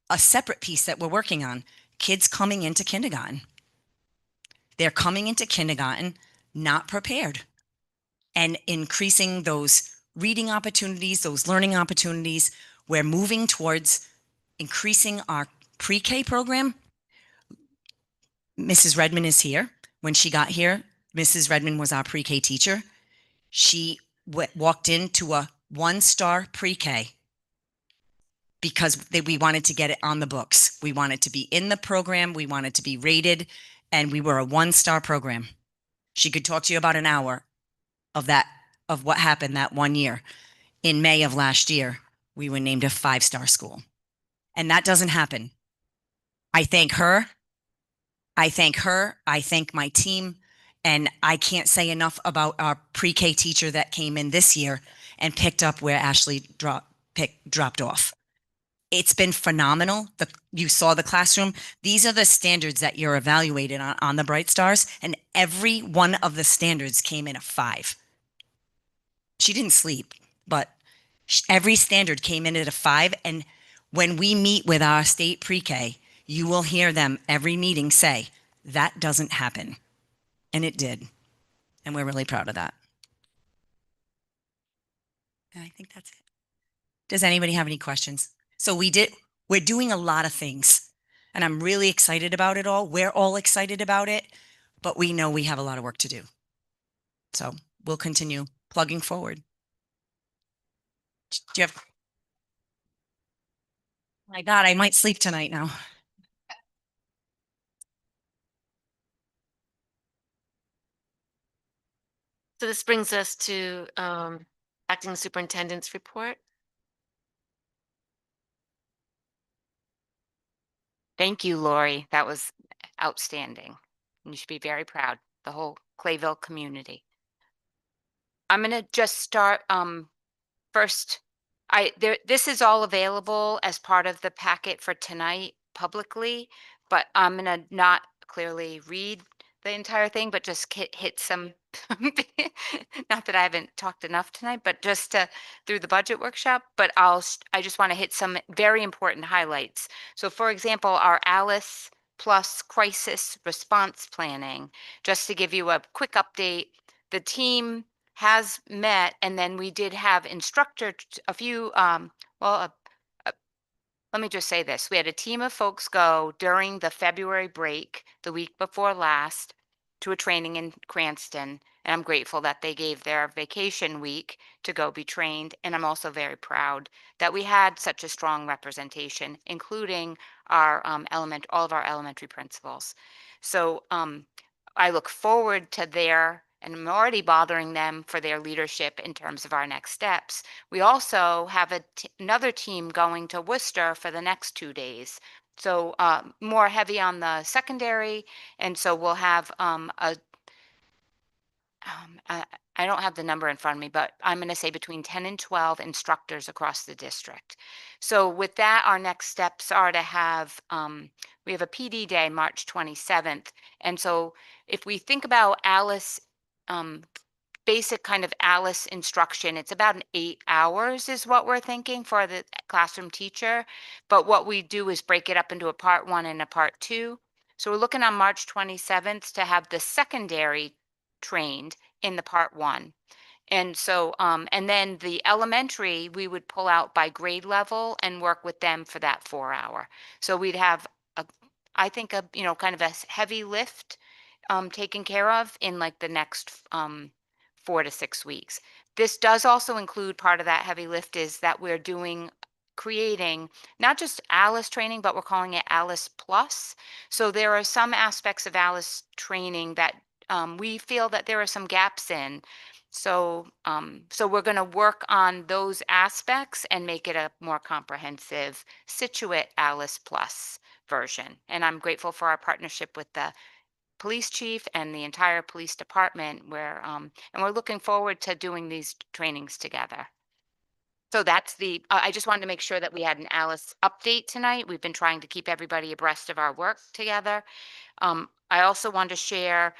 a separate piece that we're working on, kids coming into kindergarten. They're coming into kindergarten not prepared, and increasing those reading opportunities, those learning opportunities. We're moving towards increasing our pre-K program. Mrs. Redmond is here. When she got here, Mrs. Redmond was our pre-K teacher. She walked into a 1-star pre-K because we wanted to get it on the books. We wanted to be in the program. We wanted to be rated, and we were a 1-star program. She could talk to you about an hour of what happened that 1 year. In May of last year, we were named a 5-star school. And that doesn't happen. I thank her. I thank my team. And I can't say enough about our pre-K teacher that came in this year and picked up where Ashley dropped off. It's been phenomenal. You saw the classroom. These are the standards that you're evaluated on the Bright Stars, and every one of the standards came in a 5. She didn't sleep, but every standard came in at a 5. And when we meet with our state pre-K, you will hear them every meeting say, that doesn't happen. And it did. And we're really proud of that. And I think that's it. Does anybody have any questions? So we're doing a lot of things, and I'm really excited about it all. We're all excited about it, but we know we have a lot of work to do. So we'll continue plugging forward. Do you have? My God, I might sleep tonight now. So this brings us to acting superintendent's report. Thank you, Lori. That was outstanding. You should be very proud, the whole Clayville community. I'm going to just start first. This is all available as part of the packet for tonight publicly, but I'm going to not clearly read the entire thing, but just hit some, not that I haven't talked enough tonight, but just through the budget workshop, but I just want to hit some very important highlights. So for example, our Alice Plus crisis response planning, just to give you a quick update, the team has met, and then we did have a few, let me just say this. We had a team of folks go during the February break, the week before last, to a training in Cranston. And I'm grateful that they gave their vacation week to go be trained. And I'm also very proud that we had such a strong representation, including our all of our elementary principals. So I look forward to and I'm already bothering them for their leadership in terms of our next steps. We also have another team going to Worcester for the next 2 days. So more heavy on the secondary. And so we'll have I don't have the number in front of me, but I'm going to say between 10 and 12 instructors across the district. So with that, our next steps are to have, we have a PD day, March 27th. And so if we think about Alice, basic kind of Alice instruction, it's about 8 hours is what we're thinking for the classroom teacher. But what we do is break it up into a part 1 and a part 2. So we're looking on March 27th to have the secondary trained in the part one. And so, and then the elementary, we would pull out by grade level and work with them for that 4 hour. So we'd have a, I think a, kind of a heavy lift taken care of in like the next 4 to 6 weeks. This does also include part of that heavy lift is that we're creating not just Alice training, but we're calling it Alice Plus. So there are some aspects of Alice training that we feel that there are some gaps in. So, so we're going to work on those aspects and make it a more comprehensive Scituate Alice Plus version. And I'm grateful for our partnership with the police chief and the entire police department where, and we're looking forward to doing these trainings together. So that's I just wanted to make sure that we had an Alice update tonight. We've been trying to keep everybody abreast of our work together. I also want to share,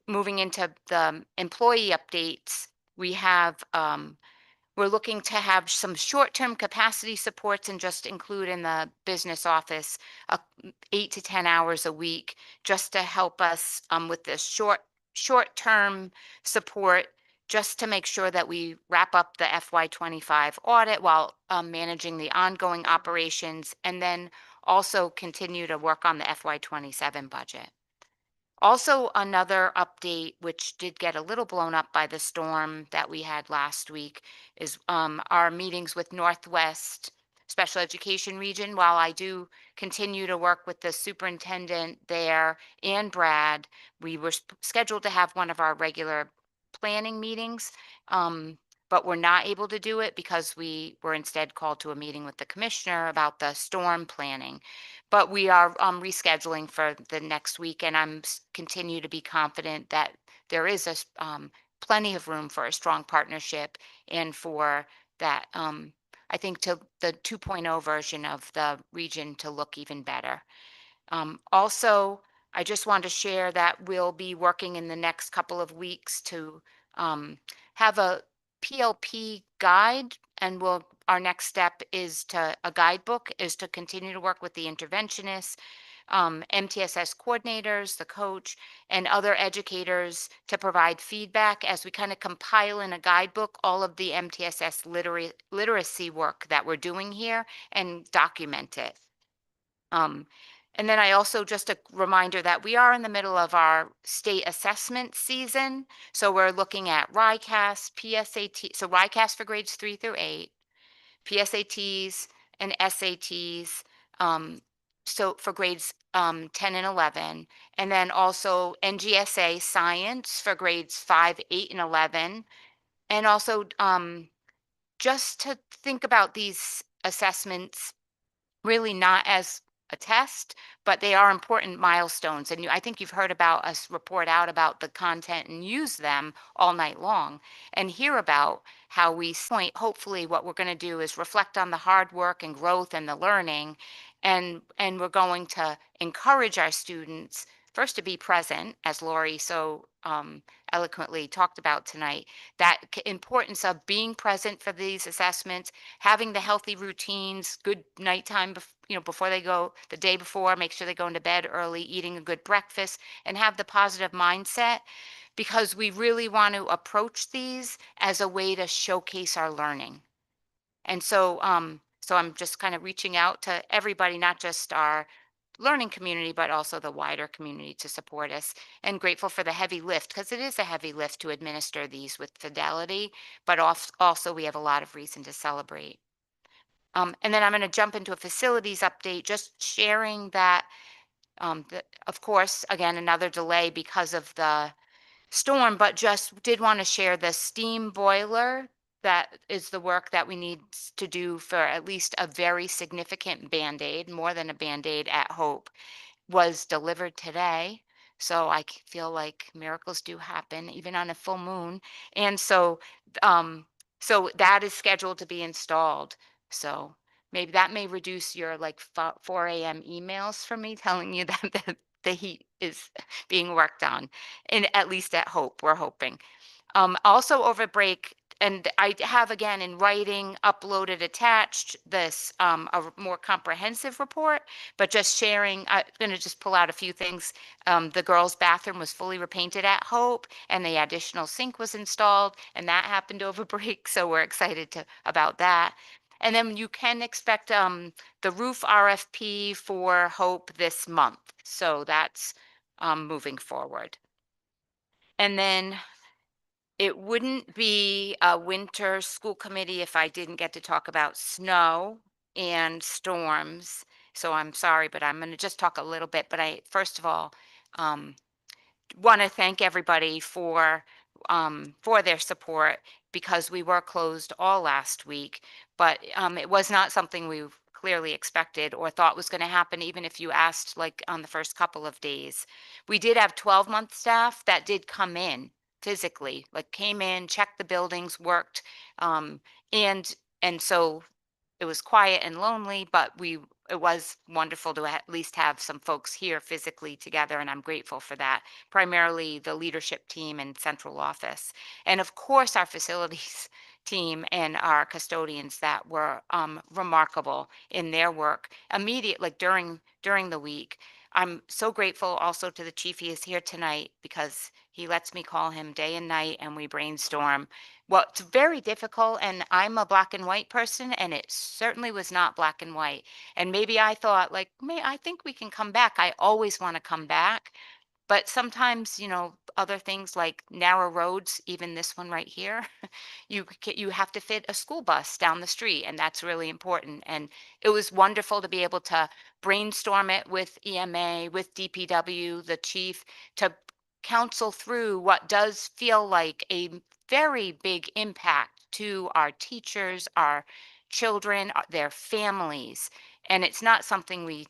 moving into the employee updates, we're looking to have some short-term capacity supports and just include in the business office 8 to 10 hours a week just to help us with this short-term support, just to make sure that we wrap up the FY25 audit while managing the ongoing operations, and then also continue to work on the FY27 budget. Also, another update, which did get a little blown up by the storm that we had last week, is our meetings with Northwest Special Education Region. While I do continue to work with the superintendent there and Brad, we were scheduled to have one of our regular planning meetings, but we're not able to do it because we were instead called to a meeting with the commissioner about the storm planning. But we are rescheduling for the next week, and I'm continue to be confident that there is plenty of room for a strong partnership and for that, I think, to the 2.0 version of the region to look even better. Also, I just want to share that we'll be working in the next couple of weeks to have a PLP guide, and our next step is a guidebook is to continue to work with the interventionists, MTSS coordinators, the coach, and other educators to provide feedback as we kind of compile in a guidebook all of the MTSS literacy work that we're doing here and document it. And then I also, just a reminder that we are in the middle of our state assessment season. So we're looking at RICAS, PSAT, so RICAS for grades 3 through 8, PSATs and SATs, so for grades 10 and 11, and then also NGSA science for grades 5, 8, and 11. And also just to think about these assessments really not as a test, but they are important milestones. And I think you've heard about us report out about the content and use them all night long and hear about how we point. Hopefully what we're going to do is reflect on the hard work and growth and the learning. And we're going to encourage our students first to be present, as Lori so eloquently talked about tonight, that importance of being present for these assessments, having the healthy routines, good nighttime, before they go, the day before, make sure they go into bed early, eating a good breakfast, and have the positive mindset, because we really want to approach these as a way to showcase our learning. And so, so I'm just kind of reaching out to everybody, not just our learning community, but also the wider community to support us, and grateful for the heavy lift, because it is a heavy lift to administer these with fidelity, but also we have a lot of reason to celebrate. And then I'm going to jump into a facilities update, just sharing that, of course, again, another delay because of the storm, but just did want to share the steam boiler. That is the work that we need to do for at least a very significant Band-Aid, more than a Band-Aid at Hope, was delivered today. So I feel like miracles do happen even on a full moon. And so, so that is scheduled to be installed. So maybe that may reduce your like 4 a.m. emails from me telling you that the heat is being worked on, and at least at Hope, we're hoping. Also over break, and I have again in writing uploaded attached this a more comprehensive report, but just sharing, I'm going to just pull out a few things. The girls' bathroom was fully repainted at Hope, and the additional sink was installed, and that happened over break. So we're excited about that. And then you can expect the roof RFP for Hope this month. So that's moving forward. And then it wouldn't be a winter school committee if I didn't get to talk about snow and storms. So I'm sorry, but I'm going to just talk a little bit. But first of all, um, want to thank everybody for their support because we were closed all last week, but it was not something we clearly expected or thought was going to happen, even if you asked like on the first couple of days. We did have 12-month staff that did come in physically, like came in, checked the buildings, worked, um, and so it was quiet and lonely, but it was wonderful to at least have some folks here physically together, and I'm grateful for that. Primarily the leadership team and central office, and of course our facilities team and our custodians that were remarkable in their work immediate, like during the week. I'm so grateful also to the chief. He is here tonight because he lets me call him day and night and we brainstorm. Well, it's very difficult, and I'm a black and white person, and it certainly was not black and white. And maybe I thought, like, I think we can come back. I always want to come back. But sometimes, other things like narrow roads, even this one right here, you have to fit a school bus down the street, and that's really important. And it was wonderful to be able to brainstorm it with EMA, with DPW, the chief, to counsel through what does feel like a very big impact to our teachers, our children, their families. And it's not something we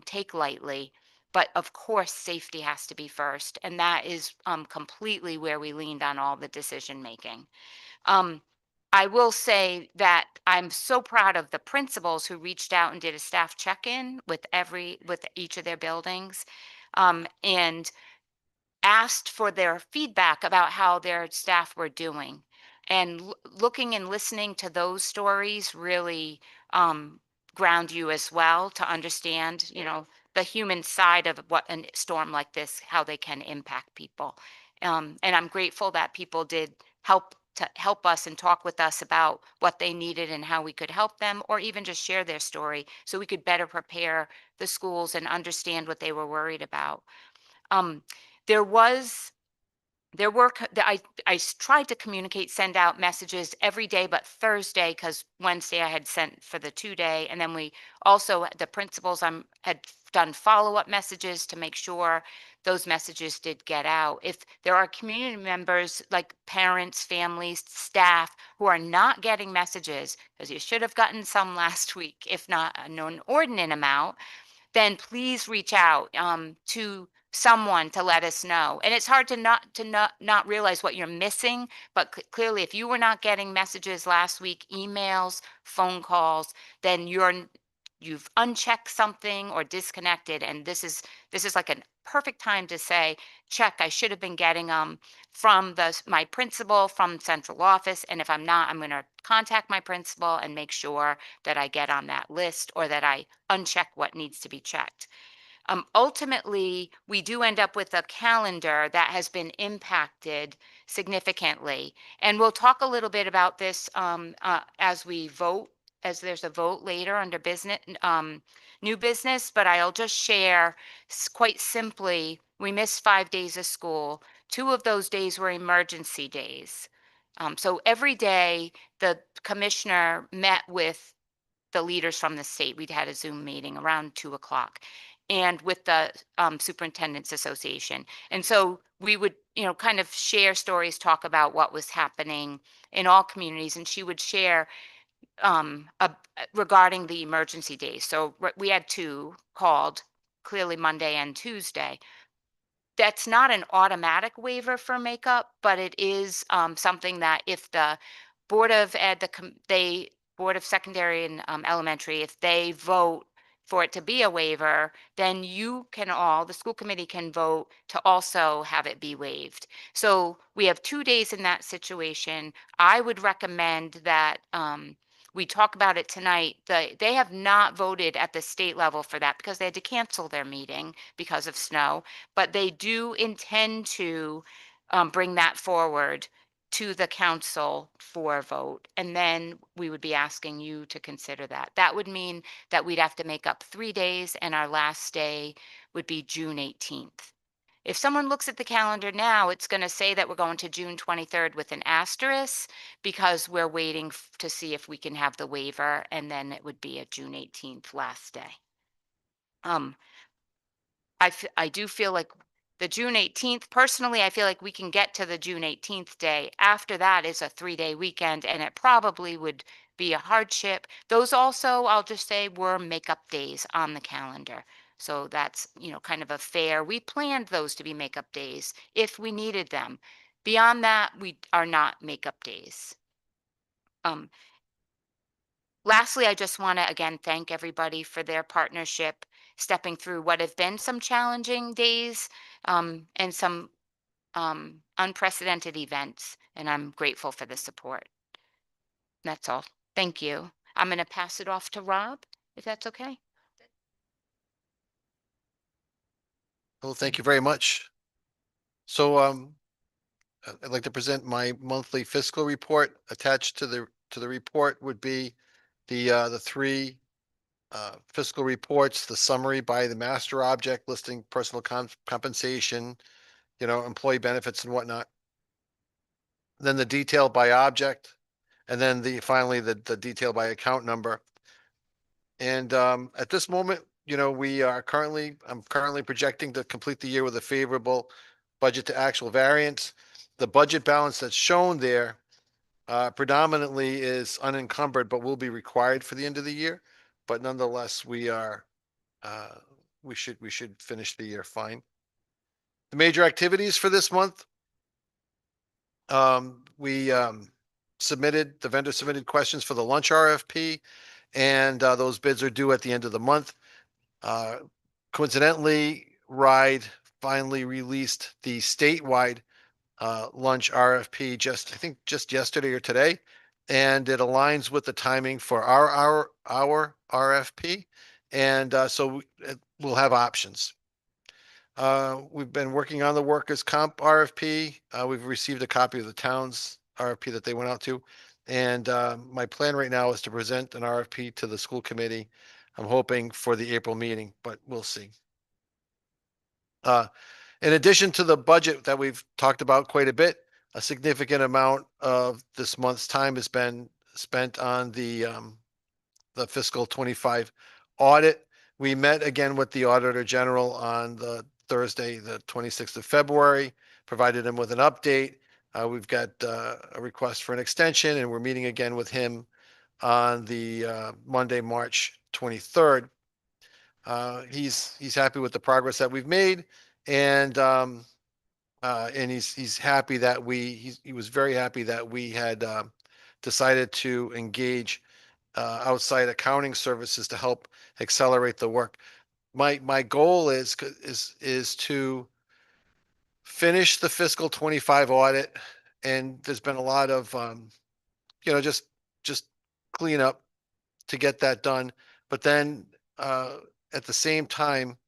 take lightly. But of course, safety has to be first. And that is completely where we leaned on all the decision making. I will say that I'm so proud of the principals who reached out and did a staff check-in with each of their buildings. And asked for their feedback about how their staff were doing. And looking and listening to those stories really ground you as well to understand, the human side of what a storm like this, how they can impact people. And I'm grateful that people did help us and talk with us about what they needed and how we could help them, or even just share their story so we could better prepare the schools and understand what they were worried about. Um, there was there were tried to communicate, send out messages every day but Thursday, because Wednesday I had sent for the 2-day, and then we also, the principals, had done follow-up messages to make sure those messages did get out. If there are community members like parents, families, staff who are not getting messages, because you should have gotten some last week, if not an inordinate amount, then please reach out to someone to let us know. And it's hard to not realize what you're missing, but clearly if you were not getting messages last week, emails, phone calls, then you've unchecked something or disconnected, and this is like a perfect time to say, check, I should have been getting them from my principal, from central office, and if I'm not, I'm going to contact my principal and make sure that I get on that list, or that I uncheck what needs to be checked. Ultimately, we do end up with a calendar that has been impacted significantly. And we'll talk a little bit about this as we vote, as there's a vote later under business, new business, but I'll just share quite simply, we missed 5 days of school. 2 of those days were emergency days. So every day the commissioner met with the leaders from the state. We'd had a Zoom meeting around 2:00, and with the Superintendent's Association. And so we would, kind of share stories, talk about what was happening in all communities. And she would share regarding the emergency days. So we had 2 called, clearly Monday and Tuesday. That's not an automatic waiver for makeup, but it is something that if the Board of Ed, Board of Secondary and Elementary, if they vote for it to be a waiver, then you can all, the school committee can vote to also have it be waived. So we have 2 days in that situation. I would recommend that we talk about it tonight. They have not voted at the state level for that because they had to cancel their meeting because of snow, but they do intend to bring that forward to the council for a vote. And then we would be asking you to consider that. That would mean that we'd have to make up 3 days and our last day would be June 18th. If someone looks at the calendar now, it's going to say that we're going to June 23rd with an asterisk because we're waiting to see if we can have the waiver, and then it would be a June 18th last day. I do feel like the June 18th, personally, I feel like we can get to the June 18th day. After that is a 3-day weekend, and it probably would be a hardship. Those also, I'll just say, were makeup days on the calendar. So that's, kind of a fair, we planned those to be makeup days if we needed them. Beyond that, we are not makeup days. Lastly, I just want to again thank everybody for their partnership, stepping through what have been some challenging days and some unprecedented events. And I'm grateful for the support. That's all. Thank you. I'm going to pass it off to Rob, if that's okay. Well, thank you very much. So, I'd like to present my monthly fiscal report. Attached to the report would be the three fiscal reports, the summary by the master object listing personal compensation, employee benefits and whatnot. Then the detail by object, and then finally the detail by account number. And at this moment, I'm currently projecting to complete the year with a favorable budget to actual variance. The budget balance that's shown there predominantly is unencumbered, but will be required for the end of the year. But nonetheless, we should finish the year fine. The major activities for this month. We the vendor submitted questions for the lunch RFP, and those bids are due at the end of the month. Coincidentally, RIDE finally released the statewide lunch RFP I think just yesterday or today, and it aligns with the timing for our RFP, and so we'll have options. We've been working on the workers' comp RFP. We've received a copy of the town's RFP that they went out to. And my plan right now is to present an RFP to the school committee. I'm hoping for the April meeting, but we'll see. In addition to the budget that we've talked about quite a bit, a significant amount of this month's time has been spent on the fiscal 25 audit. We met again with the Auditor General on the Thursday, the 26th of February, provided him with an update. We've got a request for an extension, and we're meeting again with him on the Monday, March 23rd. He's happy with the progress that we've made, and he's happy that he was very happy that we had decided to engage outside accounting services to help accelerate the work. My goal is to finish the fiscal 25 audit, and there's been a lot of just clean up to get that done. But then at the same time,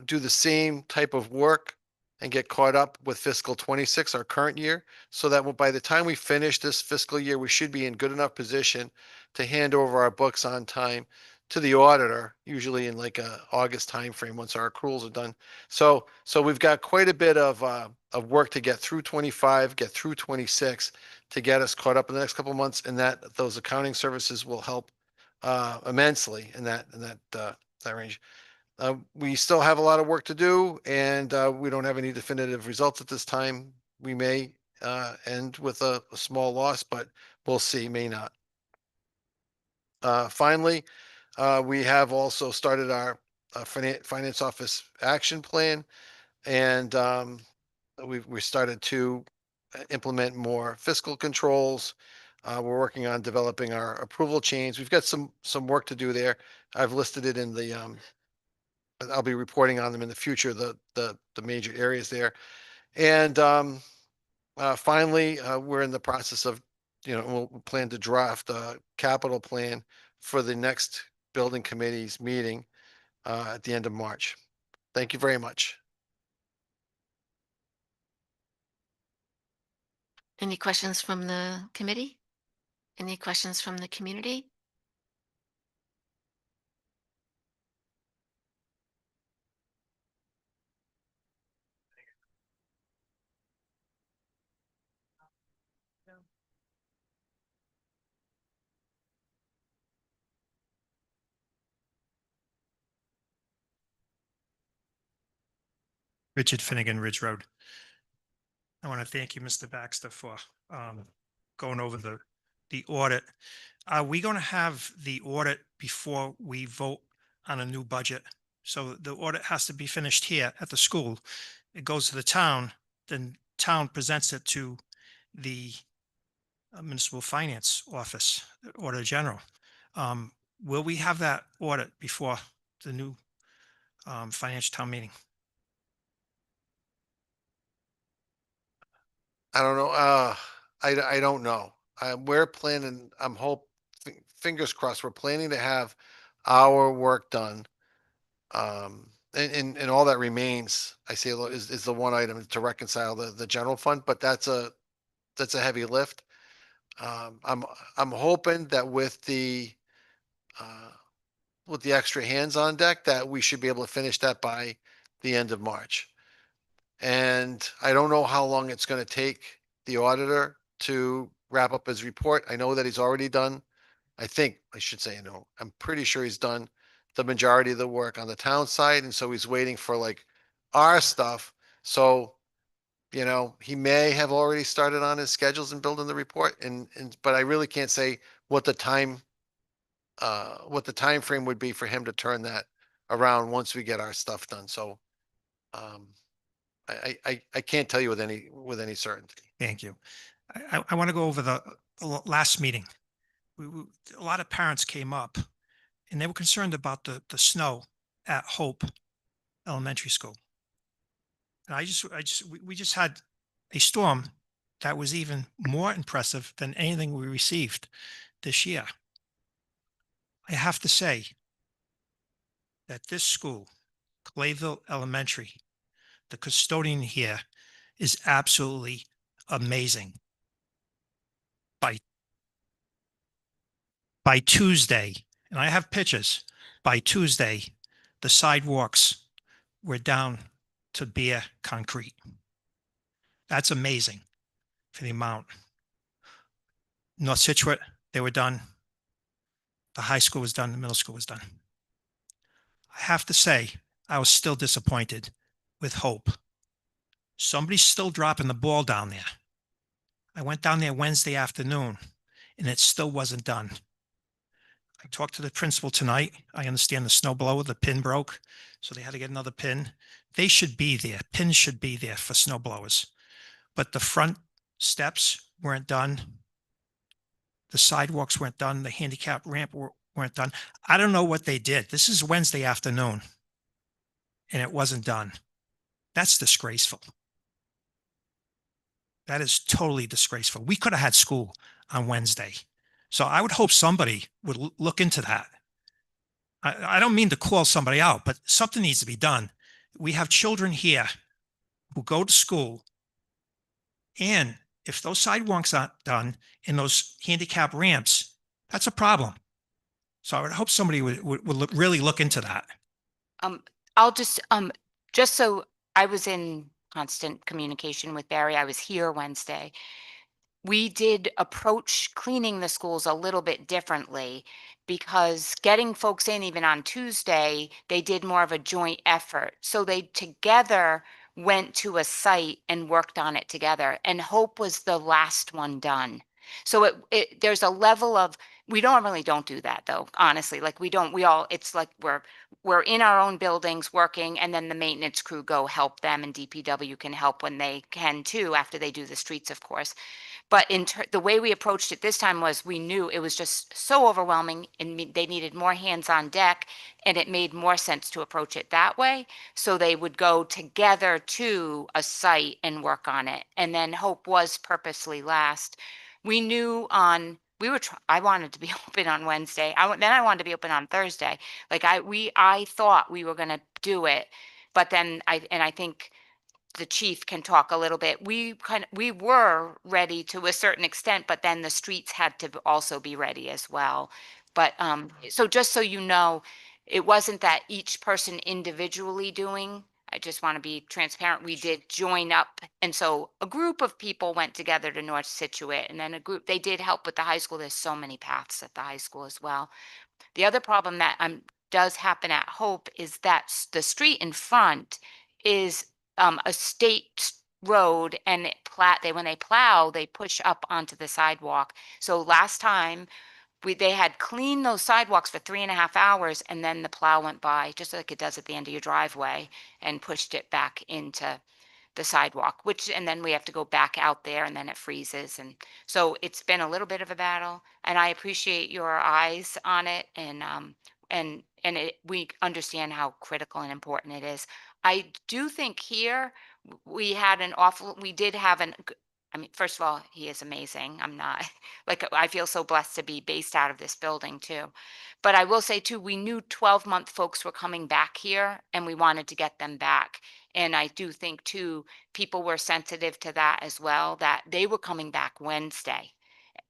do the same type of work and get caught up with fiscal 26, our current year, so that by the time we finish this fiscal year, we should be in good enough position to hand over our books on time to the auditor, usually in like a August timeframe once our accruals are done. So we've got quite a bit of work to get through 25, get through 26 to get us caught up in the next couple of months, and those accounting services will help immensely in that range. We still have a lot of work to do, and we don't have any definitive results at this time. We may end with a small loss, but we'll see, may not. Finally, we have also started our finance office action plan, and we started to implement more fiscal controls. We're working on developing our approval chains. We've got some work to do there. I've listed it in the, I'll be reporting on them in the future, the major areas there. And, finally, we're in the process of, we'll plan to draft a capital plan for the next building committee's meeting, at the end of March. Thank you very much. Any questions from the committee? Any questions from the community? Richard Finnegan, Ridge Road. I want to thank you, Mr. Baxter, for going over the audit. Are we going to have the audit before we vote on a new budget? So the audit has to be finished here at the school. It goes to the town, then town presents it to the municipal finance office, Auditor General. Will we have that audit before the new financial town meeting? I don't know. I don't know. We're planning, fingers crossed, we're planning to have our work done. And all that remains, I say, is the one item to reconcile the general fund, but that's a heavy lift. I'm hoping that with the extra hands on deck, that we should be able to finish that by the end of March. And I don't know how long it's going to take the auditor to wrap up his report. I know that he's already done, I think, I should say, no, I'm pretty sure he's done the majority of the work on the town side. And so he's waiting for like our stuff. So, he may have already started on his schedules and building the report but I really can't say what the time frame would be for him to turn that around once we get our stuff done. So, I can't tell you with any certainty. Thank you. I want to go over the last meeting. A lot of parents came up and they were concerned about the snow at Hope Elementary School. And we just had a storm that was even more impressive than anything we received this year. I have to say that this school, Clayville Elementary, the custodian here is absolutely amazing. By Tuesday, and I have pictures, by Tuesday, the sidewalks were down to bare concrete. That's amazing for the amount. North Scituate, they were done. The high school was done. The middle school was done. I have to say, I was still disappointed with Hope. Somebody's still dropping the ball down there. I went down there Wednesday afternoon and it still wasn't done. I talked to the principal tonight. I understand the snow blower, the pin broke, so they had to get another pin. They should be there. Pins should be there for snow blowers. But the front steps weren't done. The sidewalks weren't done. The handicap ramp weren't done. I don't know what they did. This is Wednesday afternoon and it wasn't done. That's disgraceful. That is totally disgraceful. We could have had school on Wednesday. So I would hope somebody would look into that. I don't mean to call somebody out, but something needs to be done. We have children here who go to school, and if those sidewalks aren't done and those handicap ramps, that's a problem. So I would hope somebody would really look into that. I'll just so I was in constant communication with Barry. I was here Wednesday. We did approach cleaning the schools a little bit differently because getting folks in even on Tuesday, they did more of a joint effort. So they together went to a site and worked on it together. And Hope was the last one done. So there's a level of, we normally don't do that though, honestly, like it's like we're in our own buildings working, and then the maintenance crew go help them, and DPW can help when they can too, after they do the streets, of course. But the way we approached it this time was, we knew it was just so overwhelming and they needed more hands on deck, and it made more sense to approach it that way. So they would go together to a site and work on it. And then Hope was purposely last. We knew I wanted to be open on Wednesday. Then I wanted to be open on Thursday. Like I thought we were going to do it, but then I think the chief can talk a little bit. We were ready to a certain extent, but then the streets had to also be ready as well. But so just so you know, it wasn't that each person individually doing. I just want to be transparent. We did join up. And so a group of people went together to North Situate, and then they did help with the high school. There's so many paths at the high school as well. The other problem that does happen at Hope is that the street in front is a state road, and when they plow, they push up onto the sidewalk. So last time they had cleaned those sidewalks for 3.5 hours, and then the plow went by, just like it does at the end of your driveway, and pushed it back into the sidewalk, and then we have to go back out there, and then it freezes. And so it's been a little bit of a battle, and I appreciate your eyes on it. We understand how critical and important it is. I do think here we did have I mean, first of all, he is amazing. I'm not I feel so blessed to be based out of this building too. But I will say too, we knew 12-month folks were coming back here, and we wanted to get them back. And I do think too, people were sensitive to that as well, that they were coming back Wednesday,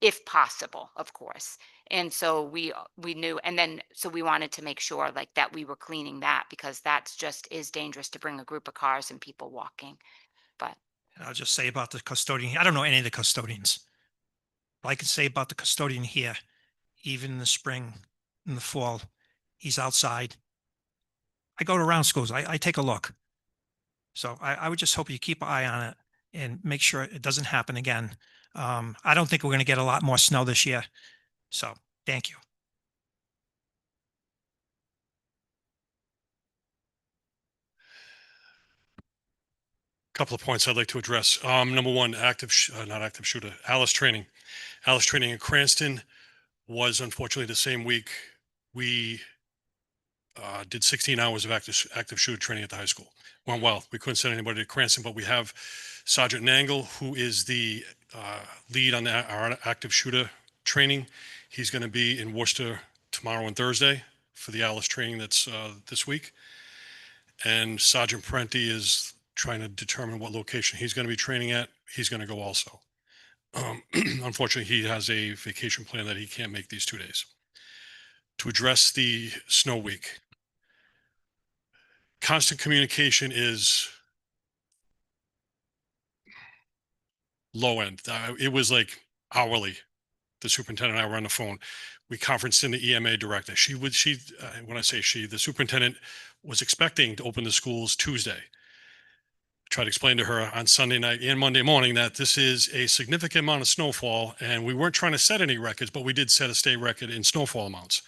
if possible, of course. And so we knew, and then so we wanted to make sure like that we were cleaning that, because that's just is dangerous to bring a group of cars and people walking. But And I'll just say about the custodian, I don't know any of the custodians. But I can say about the custodian here, even in the spring, in the fall, he's outside. I go to around schools. I take a look. So I would just hope you keep an eye on it and make sure it doesn't happen again. I don't think we're going to get a lot more snow this year. So thank you. Couple of points I'd like to address. Number one, not active shooter, Alice training. Alice training in Cranston was unfortunately the same week we did 16 hours of active shooter training at the high school. Went well. We couldn't send anybody to Cranston, but we have Sergeant Nangle, who is the lead on our active shooter training. He's going to be in Worcester tomorrow and Thursday for the Alice training that's this week. And Sergeant Parenti is trying to determine what location he's going to be training at. He's going to go also. Unfortunately, he has a vacation plan that he can't make these 2 days. To address the snow week, constant communication is low end. It was like hourly. The superintendent and I were on the phone. We conferenced in the EMA director. When I say she, the superintendent was expecting to open the schools Tuesday. Tried to explain to her on Sunday night and Monday morning that this is a significant amount of snowfall, and we weren't trying to set any records, but we did set a state record in snowfall amounts.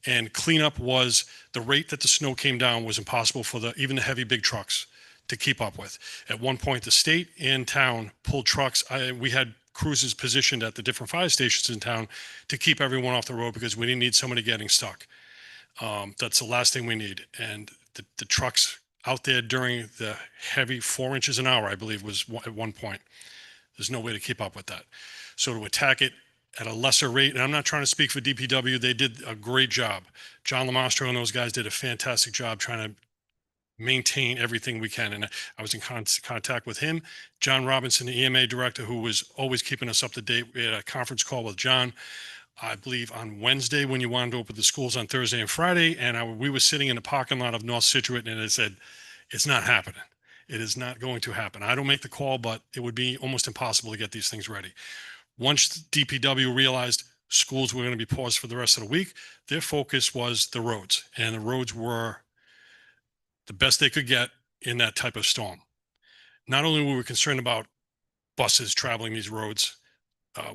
And cleanup was the rate that the snow came down was impossible for even the heavy big trucks to keep up with. At one point, the state and town pulled trucks. We had cruises positioned at the different fire stations in town to keep everyone off the road because we didn't need somebody getting stuck. That's the last thing we need. And the trucks out there during the heavy 4 inches an hour, I believe, was at one point. There's no way to keep up with that. So to attack it at a lesser rate, and I'm not trying to speak for DPW, they did a great job. John Lamastro and those guys did a fantastic job trying to maintain everything we can. And I was in contact with him, John Robinson, the EMA director, who was always keeping us up to date. We had a conference call with John, I believe on Wednesday when you wanted to open the schools on Thursday and Friday. And we were sitting in the parking lot of North Scituate, and it said, it's not happening. It is not going to happen. I don't make the call, but it would be almost impossible to get these things ready. Once DPW realized schools were going to be paused for the rest of the week, their focus was the roads, and the roads were the best they could get in that type of storm. Not only were we concerned about buses traveling these roads,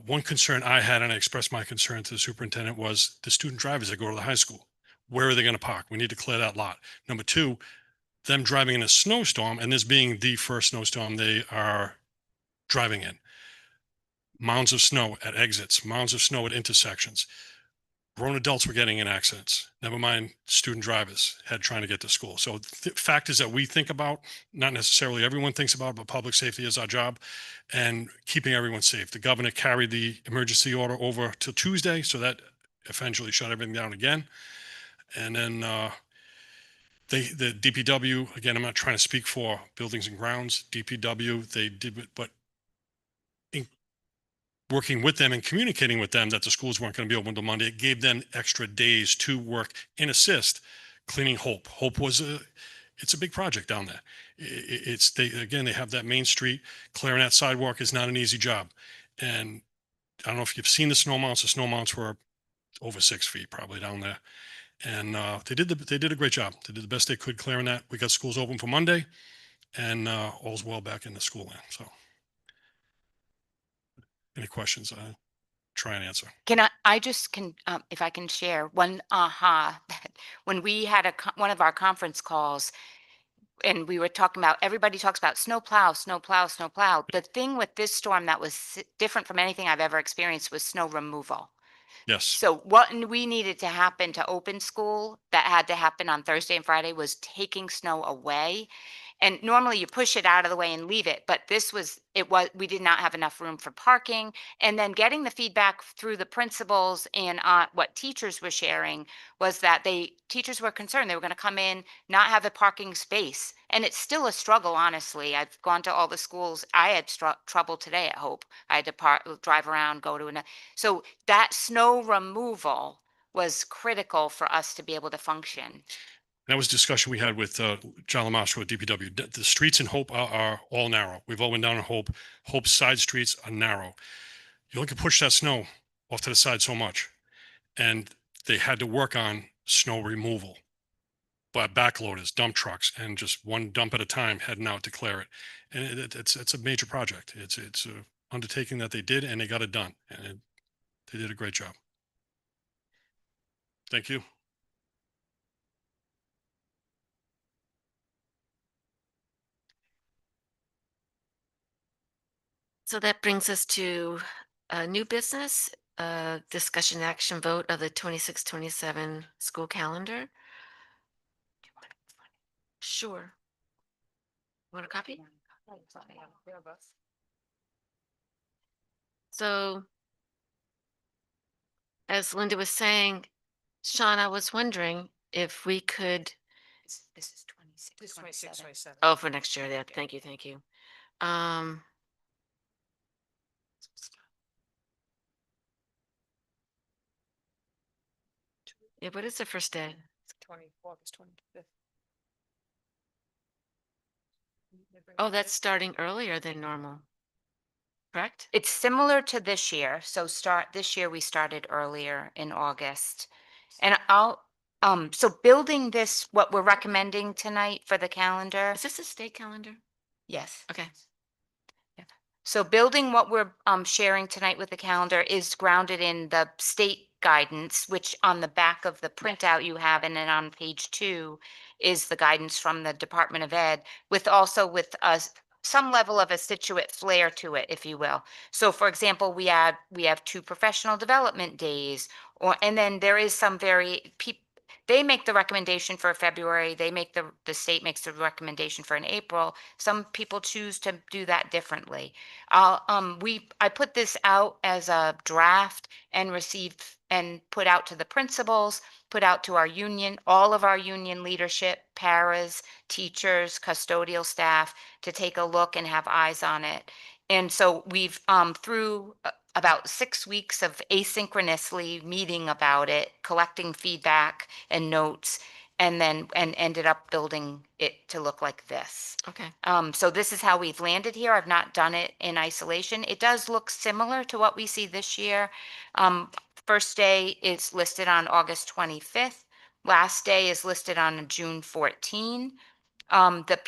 One concern I had, and I expressed my concern to the superintendent, was the student drivers that go to the high school. Where are they going to park? We need to clear that lot. Number two, them driving in a snowstorm, and this being the first snowstorm they are driving in. Mounds of snow at exits, mounds of snow at intersections. Grown adults were getting in accidents, never mind student drivers had trying to get to school. So factors that we think about, not necessarily everyone thinks about, but public safety is our job and keeping everyone safe. The governor carried the emergency order over till Tuesday, so that eventually shut everything down again. And then the DPW, again, I'm not trying to speak for buildings and grounds, DPW, they did, but working with them and communicating with them that the schools weren't going to be open until Monday, it gave them extra days to work and assist cleaning Hope. Hope was it's a big project down there. They have that main street, clearing that sidewalk is not an easy job. And I don't know if you've seen the snow mounts. The snow mounts were over 6 feet probably down there. And they did a great job. They did the best they could clearing that. We got schools open for Monday and all's well back in the school land. So any questions? Try and answer. I just can, if I can share one that when we had one of our conference calls and we were talking about, everybody talks about snow plow, snow plow, snow plow. The thing with this storm that was different from anything I've ever experienced was snow removal. Yes. So what we needed to happen to open school that had to happen on Thursday and Friday was taking snow away. And normally you push it out of the way and leave it, but we did not have enough room for parking. And then getting the feedback through the principals and what teachers were sharing was that teachers were concerned they were going to come in, not have a parking space. And it's still a struggle, honestly. I've gone to all the schools. I had trouble today at Hope. I had to drive around, go to another. So that snow removal was critical for us to be able to function. That was a discussion we had with John Lamasco at DPW. The streets in Hope are all narrow. We've all been down in Hope. Hope's side streets are narrow. You only can push that snow off to the side so much. And they had to work on snow removal. But backloaders, dump trucks, and just one dump at a time heading out to clear it. And it's a major project. It's a undertaking that they did, and they got it done. And they did a great job. Thank you. So that brings us to new business, discussion action vote of the 26-27 school calendar. Sure. Want a copy? So as Linda was saying, Sean, I was wondering if we could, This is 26, 27. oh, for next year, yeah, thank you, thank you. Yeah, what is the first day? August 25th. Oh, that's starting earlier than normal. Correct? It's similar to this year. So this year we started earlier in August. And so building this, what we're recommending tonight for the calendar. Is this a state calendar? Yes. Okay. So building what we're sharing tonight with the calendar is grounded in the state guidance, which on the back of the printout you have, and then on page 2 is the guidance from the Department of Ed, with some level of a Scituate flair to it, if you will. So for example, we have 2 professional development days, and then there is some they make the recommendation for February. The state makes the recommendation for an April. Some people choose to do that differently. I put this out as a draft and put out to the principals, put out to our union, all of our union leadership, paras, teachers, custodial staff to take a look and have eyes on it. And so we've through about 6 weeks of asynchronously meeting about it, collecting feedback and notes, and ended up building it to look like this. Okay. So this is how we've landed here. I've not done it in isolation. It does look similar to what we see this year. First day is listed on August 25th. Last day is listed on June 14. The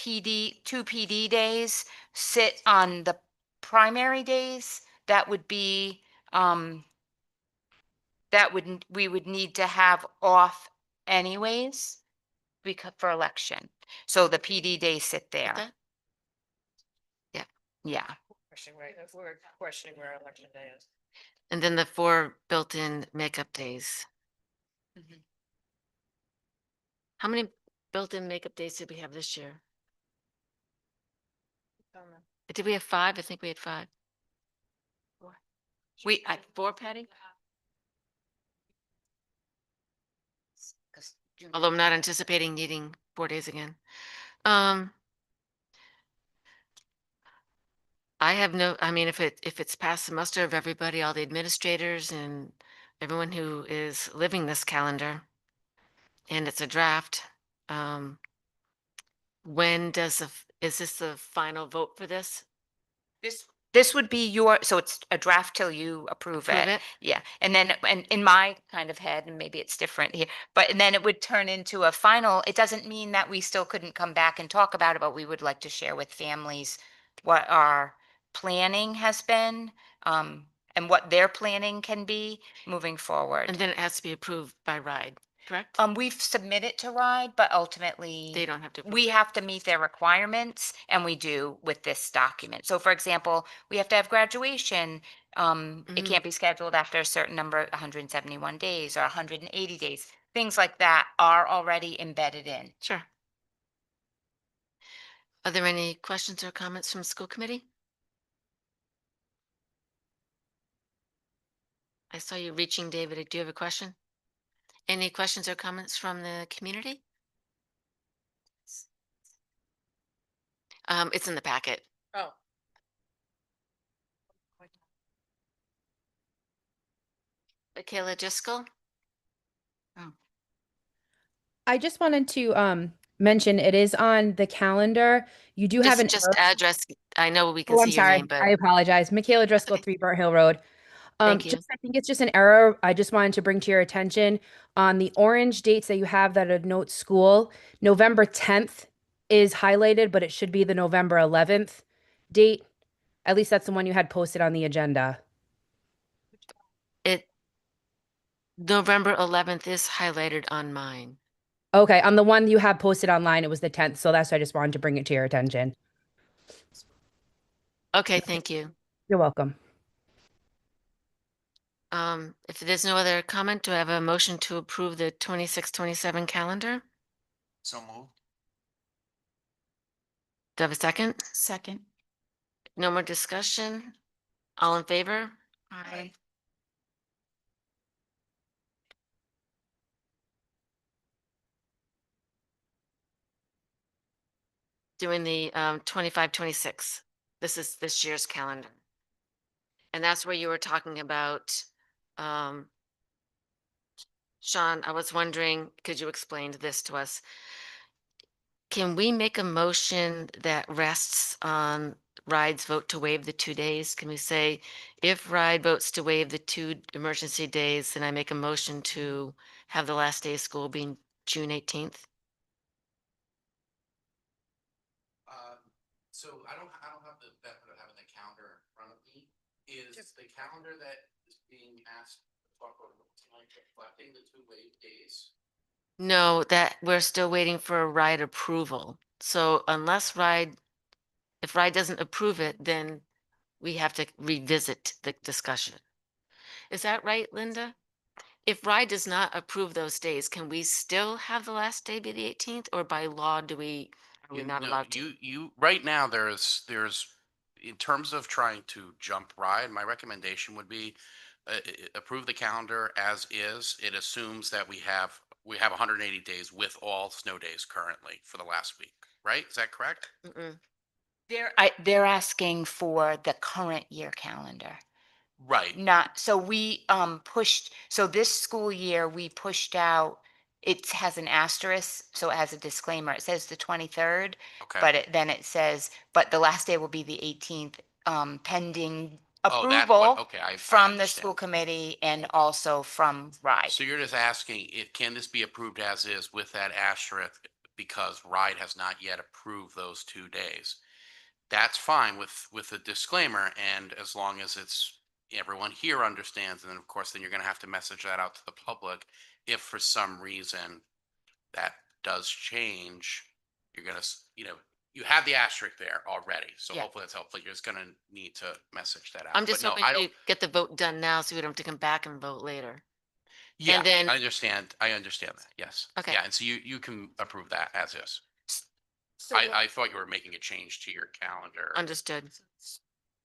2 PD days sit on the primary days. that would be, we would need to have off anyways because for election. So the PD days sit there. that? Yeah. We're questioning where election day is. And then the 4 built-in makeup days. Mhm. How many built-in makeup days did we have this year? Did we have 5? I think we had 5. We, 4, Patty? Although I'm not anticipating needing 4 days again. I have no, I mean, if it's passed the muster of everybody, all the administrators and everyone who is living this calendar, and it's a draft, when does is this the final vote for this? this would be your, so it's a draft till you approve Approve it. it? Yeah, and then, and in my kind of head, and maybe it's different here, but and then it would turn into a final. It doesn't mean that we still couldn't come back and talk about it, but we would like to share with families what our planning has been, and what their planning can be moving forward. And then it has to be approved by RIDE, correct? We've submitted to RIDE, but ultimately They don't have to. we have to meet their requirements, and we do with this document. So for example, we have to have graduation. It can't be scheduled after a certain number, 171 days or 180 days. Things like that are already embedded in. Sure. Are there any questions or comments from school committee? I saw you reaching, David. Do you have a question? Any questions or comments from the community? It's in the packet. Oh. Michaela Driscoll? I just wanted to mention it is on the calendar. You do have an Just error. address. I know we can Oh, see I'm your sorry. name, but I apologize. Michaela Driscoll, okay. 3 Burnt Hill Road. Thank you. I think it's just an error. I just wanted to bring to your attention on the orange dates that you have that denote school. November 10th is highlighted, but it should be the November 11th date. At least that's the one you had posted on the agenda. November 11th is highlighted on mine. Okay, on the one you have posted online, it was the 10th. So that's why I just wanted to bring it to your attention. Okay, thank you. You're welcome. If there's no other comment, do I have a motion to approve the 26-27 calendar? So moved. Do I have a second? Second. No more discussion? All in favor? Aye. Doing the 25-26. This is this year's calendar. And that's where you were talking about, Sean, I was wondering, could you explain this to us? Can we make a motion that rests on RIDE's vote to waive the 2 days? Can we say, if RIDE votes to waive the 2 emergency days, then I make a motion to have the last day of school being June 18th? So I don't have the benefit of having the calendar in front of me. Is the calendar that is being asked to talk about tonight reflecting the 2 waive days? No, that we're still waiting for a RIDE approval. So unless if RIDE doesn't approve it, then we have to revisit the discussion. Is that right, Linda? If RIDE does not approve those days, can we still have the last day be the 18th, or by law are we not No, allowed to? you right now there's in terms of trying to jump ride, my recommendation would be approve the calendar as is. It assumes that we have 180 days with all snow days currently for the last week, right? Is that correct? Mm-mm. They're asking for the current year calendar. Right. Not, so we pushed, so this school year, we pushed out, it has an asterisk, so it has a disclaimer. It says the 23rd, Okay. but then it says, but the last day will be the 18th, pending Oh, that's approval what, okay. I from the understand. school committee and also from RIDE. So you're just asking, can this be approved as is with that asterisk because RIDE has not yet approved those 2 days? That's fine with the disclaimer, and as long as it's everyone here understands, and then of course, then you're gonna have to message that out to the public. If for some reason that does change, you're gonna, you have the asterisk there already, so Yeah. hopefully that's helpful. You're just gonna need to message that out. I'm just But no, hoping I to don't, get the vote done now so we don't have to come back and vote later. yeah, then- I understand that, yes. Okay. Yeah, and so you can approve that as is. So I thought you were making a change to your calendar. Understood.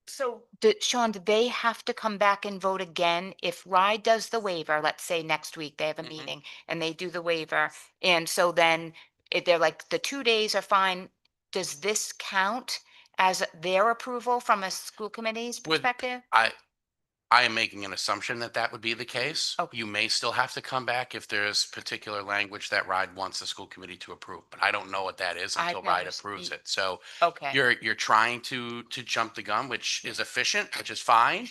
So, Sean, do they have to come back and vote again if RIDE does the waiver? Let's say next week they have a Mhm. meeting and they do the waiver. And so then if they're like, the 2 days are fine. Does this count as their approval from a school committee's Would- perspective? I am making an assumption that that would be the case. Okay. You may still have to come back if there's particular language that RIDE wants the school committee to approve, but I don't know what that is I've until never RIDE approves seen- it. So Okay. you're trying to jump the gun, which is efficient, which is fine.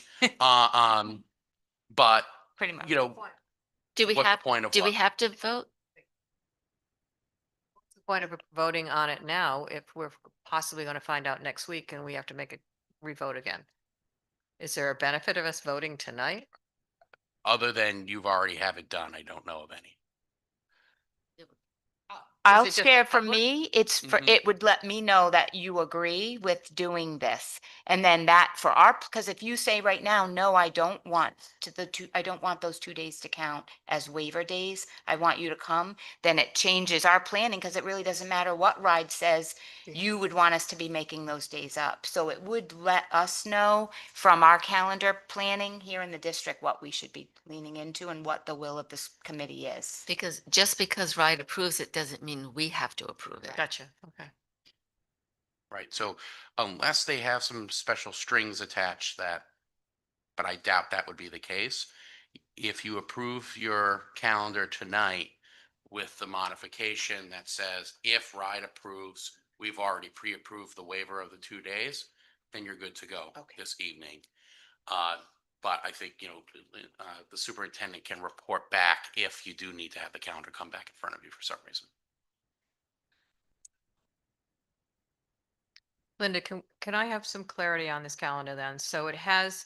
But Pretty much. Do we what's the have, point of do we what? have to vote? What's the point of voting on it now if we're possibly going to find out next week and we have to make a revote again? Is there a benefit of us voting tonight? Other than you've already have it done, I don't know of any. I'll it just share for public? me, it's for, Mhm. it would let me know that you agree with doing this. And then that for our, because if you say right now, no, I don't want I don't want those 2 days to count as waiver days. I want you to come, then it changes our planning because it really doesn't matter what RIDE says. You would want us to be making those days up. So it would let us know from our calendar planning here in the district what we should be leaning into and what the will of this committee is. Because just because RIDE approves it doesn't mean we have to approve it. Gotcha. Okay. Right, so unless they have some special strings attached that, but I doubt that would be the case. If you approve your calendar tonight with the modification that says if RIDE approves, we've already pre-approved the waiver of the 2 days, then you're good to go Okay. this evening. But I think, the superintendent can report back if you do need to have the calendar come back in front of you for some reason. Linda, can I have some clarity on this calendar then? So it has,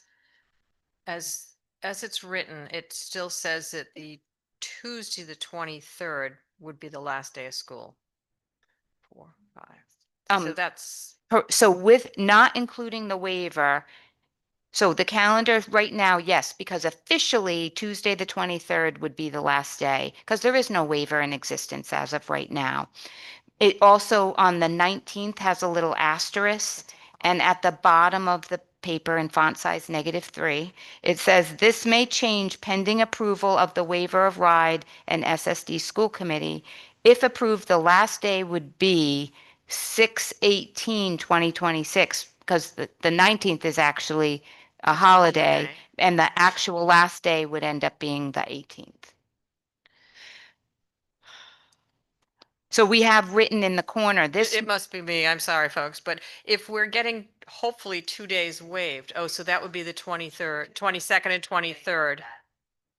as it's written, it still says that the Tuesday, the 23rd would be the last day of school. 4, 5. So that's, So with not including the waiver, so the calendar right now, yes, because officially Tuesday, the 23rd would be the last day, because there is no waiver in existence as of right now. It also on the 19th has a little asterisk, and at the bottom of the paper in font size -3, it says this may change pending approval of the waiver of RIDE and SSD school committee. If approved, the last day would be 6/18/2026, because the 19th is actually a holiday, Okay. and the actual last day would end up being the 18th. So we have written in the corner, this, it must be me. I'm sorry, folks. But if we're getting hopefully 2 days waived, oh, so that would be the 23rd, 22nd and 23rd.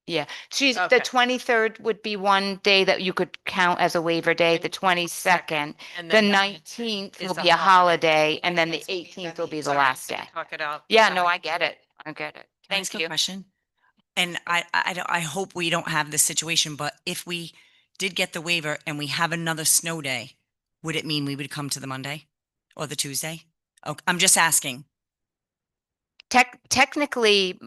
yeah, the Okay. 23rd would be one day that you could count as a waiver day, the And 22nd. And The then 19th is will the be a holiday. holiday, and then the 18th will be the Sorry, last didn't day. Talk it out. Yeah, no, I get it. I get it. Can I ask Thank a you. question? And I hope we don't have this situation, but if we did get the waiver and we have another snow day, would it mean we would come to the Monday or the Tuesday? Oh, I'm just asking. Technically,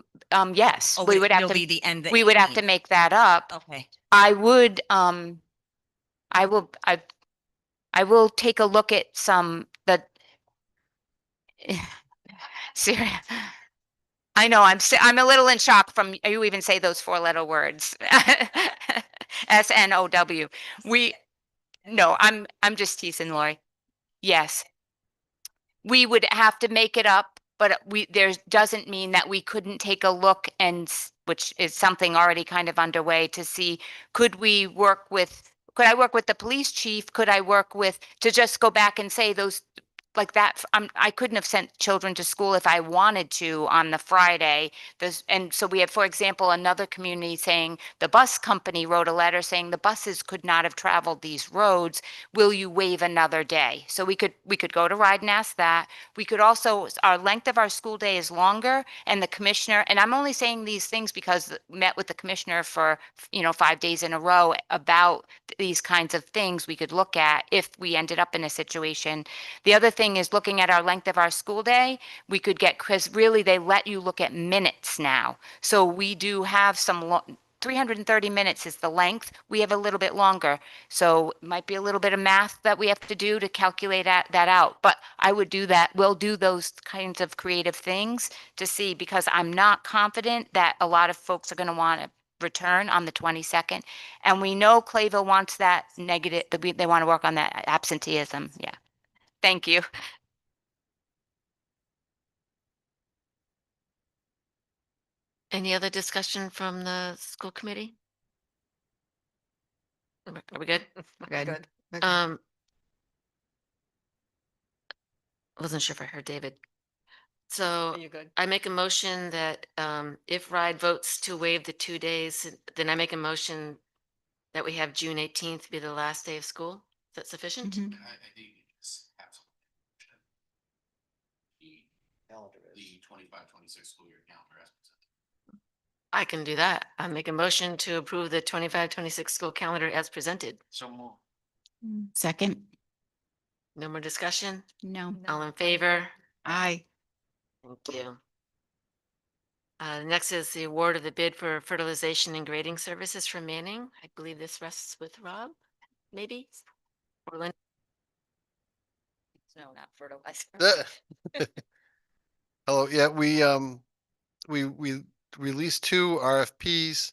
yes, Oh, we would have it'll to, be the end. we would have to make that up. Okay. I would, I will take a look at Serious. I know, I'm a little in shock from, you even say those 4-letter words. SNOW. No, I'm just teasing, Lori. Yes. We would have to make it up, but there doesn't mean that we couldn't take a look which is something already kind of underway to see, could I work with the police chief? Could I work with, to just go back and say those like that, I couldn't have sent children to school if I wanted to on the Friday. And so we have, for example, another community saying the bus company wrote a letter saying the buses could not have traveled these roads. Will you waive another day? So we could go to RIDE and ask that. We could also, our length of our school day is longer, and the commissioner, and I'm only saying these things because met with the commissioner for, 5 days in a row about these kinds of things we could look at if we ended up in a situation. The other thing is looking at our length of our school day. We could get, because really they let you look at minutes now. So we do have some 330 minutes is the length. We have a little bit longer. So it might be a little bit of math that we have to do to calculate that out. But I would do that. We'll do those kinds of creative things to see, because I'm not confident that a lot of folks are going to want to return on the 22nd. And we know Clayville wants that negative, they want to work on that absenteeism. Yeah. Thank you. Any other discussion from the school committee? Are we good? Good. I wasn't sure if I heard David. So You good? I make a motion that if RIDE votes to waive the 2 days, then I make a motion that we have June 18th be the last day of school. Is that sufficient? I think you just have some. The 25-26 school year calendar as presented. I can do that. I make a motion to approve the 25-26 school calendar as presented. So more. Second? No more discussion? No. All in favor? Aye. Thank you. Next is the award of the bid for fertilization and grading services for Manning. I believe this rests with Rob, maybe? Or Lynn? No, not fertilizer. Hello, yeah, we released two RFPs,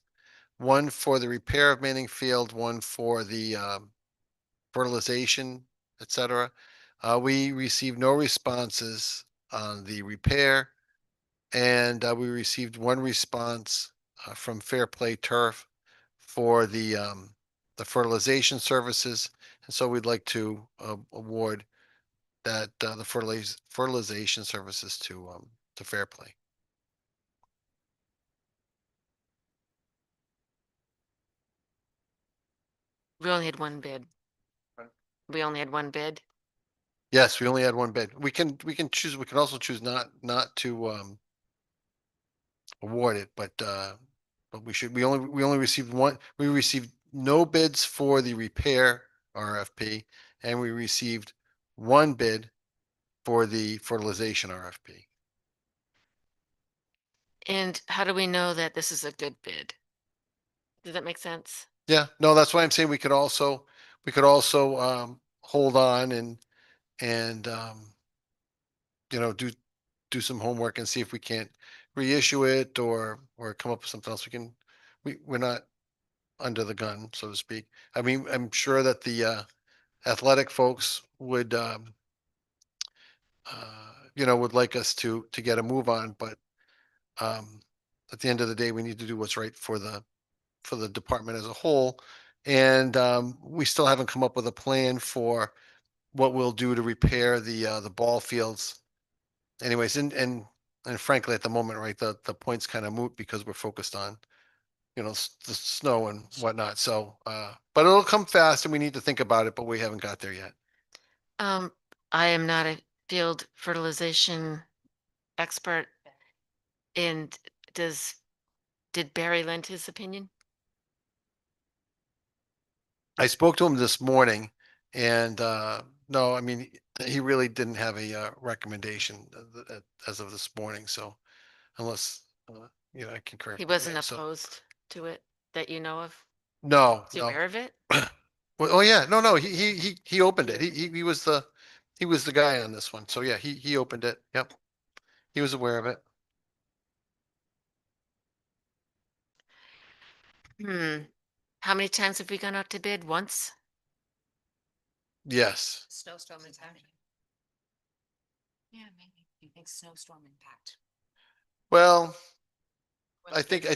one for the repair of Manning Field, one for the fertilization, et cetera. We received no responses on the repair, and we received one response from Fair Play Turf for the fertilization services. And so we'd like to award that the fertilization services to Fair Play. We only had one bid. Right. We only had one bid. Yes, we only had one bid. We can choose, we can also choose not to award it, but we only received one, we received no bids for the repair RFP, and we received one bid for the fertilization RFP. And how do we know that this is a good bid? Does that make sense? Yeah, no, that's why I'm saying we could also hold on and do some homework and see if we can't reissue it or come up with something else. We're not under the gun, so to speak. I mean, I'm sure that the athletic folks would would like us to get a move on, but at the end of the day, we need to do what's right for the department as a whole. And we still haven't come up with a plan for what we'll do to repair the ball fields. Anyways, and frankly, at the moment, right, the point's kind of moot because we're focused on, the snow and whatnot. So, but it'll come fast and we need to think about it, but we haven't got there yet. I am not a field fertilization expert. And did Barry lend his opinion? I spoke to him this morning and, no, I mean, he really didn't have a recommendation as of this morning. So unless, I can correct. He me, wasn't yeah, so- opposed to it that you know of? No, Is he no. aware of it? Well, oh yeah, no, he opened it. He was the guy on this one. So yeah, he opened it. Yep. He was aware of it. How many times have we gone out to bid? Once? Yes. Snowstorm impact. Yeah, maybe. You think snowstorm impact? Well, I think I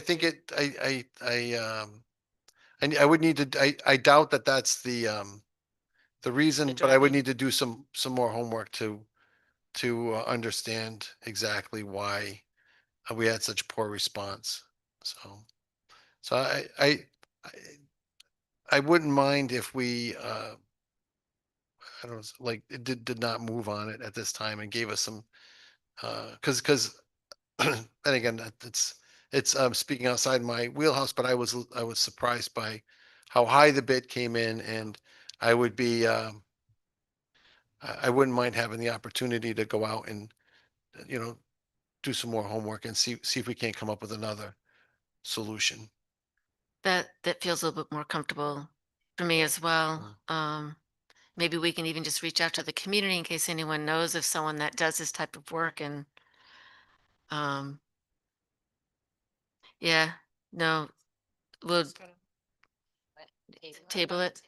would need to, I doubt that that's the reason, but I would driving. need to do some more homework to to understand exactly why we had such poor response. So I wouldn't mind if we, I don't know, like, it did not move on it at this time and gave us some, because and again, it's speaking outside my wheelhouse, but I was surprised by how high the bid came in, and I would be, I wouldn't mind having the opportunity to go out and, you know, do some more homework and see if we can't come up with another solution. That feels a little bit more comfortable for me as well. Maybe we can even just reach out to the community in case anyone knows of someone that does this type of work and, um, yeah, no, we'll table it.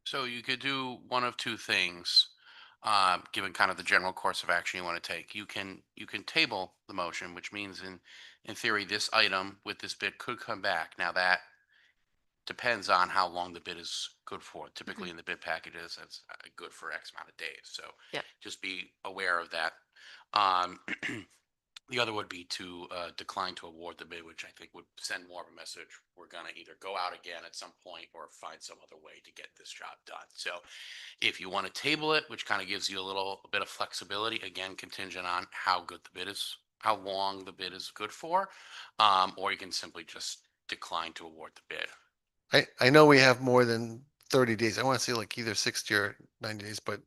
So you could do one of two things, given kind of the general course of action you want to take. You can table the motion, which means in theory, this item with this bid could come back. Now that depends on how long the bid is good for. Typically in the bid packages, it's good for X amount of days. So Yep. just be aware of that. Um, The other would be to decline to award the bid, which I think would send more of a message. We're going to either go out again at some point or find some other way to get this job done. So if you want to table it, which kind of gives you a bit of flexibility, again, contingent on how good the bid is, how long the bid is good for, or you can simply just decline to award the bid. I know we have more than 30 days. I want to say like either 60 or 90 days, but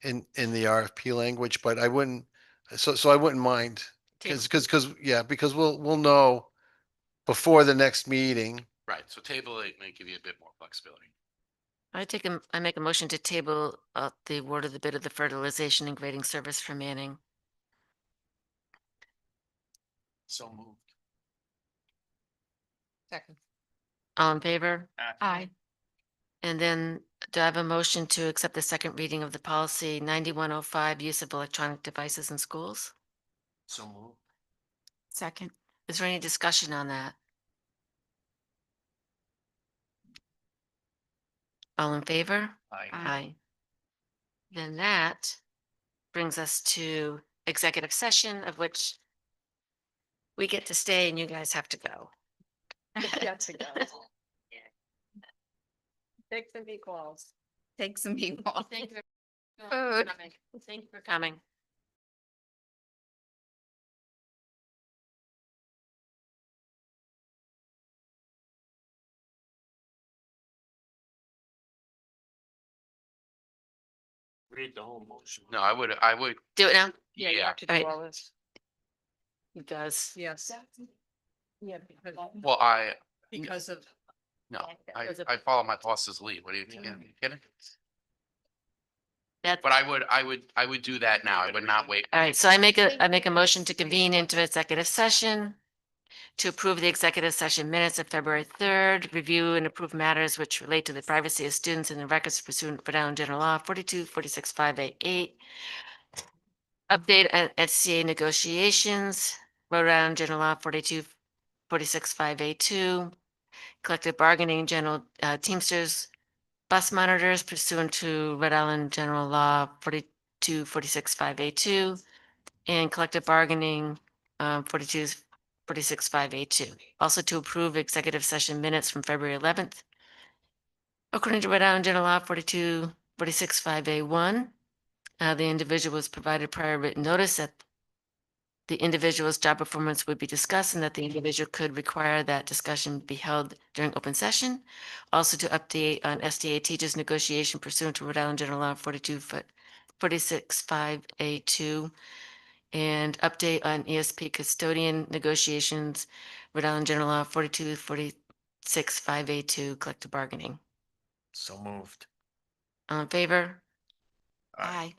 in the RFP language, but I wouldn't, so I wouldn't mind. Yeah, because we'll know before the next meeting. Right. So table it may give you a bit more flexibility. I make a motion to table the award of the bid of the fertilization and grading service for Manning. So moved. Second. All in favor? Aye. And then do I have a motion to accept the second reading of the policy 9105, use of electronic devices in schools? So moved. Second. Is there any discussion on that? All in favor? Aye. Aye. Then that brings us to executive session, of which we get to stay and you guys have to go. Got to go. Take some equals. Take some people. Thank you. Food. Thank you for coming. Read the whole motion. No, I would, Do it now? Yeah, you Yeah. have to do Alright. all this. He does. Yes. Yeah, well, because of. no, I follow my boss's lead. What are you kidding? That, But I would do that now. I would not wait. all right, so I make a motion to convene into executive session to approve the executive session minutes of February 3rd, review and approve matters which relate to the privacy of students and the records pursuant to Rhode Island General Law 4246588. Update on SCA negotiations, Rhode Island General Law 4246582. Collective bargaining, general Teamsters bus monitors pursuant to Rhode Island General Law 4246582. And collective bargaining, 4246582. Also to approve executive session minutes from February 11th. According to Rhode Island General Law 42465A1, the individual was provided prior written notice that the individual's job performance would be discussed and that the individual could require that discussion be held during open session. Also to update on SDA teachers negotiation pursuant to Rhode Island General Law 425A2 and update on ESP custodian negotiations, Rhode Island General Law 42465A2 collective bargaining. So moved. All in favor? Aye. Aye.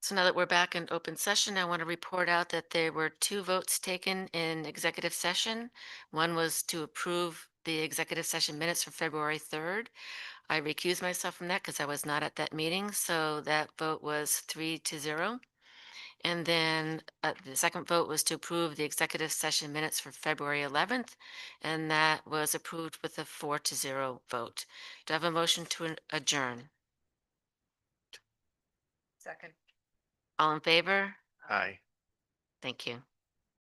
So now that we're back in open session, I want to report out that there were 2 votes taken in executive session. One was to approve the executive session minutes for February 3rd. I recused myself from that because I was not at that meeting, so that vote was 3-0. And then the second vote was to approve the executive session minutes for February 11th, and that was approved with a 4-0 vote. Do I have a motion to adjourn? Second. All in favor? Hi. Thank you.